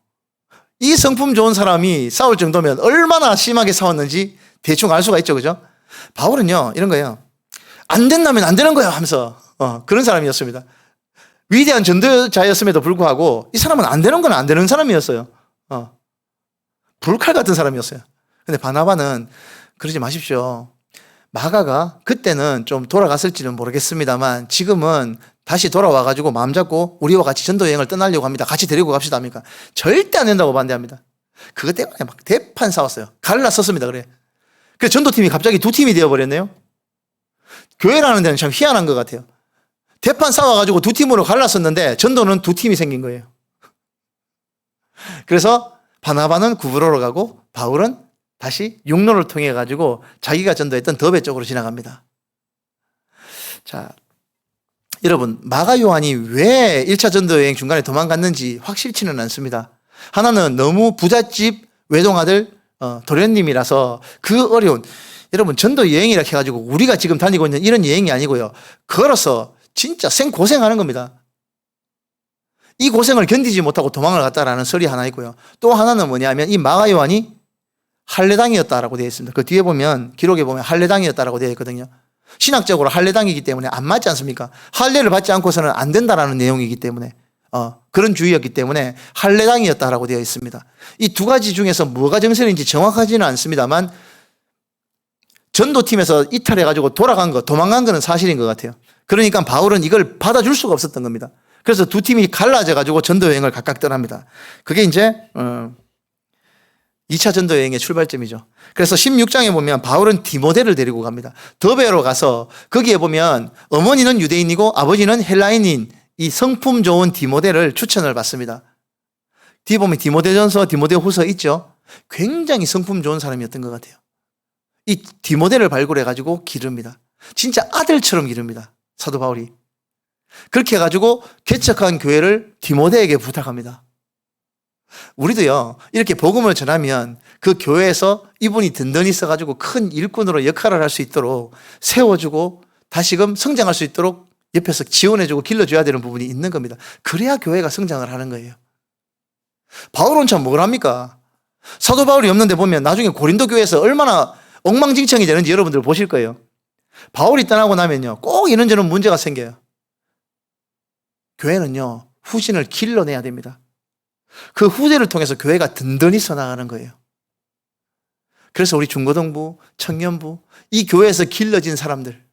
이 성품 좋은 사람이 싸울 정도면 얼마나 심하게 싸웠는지 대충 알 수가 있죠. 그죠? 바울은요, 이런 거예요. 안 된다면 안 되는 거예요 하면서 그런 사람이었습니다. 위대한 전도자였음에도 불구하고 이 사람은 안 되는 건 안 되는 사람이었어요. 불칼 같은 사람이었어요. 근데 바나바는 그러지 마십시오. 마가가 그때는 좀 돌아갔을지는 모르겠습니다만 지금은 다시 돌아와가지고 마음 잡고 우리와 같이 전도 여행을 떠나려고 합니다. 같이 데리고 갑시다 합니까? 절대 안 된다고 반대합니다. 그것 때문에 막 대판 싸웠어요. 갈라섰습니다. 그래. 그래서 전도팀이 갑자기 두 팀이 되어버렸네요. 교회라는 데는 참 희한한 것 같아요. 대판 싸워가지고 두 팀으로 갈랐었는데 전도는 두 팀이 생긴 거예요. 그래서 바나바는 구브로로 가고 바울은 다시 육로를 통해 가지고 자기가 전도했던 더베 쪽으로 지나갑니다. 자, 여러분, 마가 요한이 왜 1차 전도 여행 중간에 도망갔는지 확실치는 않습니다. 하나는 너무 부잣집 외동아들 도련님이라서 그 어려운, 여러분 전도 여행이라 해가지고 우리가 지금 다니고 있는 이런 여행이 아니고요. 걸어서 진짜 생고생하는 겁니다. 이 고생을 견디지 못하고 도망을 갔다라는 설이 하나 있고요. 또 하나는 뭐냐면 이 마가 요한이 할례당이었다라고 되어 있습니다. 그 뒤에 보면 기록에 보면 할례당이었다라고 되어 있거든요. 신학적으로 할례당이기 때문에 안 맞지 않습니까? 할례를 받지 않고서는 안 된다라는 내용이기 때문에 그런 주의였기 때문에 할례당이었다라고 되어 있습니다. 이 두 가지 중에서 뭐가 정설인지 정확하지는 않습니다만 전도팀에서 이탈해가지고 돌아간 거, 도망간 거는 사실인 것 같아요. 그러니까 바울은 이걸 받아줄 수가 없었던 겁니다. 그래서 두 팀이 갈라져가지고 전도 여행을 각각 떠납니다. 그게 이제 2차 전도 여행의 출발점이죠. 그래서 16장에 보면 바울은 디모데를 데리고 갑니다. 더베로 가서 거기에 보면 어머니는 유대인이고 아버지는 헬라인인 이 성품 좋은 디모데를 추천을 받습니다. 뒤에 보면 디모데전서, 디모데후서 있죠. 굉장히 성품 좋은 사람이었던 것 같아요. 이 디모데를 발굴해가지고 기릅니다. 진짜 아들처럼 기릅니다. 사도 바울이. 그렇게 해가지고 개척한 교회를 디모데에게 부탁합니다. 우리도요, 이렇게 복음을 전하면 그 교회에서 이분이 든든히 써가지고 큰 일꾼으로 역할을 할 수 있도록 세워주고 다시금 성장할 수 있도록 옆에서 지원해주고 길러줘야 되는 부분이 있는 겁니다. 그래야 교회가 성장을 하는 거예요. 바울은 참 뭘 합니까? 사도 바울이 없는데 보면 나중에 고린도 교회에서 얼마나 엉망진창이 되는지 여러분들 보실 거예요. 바울이 떠나고 나면요, 꼭 이런저런 문제가 생겨요. 교회는요, 후신을 길러내야 됩니다. 그 후대를 통해서 교회가 든든히 서나가는 거예요. 그래서 우리 중고등부, 청년부, 이 교회에서 길러진 사람들.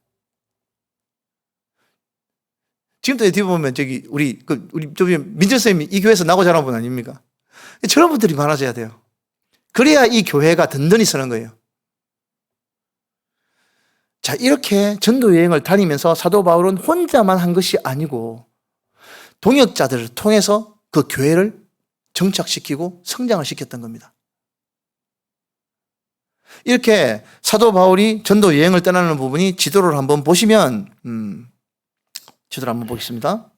지금도 뒤에 보면 우리 민재 선생님이 이 교회에서 나고 자란 분 아닙니까? 저런 분들이 많아져야 돼요. 그래야 이 교회가 든든히 서는 거예요. 자, 이렇게 전도 여행을 다니면서 사도 바울은 혼자만 한 것이 아니고 동역자들을 통해서 그 교회를 정착시키고 성장을 시켰던 겁니다. 이렇게 사도 바울이 전도 여행을 떠나는 부분이 지도를 한번 보시면 지도를 한번 보겠습니다.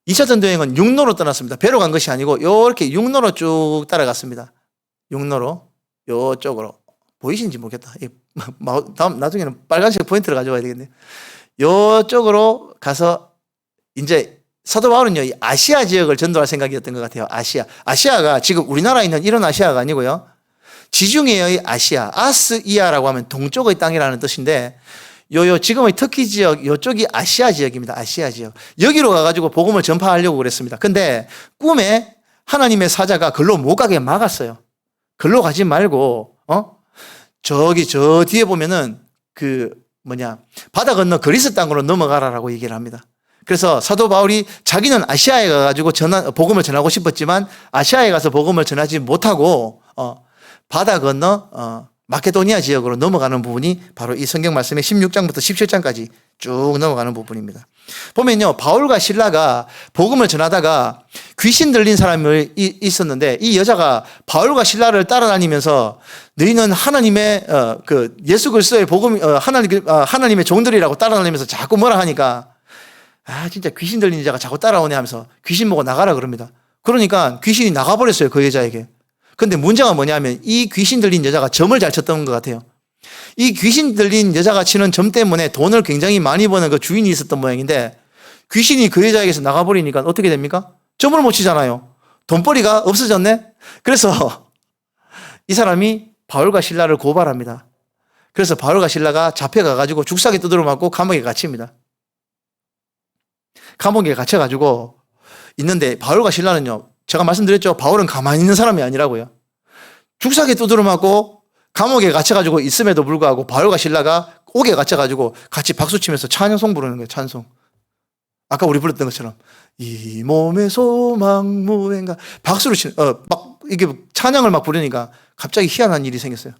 2차 전도 여행은 육로로 떠났습니다. 배로 간 것이 아니고 이렇게 육로로 쭉 따라갔습니다. 육로로 이쪽으로 보이시는지 모르겠다. 다음 나중에는 빨간색 포인트를 가져와야 되겠네요. 이쪽으로 가서 이제 사도 바울은요, 이 아시아 지역을 전도할 생각이었던 것 같아요. 아시아가 지금 우리나라에 있는 이런 아시아가 아니고요. 지중해의 아시아, 아스이아라고 하면 동쪽의 땅이라는 뜻인데 지금의 터키 지역, 이쪽이 아시아 지역입니다. 아시아 지역. 여기로 가가지고 복음을 전파하려고 그랬습니다. 근데 꿈에 하나님의 사자가 글로 못 가게 막았어요. 글로 가지 말고, 저 뒤에 보면은 바다 건너 그리스 땅으로 넘어가라라고 얘기를 합니다. 그래서 사도 바울이 자기는 아시아에 가가지고 복음을 전하고 싶었지만 아시아에 가서 복음을 전하지 못하고, 바다 건너, 마케도니아 지역으로 넘어가는 부분이 바로 이 성경 말씀의 16장부터 17장까지 쭉 넘어가는 부분입니다. 보면요, 바울과 실라가 복음을 전하다가 귀신 들린 사람이 있었는데 이 여자가 바울과 실라를 따라다니면서 너희는 하나님의 예수 그리스도의 복음 하나님의 종들이라고 따라다니면서 자꾸 뭐라 하니까 진짜 귀신 들린 여자가 자꾸 따라오네 하면서 귀신 보고 나가라 그럽니다. 그러니까 귀신이 나가버렸어요, 그 여자에게. 근데 문제가 뭐냐면 이 귀신 들린 여자가 점을 잘 쳤던 것 같아요. 이 귀신 들린 여자가 치는 점 때문에 돈을 굉장히 많이 버는 그 주인이 있었던 모양인데 귀신이 그 여자에게서 나가버리니까 어떻게 됩니까? 점을 못 치잖아요. 돈벌이가 없어졌네? 그래서 이 사람이 바울과 실라를 고발합니다. 그래서 바울과 실라가 잡혀가가지고 죽사게 두드려 맞고 감옥에 갇힙니다. 감옥에 갇혀가지고 있는데 바울과 실라는요, 제가 말씀드렸죠. 바울은 가만히 있는 사람이 아니라고요. 죽사게 두드려 맞고 감옥에 갇혀가지고 있음에도 불구하고 바울과 실라가 옥에 갇혀가지고 같이 박수치면서 찬송 부르는 거예요. 찬송. 아까 우리 불렀던 것처럼 이 몸의 소망 무행가 박수를 치는 이게 찬양을 막 부르니까 갑자기 희한한 일이 생겼어요.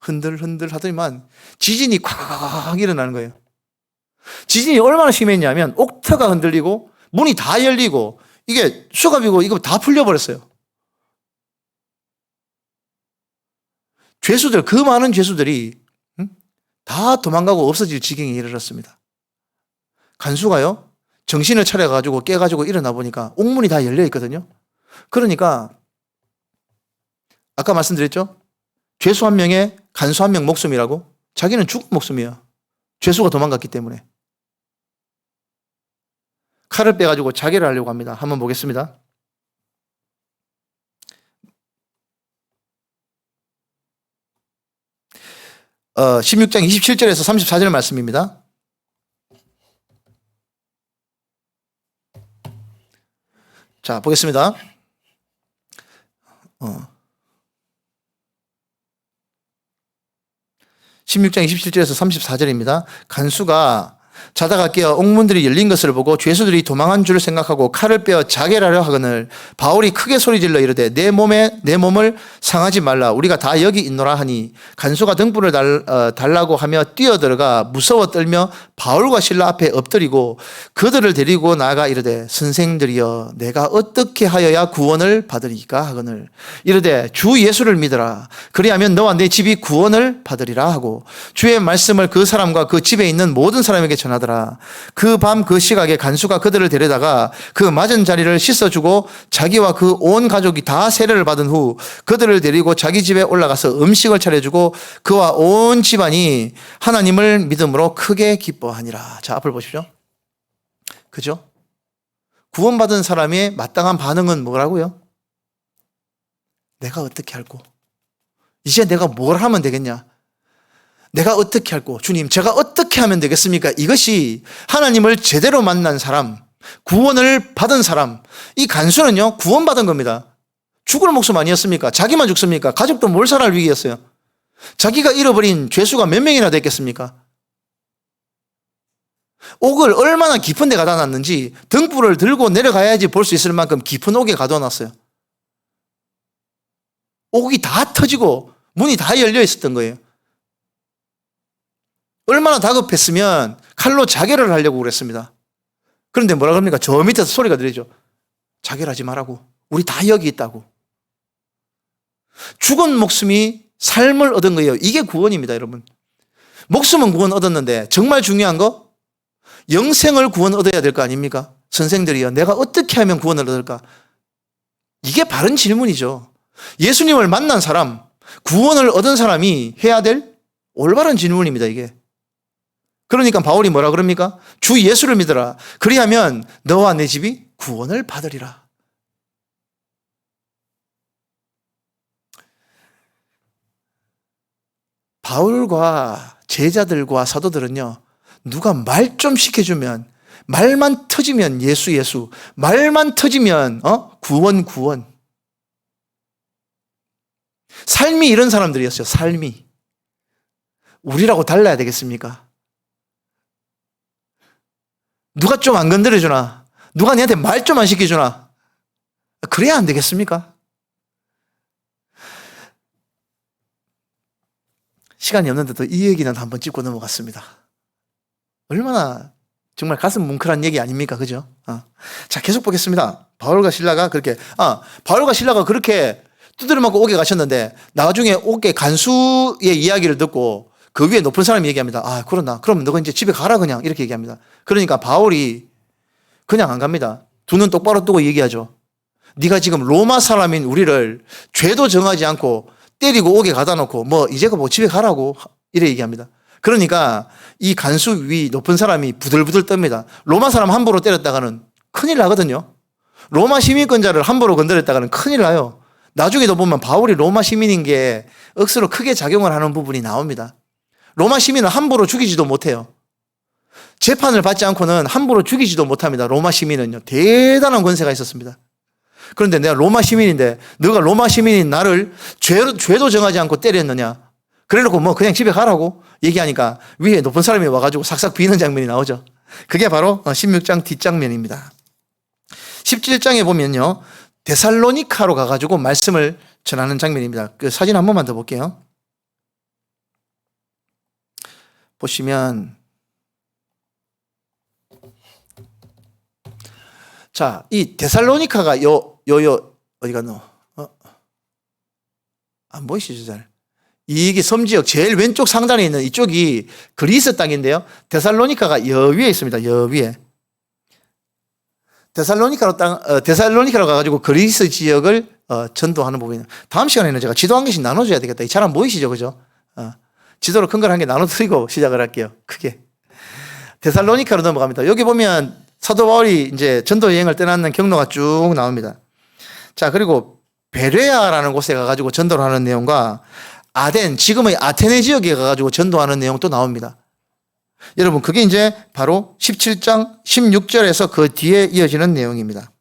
흔들 하더니만 지진이 콱 일어나는 거예요. 지진이 얼마나 심했냐면 옥터가 흔들리고 문이 다 열리고 이게 수갑이고 이거 다 풀려버렸어요. 죄수들, 그 많은 죄수들이 다 도망가고 없어질 지경에 이르렀습니다. 간수가요, 정신을 차려가지고 깨가지고 일어나 보니까 옥문이 다 열려 있거든요. 그러니까 아까 말씀드렸죠? 죄수 한 명에 간수 한 명 목숨이라고? 자기는 죽은 목숨이에요. 죄수가 도망갔기 때문에. 칼을 빼가지고 자결을 하려고 합니다. 한번 보겠습니다. 16장 27절에서 34절 말씀입니다. 자, 보겠습니다. 16장 27절에서 34절입니다. 간수가 자다가 깨어 옥문들이 열린 것을 보고 죄수들이 도망한 줄 생각하고 칼을 빼어 자결하려 하거늘 바울이 크게 소리질러 이르되 내 몸을 상하지 말라 우리가 다 여기 있노라 하니 간수가 등불을 달라고 하며 뛰어들어가 무서워 떨며 바울과 실라 앞에 엎드리고 그들을 데리고 나아가 이르되 선생들이여 내가 어떻게 하여야 구원을 받으리까 하거늘 이르되 주 예수를 믿으라 그리하면 너와 내 집이 구원을 받으리라 하고 주의 말씀을 그 사람과 그 집에 있는 모든 사람에게 전하더라. 그 밤 그 시각에 간수가 그들을 데려다가 그 맞은 자리를 씻어주고 자기와 그 온 가족이 다 세례를 받은 후 그들을 데리고 자기 집에 올라가서 음식을 차려주고 그와 온 집안이 하나님을 믿음으로 크게 기뻐하니라. 자, 앞을 보십시오. 그죠? 구원받은 사람의 마땅한 반응은 뭐라고요? 내가 어떻게 할꼬? 이제 내가 뭘 하면 되겠냐? 내가 어떻게 할꼬? 주님, 제가 어떻게 하면 되겠습니까? 이것이 하나님을 제대로 만난 사람, 구원을 받은 사람, 이 간수는요, 구원받은 겁니다. 죽을 목숨 아니었습니까? 자기만 죽습니까? 가족도 몰살할 위기였어요. 자기가 잃어버린 죄수가 몇 명이나 됐겠습니까? 옥을 얼마나 깊은 데 가다 놨는지 등불을 들고 내려가야지 볼 수 있을 만큼 깊은 옥에 가둬놨어요. 옥이 다 터지고 문이 다 열려 있었던 거예요. 얼마나 다급했으면 칼로 자결을 하려고 그랬습니다. 그런데 뭐라 그럽니까? 저 밑에서 소리가 들리죠. 자결하지 말라고. 우리 다 여기 있다고. 죽은 목숨이 삶을 얻은 거예요. 이게 구원입니다, 여러분. 목숨은 구원 얻었는데 정말 중요한 거 영생을 구원 얻어야 될 거 아닙니까? 선생들이요. 내가 어떻게 하면 구원을 얻을까? 이게 바른 질문이죠. 예수님을 만난 사람, 구원을 얻은 사람이 해야 될 올바른 질문입니다, 이게. 그러니까 바울이 뭐라 그럽니까? 주 예수를 믿어라. 그리하면 너와 내 집이 구원을 받으리라. 바울과 제자들과 사도들은요, 누가 말 좀 시켜주면, 말만 터지면 예수, 말만 터지면 구원. 삶이 이런 사람들이었어요. 삶이. 우리라고 달라야 되겠습니까? 누가 좀 안 건드려주나? 누가 내한테 말 좀 안 시켜주나? 그래야 안 되겠습니까? 시간이 없는데도 이 얘기는 한번 짚고 넘어갔습니다. 얼마나 정말 가슴 뭉클한 얘기 아닙니까? 그죠? 자, 계속 보겠습니다. 바울과 신라가 그렇게 두드려 맞고 옥에 가셨는데 나중에 옥에 간수의 이야기를 듣고 그 위에 높은 사람이 얘기합니다. 아, 그러나 그럼 너가 이제 집에 가라 그냥 이렇게 얘기합니다. 그러니까 바울이 그냥 안 갑니다. 두 눈 똑바로 뜨고 얘기하죠. 네가 지금 로마 사람인 우리를 죄도 정하지 않고 때리고 옥에 가다 놓고 뭐 이제가 뭐 집에 가라고 이래 얘기합니다. 그러니까 이 간수 위 높은 사람이 부들부들 떱니다. 로마 사람 함부로 때렸다가는 큰일 나거든요. 로마 시민권자를 함부로 건드렸다가는 큰일 나요. 나중에도 보면 바울이 로마 시민인 게 억수로 크게 작용을 하는 부분이 나옵니다. 로마 시민을 함부로 죽이지도 못해요. 재판을 받지 않고는 함부로 죽이지도 못합니다. 로마 시민은요. 대단한 권세가 있었습니다. 그런데 내가 로마 시민인데 너가 로마 시민인 나를 죄도 정하지 않고 때렸느냐. 그래놓고 뭐 그냥 집에 가라고 얘기하니까 위에 높은 사람이 와가지고 삭삭 비는 장면이 나오죠. 그게 바로 16장 뒷장면입니다. 17장에 보면요. 데살로니카로 가가지고 말씀을 전하는 장면입니다. 그 사진 한 번만 더 볼게요. 보시면 자, 이 데살로니카가 어디 갔노? 안 보이시죠, 잘? 이게 섬지역 제일 왼쪽 상단에 있는 이쪽이 그리스 땅인데요. 데살로니카가 여위에 있습니다. 여위에. 데살로니카로 가가지고 그리스 지역을 전도하는 부분이에요. 다음 시간에는 제가 지도 한 개씩 나눠줘야 되겠다. 잘 안 보이시죠? 그죠? 지도로 큰 걸 한 개 나눠드리고 시작을 할게요. 크게. 데살로니카로 넘어갑니다. 여기 보면 사도 바울이 이제 전도 여행을 떠나는 경로가 쭉 나옵니다. 자, 그리고 베레아라는 곳에 가가지고 전도를 하는 내용과 아덴, 지금의 아테네 지역에 가가지고 전도하는 내용도 나옵니다. 여러분, 그게 이제 바로 17장 16절에서 그 뒤에 이어지는 내용입니다.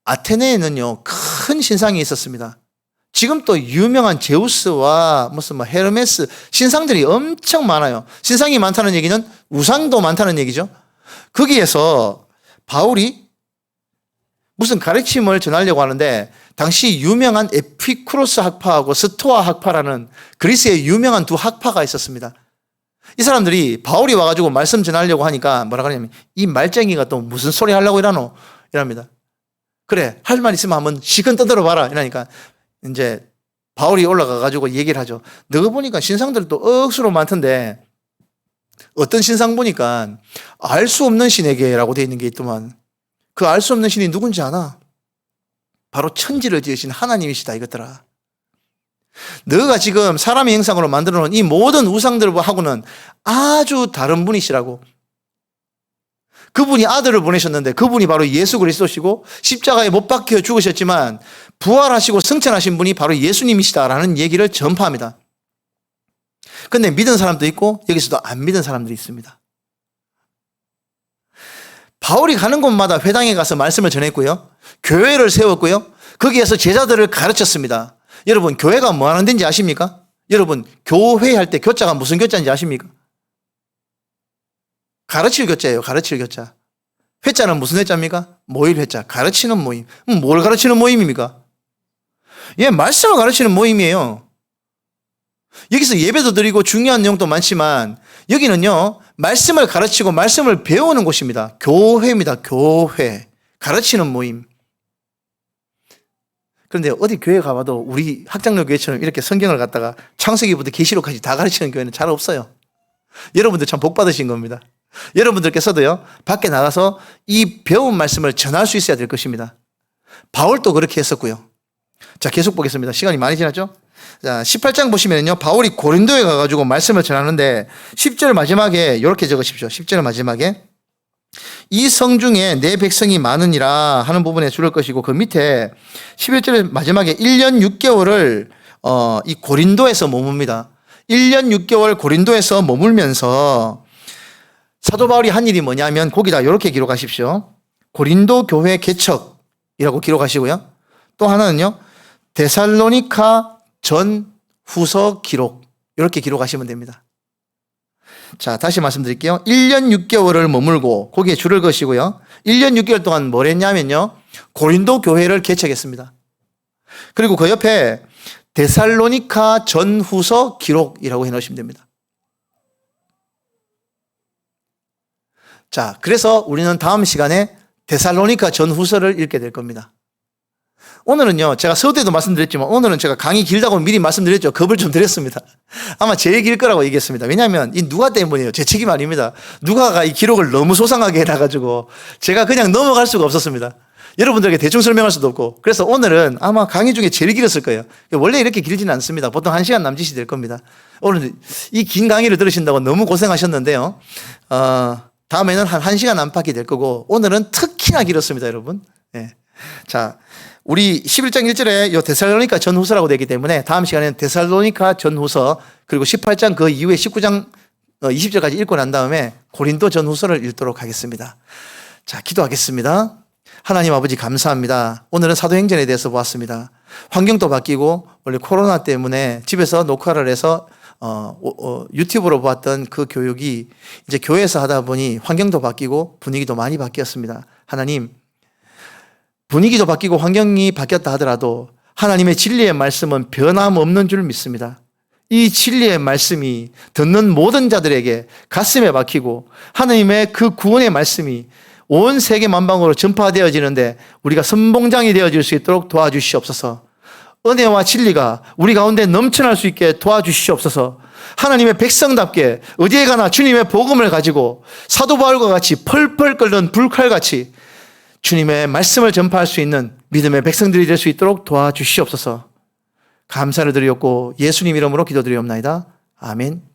아테네에는요, 큰 신상이 있었습니다. 지금 또 유명한 제우스와 무슨 뭐 헤르메스 신상들이 엄청 많아요. 신상이 많다는 얘기는 우상도 많다는 얘기죠. 거기에서 바울이 무슨 가르침을 전하려고 하는데 당시 유명한 에피쿠로스 학파하고 스토아 학파라는 그리스의 유명한 두 학파가 있었습니다. 이 사람들이 바울이 와가지고 말씀 전하려고 하니까 뭐라 그러냐면 이 말쟁이가 또 무슨 소리 하려고 이러노? 이랍니다. 그래, 할 말 있으면 한번 시큰 떠들어 봐라. 이러니까 이제 바울이 올라가가지고 얘기를 하죠. 너가 보니까 신상들도 억수로 많던데 어떤 신상 보니까 알 수 없는 신에게라고 되어 있는 게 있더만 그 알 수 없는 신이 누군지 아나? 바로 천지를 지으신 하나님이시다 이것들아. 너가 지금 사람의 형상으로 만들어 놓은 이 모든 우상들하고는 아주 다른 분이시라고. 그분이 아들을 보내셨는데 그분이 바로 예수 그리스도시고 십자가에 못 박혀 죽으셨지만 부활하시고 승천하신 분이 바로 예수님이시다라는 얘기를 전파합니다. 그런데 믿은 사람도 있고 여기서도 안 믿은 사람들이 있습니다. 바울이 가는 곳마다 회당에 가서 말씀을 전했고요. 교회를 세웠고요. 거기에서 제자들을 가르쳤습니다. 여러분, 교회가 뭐 하는 데인지 아십니까? 여러분, 교회 할 때 교자가 무슨 교자인지 아십니까? 가르칠 교자예요. 가르칠 교자. 회자는 무슨 회자입니까? 모일 회자. 가르치는 모임. 뭘 가르치는 모임입니까? 예, 말씀을 가르치는 모임이에요. 여기서 예배도 드리고 중요한 내용도 많지만 여기는요, 말씀을 가르치고 말씀을 배우는 곳입니다. 교회입니다. 교회. 가르치는 모임. 그런데 어디 교회 가봐도 우리 학장로 교회처럼 이렇게 성경을 갖다가 창세기부터 계시록까지 다 가르치는 교회는 잘 없어요. 여러분들 참 복 받으신 겁니다. 여러분들께서도요, 밖에 나가서 이 배운 말씀을 전할 수 있어야 될 것입니다. 바울도 그렇게 했었고요. 자, 계속 보겠습니다. 시간이 많이 지났죠? 자, 18장 보시면요, 바울이 고린도에 가가지고 말씀을 전하는데 10절 마지막에 이렇게 적으십시오. 10절 마지막에 이 성 중에 내 백성이 많으니라 하는 부분에 줄을 것이고 그 밑에 11절 마지막에 1년 6개월을 이 고린도에서 머뭅니다. 1년 6개월 고린도에서 머물면서 사도 바울이 한 일이 뭐냐면 거기다 이렇게 기록하십시오. 고린도 교회 개척이라고 기록하시고요. 또 하나는요, 데살로니카 전 후서 기록, 이렇게 기록하시면 됩니다. 자, 다시 말씀드릴게요. 1년 6개월을 머물고 거기에 줄을 것이고요. 1년 6개월 동안 뭘 했냐면요, 고린도 교회를 개척했습니다. 그리고 그 옆에 데살로니카 전 후서 기록이라고 해놓으시면 됩니다. 자, 그래서 우리는 다음 시간에 데살로니카 전 후서를 읽게 될 겁니다. 오늘은요, 제가 서두에도 말씀드렸지만 오늘은 제가 강의 길다고 미리 말씀드렸죠. 겁을 좀 드렸습니다. 아마 제 길 거라고 얘기했습니다. 왜냐하면 이 누가 때문이에요. 제 책임 아닙니다. 누가가 이 기록을 너무 소상하게 해놔가지고 제가 그냥 넘어갈 수가 없었습니다. 여러분들에게 대충 설명할 수도 없고. 그래서 오늘은 아마 강의 중에 제일 길었을 거예요. 원래 이렇게 길지는 않습니다. 보통 1시간 남짓이 될 겁니다. 오늘 이 긴 강의를 들으신다고 너무 고생하셨는데요. 다음에는 한 1시간 안팎이 될 거고 오늘은 특히나 길었습니다, 여러분. 네. 자, 우리 11장 1절에 요 데살로니카 전후서라고 되기 때문에 다음 시간에는 데살로니카 전후서 그리고 18장 그 이후에 19장 20절까지 읽고 난 다음에 고린도 전후서를 읽도록 하겠습니다. 자, 기도하겠습니다. 하나님 아버지 감사합니다. 오늘은 사도행전에 대해서 보았습니다. 환경도 바뀌고 원래 코로나 때문에 집에서 녹화를 해서 유튜브로 보았던 그 교육이 이제 교회에서 하다 보니 환경도 바뀌고 분위기도 많이 바뀌었습니다. 하나님, 분위기도 바뀌고 환경이 바뀌었다 하더라도 하나님의 진리의 말씀은 변함없는 줄 믿습니다. 이 진리의 말씀이 듣는 모든 자들에게 가슴에 박히고 하나님의 그 구원의 말씀이 온 세계 만방으로 전파되어지는데 우리가 선봉장이 되어질 수 있도록 도와주시옵소서. 은혜와 진리가 우리 가운데 넘쳐날 수 있게 도와주시옵소서. 하나님의 백성답게 어디에 가나 주님의 복음을 가지고 사도 바울과 같이 펄펄 끓는 불칼같이 주님의 말씀을 전파할 수 있는 믿음의 백성들이 될 수 있도록 도와주시옵소서. 감사를 드리옵고 예수님 이름으로 기도드리옵나이다. 아멘.